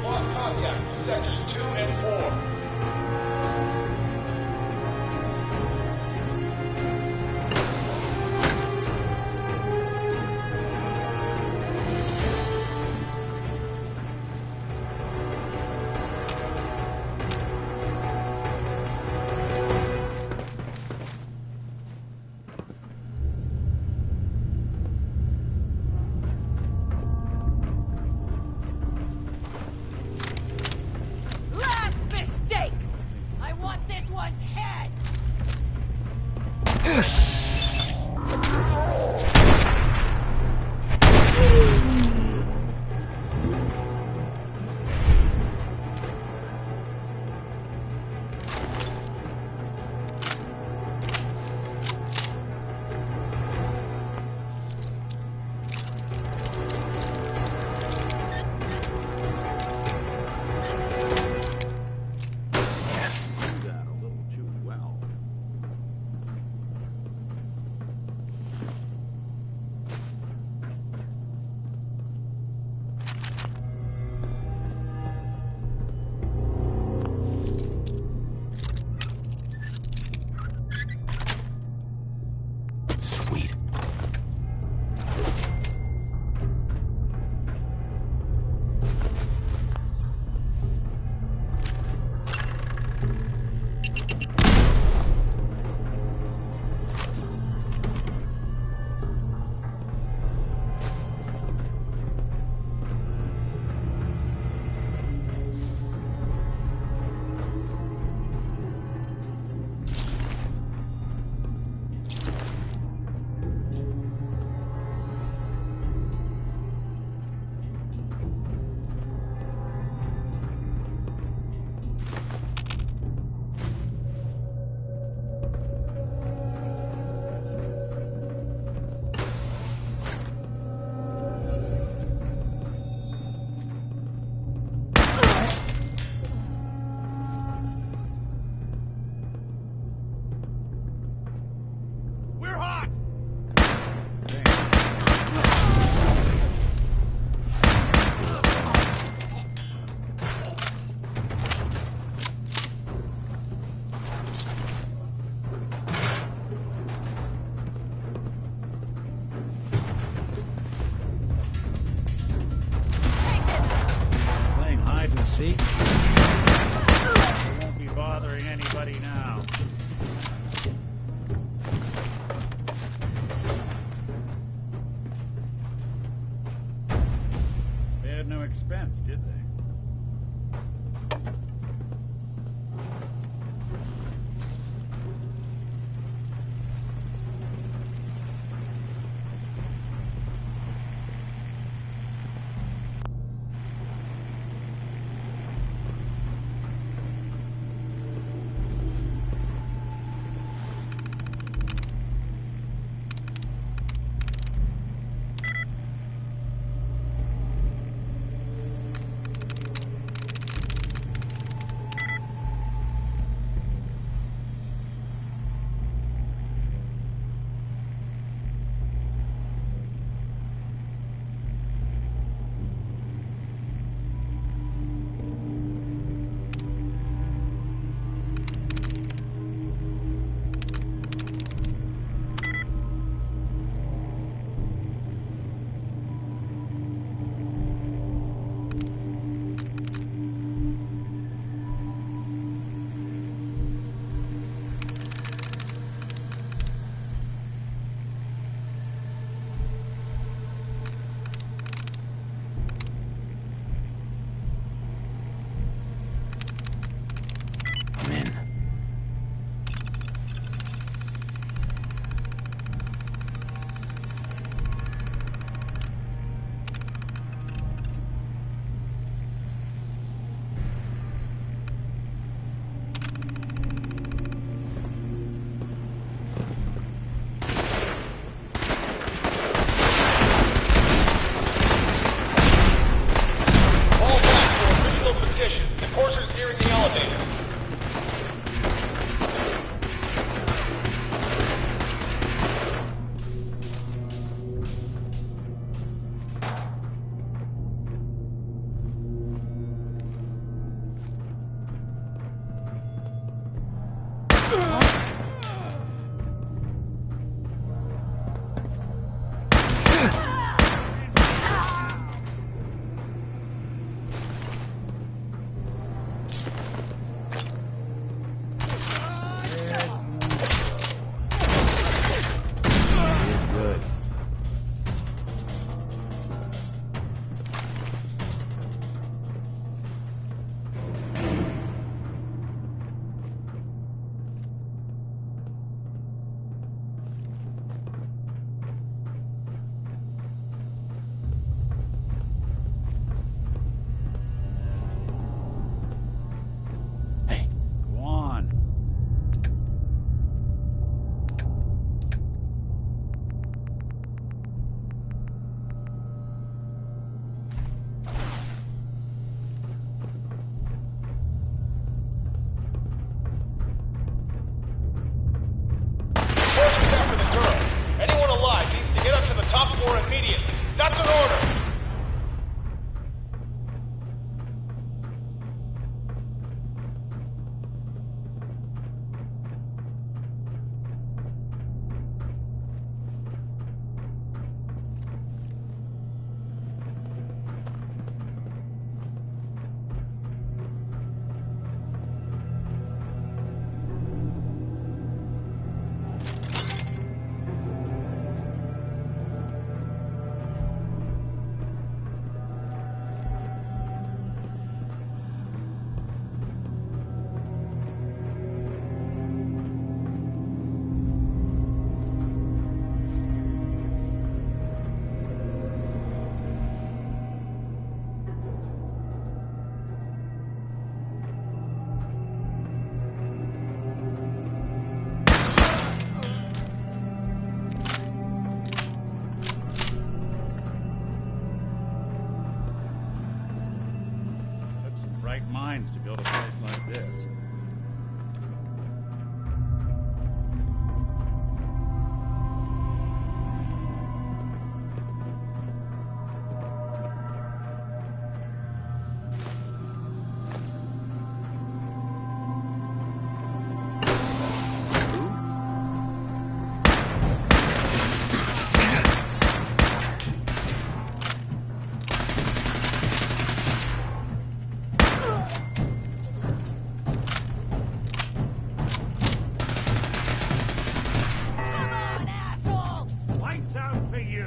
Lost contact with sectors 2 and 4. Last mistake! I want this one's head! Yes. Do that a little too well. Sweet. We're hot! Playing hide and seek? We won't be bothering anybody now. They had no expense, did they? elevator. Good. Go on. Forces after the girl. Anyone alive needs to get up to the top floor immediately. That's an order. Took some bright minds to build a place like this. Lights out for you.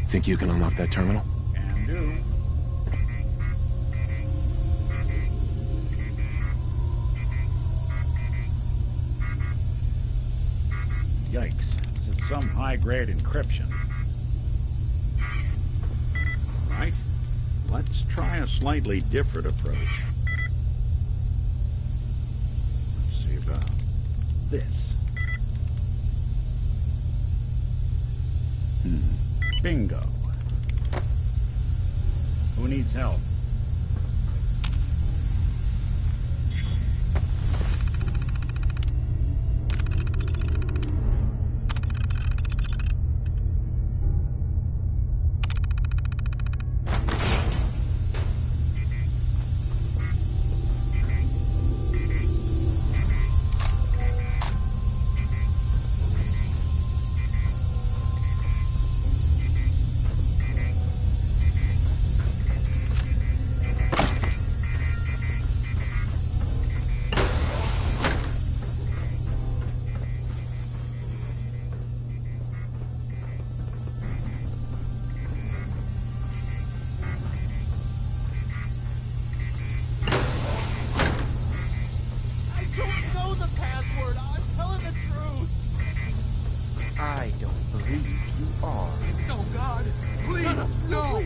Think you can unlock that terminal? Can do. Yikes. This is some high-grade encryption. Right. Let's try a slightly different approach. Let's see about this. Bingo. Who needs help? I don't believe you are. Oh, God! Please, no!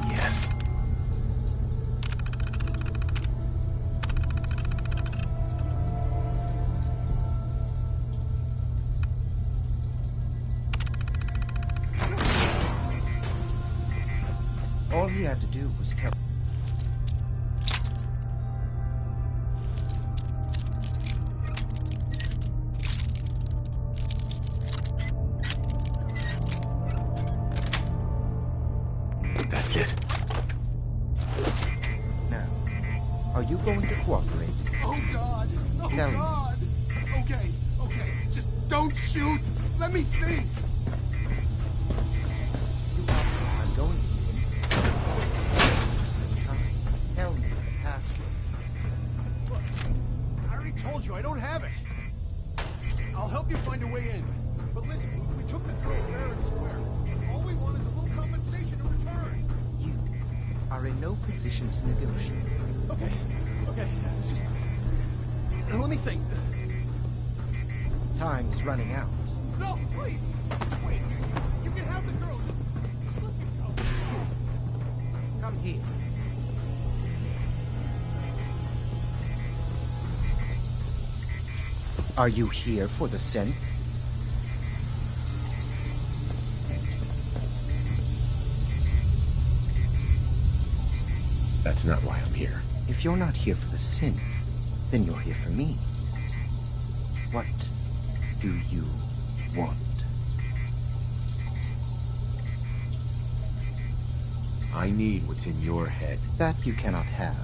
Yes. All he had to do was kill. That's it. Now, are you going to cooperate? Oh, God! Oh, Tell me. God! Okay, okay, just don't shoot! Let me think! I'm going to. Tell me the password. Look, I already told you I don't have it. I'll help you find a way in. But listen, we took the girl fair and square. All we want is a little compensation in return. You are in no position to negotiate. Okay, okay, just... let me think. Time's running out. No, please! Wait, you can have the girl, just let me go. Come here. Are you here for the synth? That's not why I'm here. If you're not here for the synth, then you're here for me. What do you want? I need what's in your head. That you cannot have.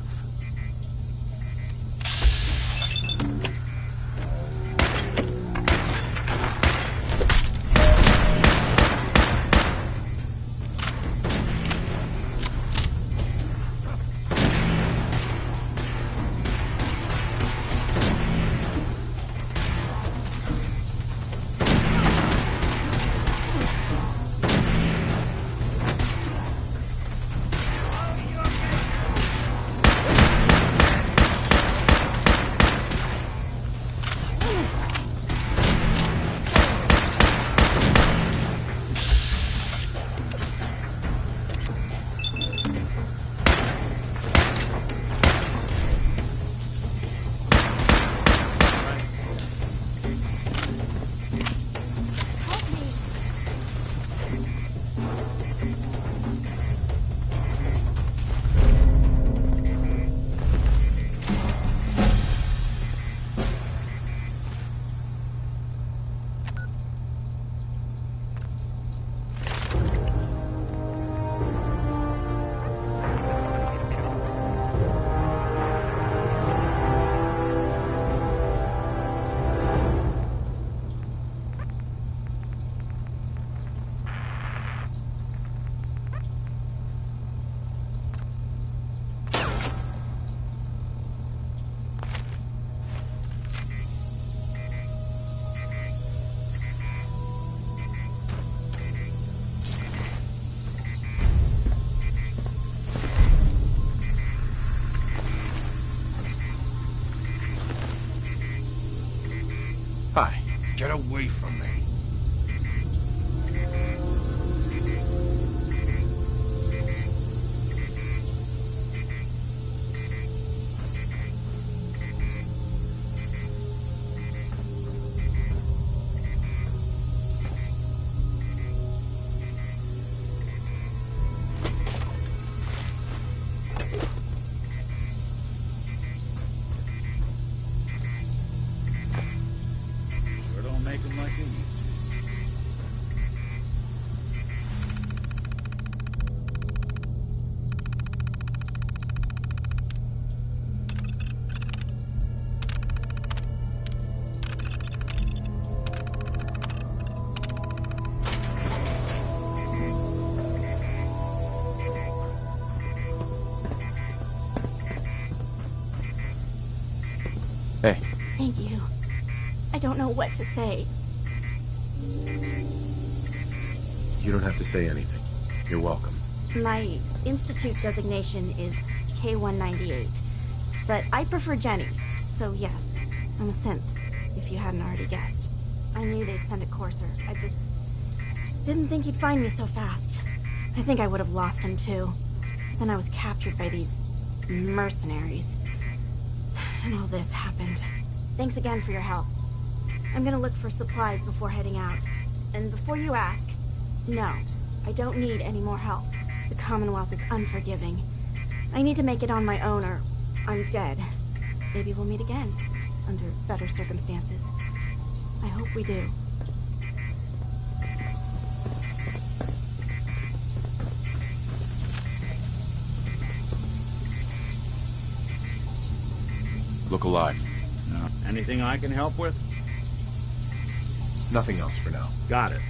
Get away from me. Sure don't make them like you used Hey. Thank you. I don't know what to say. You don't have to say anything. You're welcome. My institute designation is K-198, but I prefer Jenny, so yes, I'm a synth, if you hadn't already guessed. I knew they'd send a courser. I just didn't think he'd find me so fast. I think I would have lost him too. Then I was captured by these mercenaries. And all this happened. Thanks again for your help. I'm gonna look for supplies before heading out. And before you ask, no, I don't need any more help. The Commonwealth is unforgiving. I need to make it on my own or I'm dead. Maybe we'll meet again, under better circumstances. I hope we do. Look alive. Anything I can help with? Nothing else for now. Got it.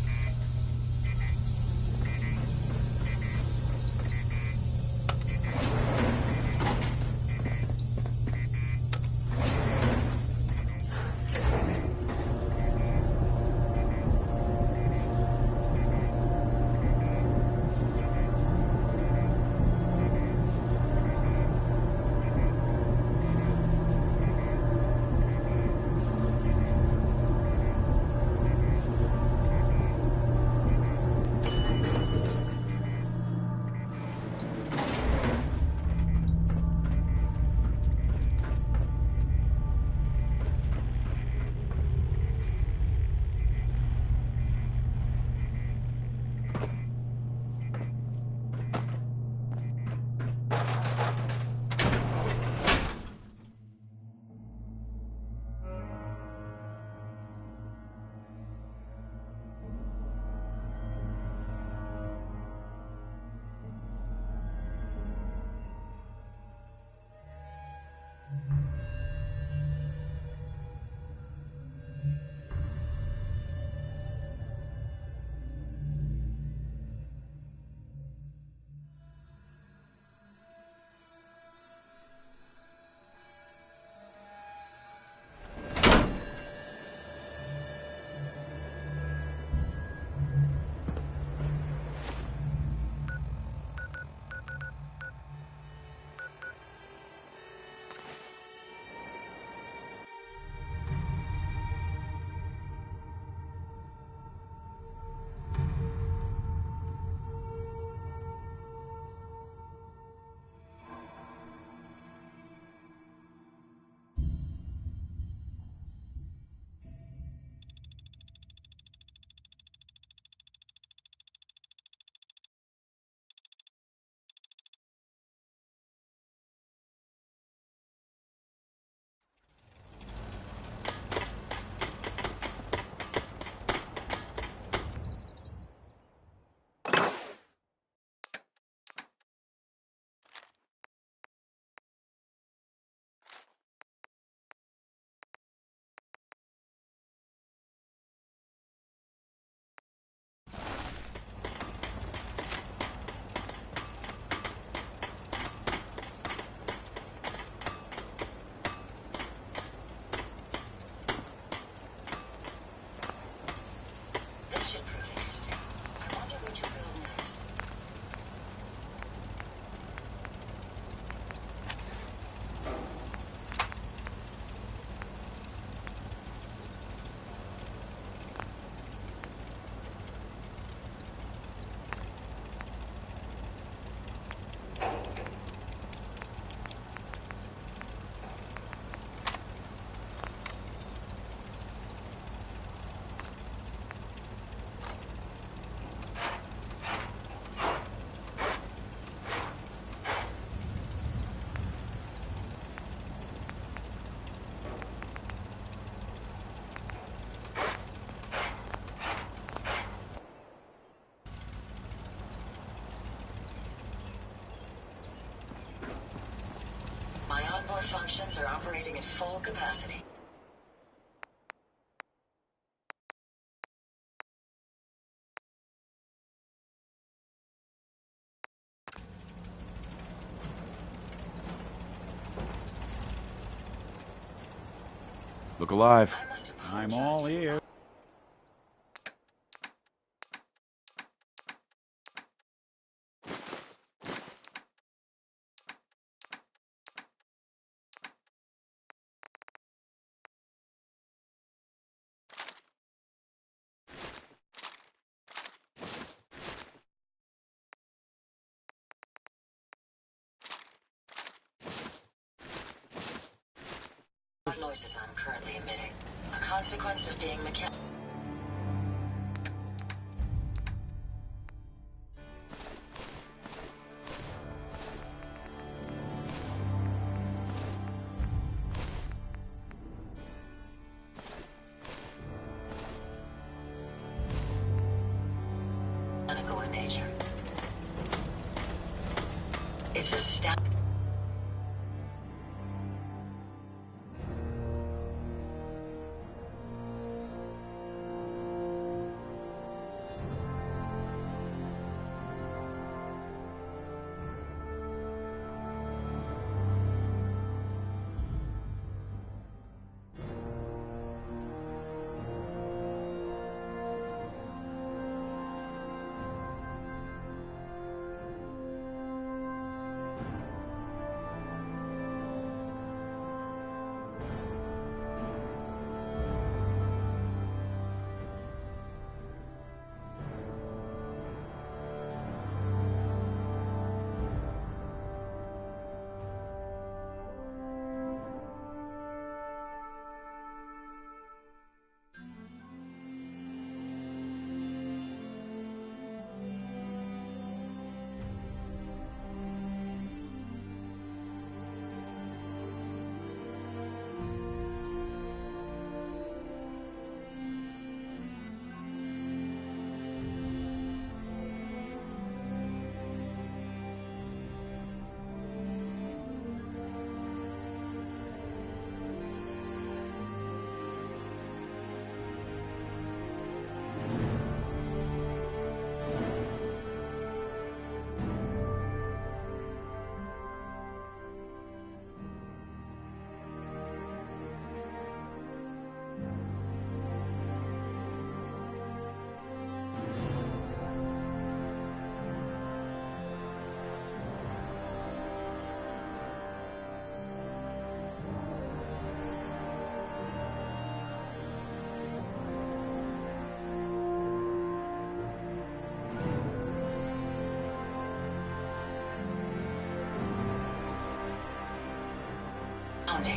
Transport functions are operating at full capacity. Look alive. I'm all ears. What noises I'm currently emitting. A consequence of being mechanical. In nature. It's astounding.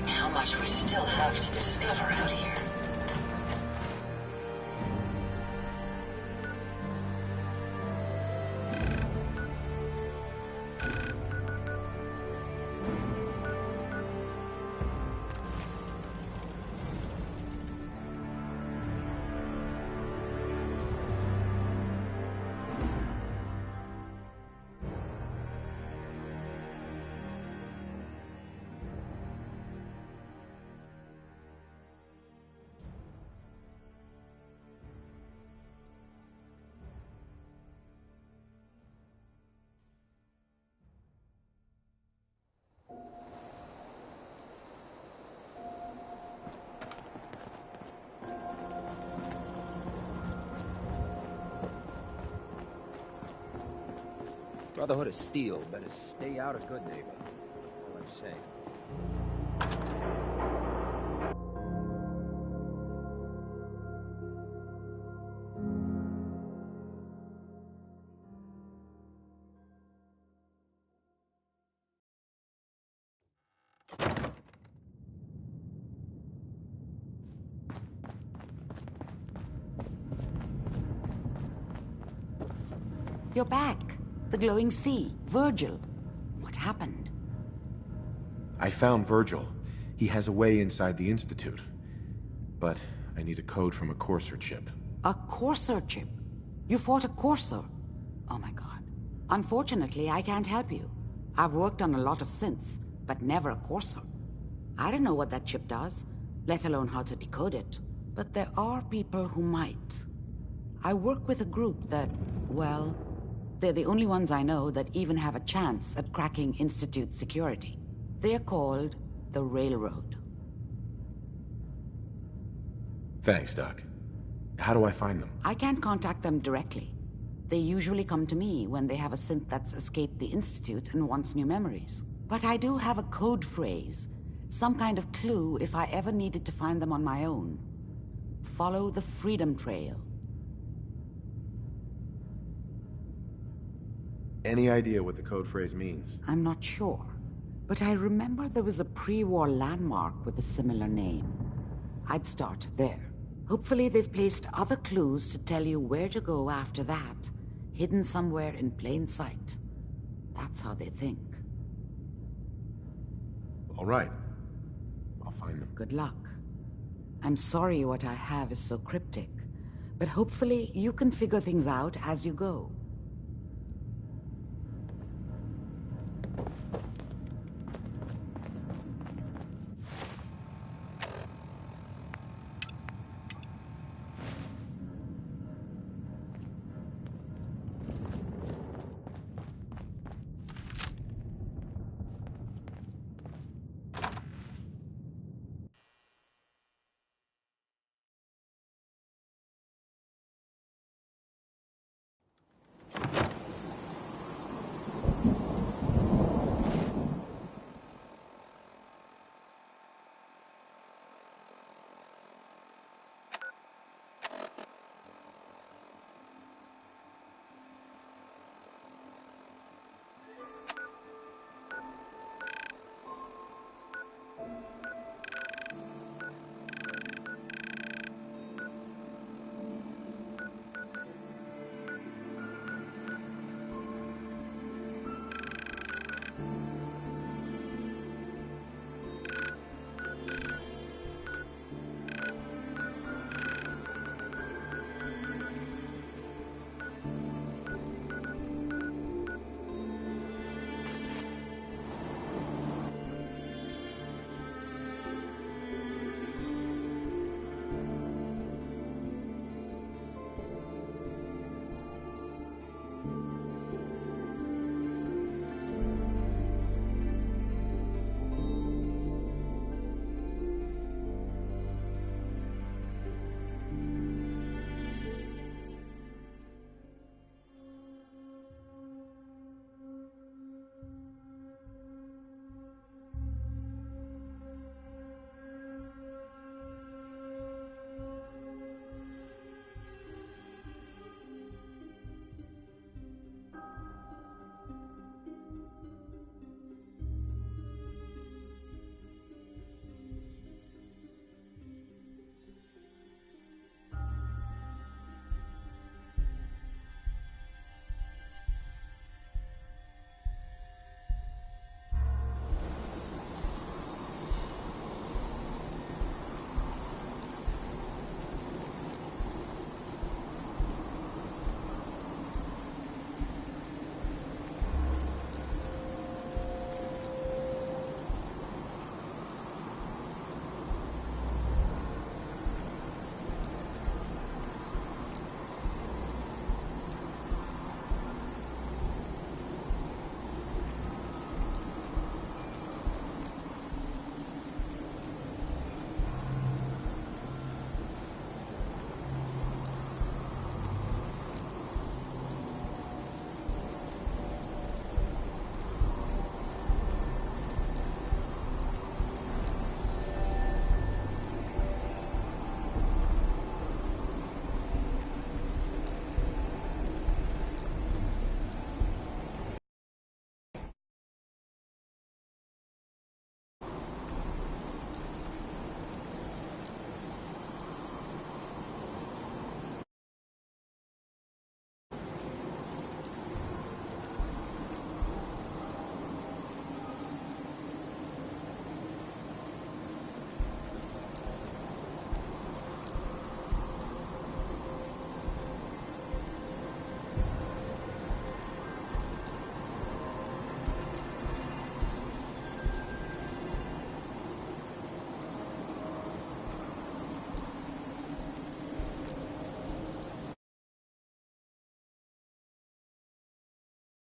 How much we still have to discover out here. Brotherhood of Steel better stay out of good neighbor. All I'm saying. You're back. The glowing sea. Virgil. What happened? I found Virgil. He has a way inside the Institute. But I need a code from a Courser chip. A Courser chip? You fought a Courser? Oh my god. Unfortunately, I can't help you. I've worked on a lot of synths, but never a Courser. I don't know what that chip does, let alone how to decode it. But there are people who might. I work with a group that, well, they're the only ones I know that even have a chance at cracking Institute security. They're called the Railroad. Thanks, Doc. How do I find them? I can't contact them directly. They usually come to me when they have a synth that's escaped the Institute and wants new memories. But I do have a code phrase, some kind of clue if I ever needed to find them on my own. Follow the Freedom Trail. Any idea what the code phrase means? I'm not sure, but I remember there was a pre-war landmark with a similar name. I'd start there. Hopefully they've placed other clues to tell you where to go after that, hidden somewhere in plain sight. That's how they think. All right. I'll find them. Good luck. I'm sorry what I have is so cryptic, but hopefully you can figure things out as you go.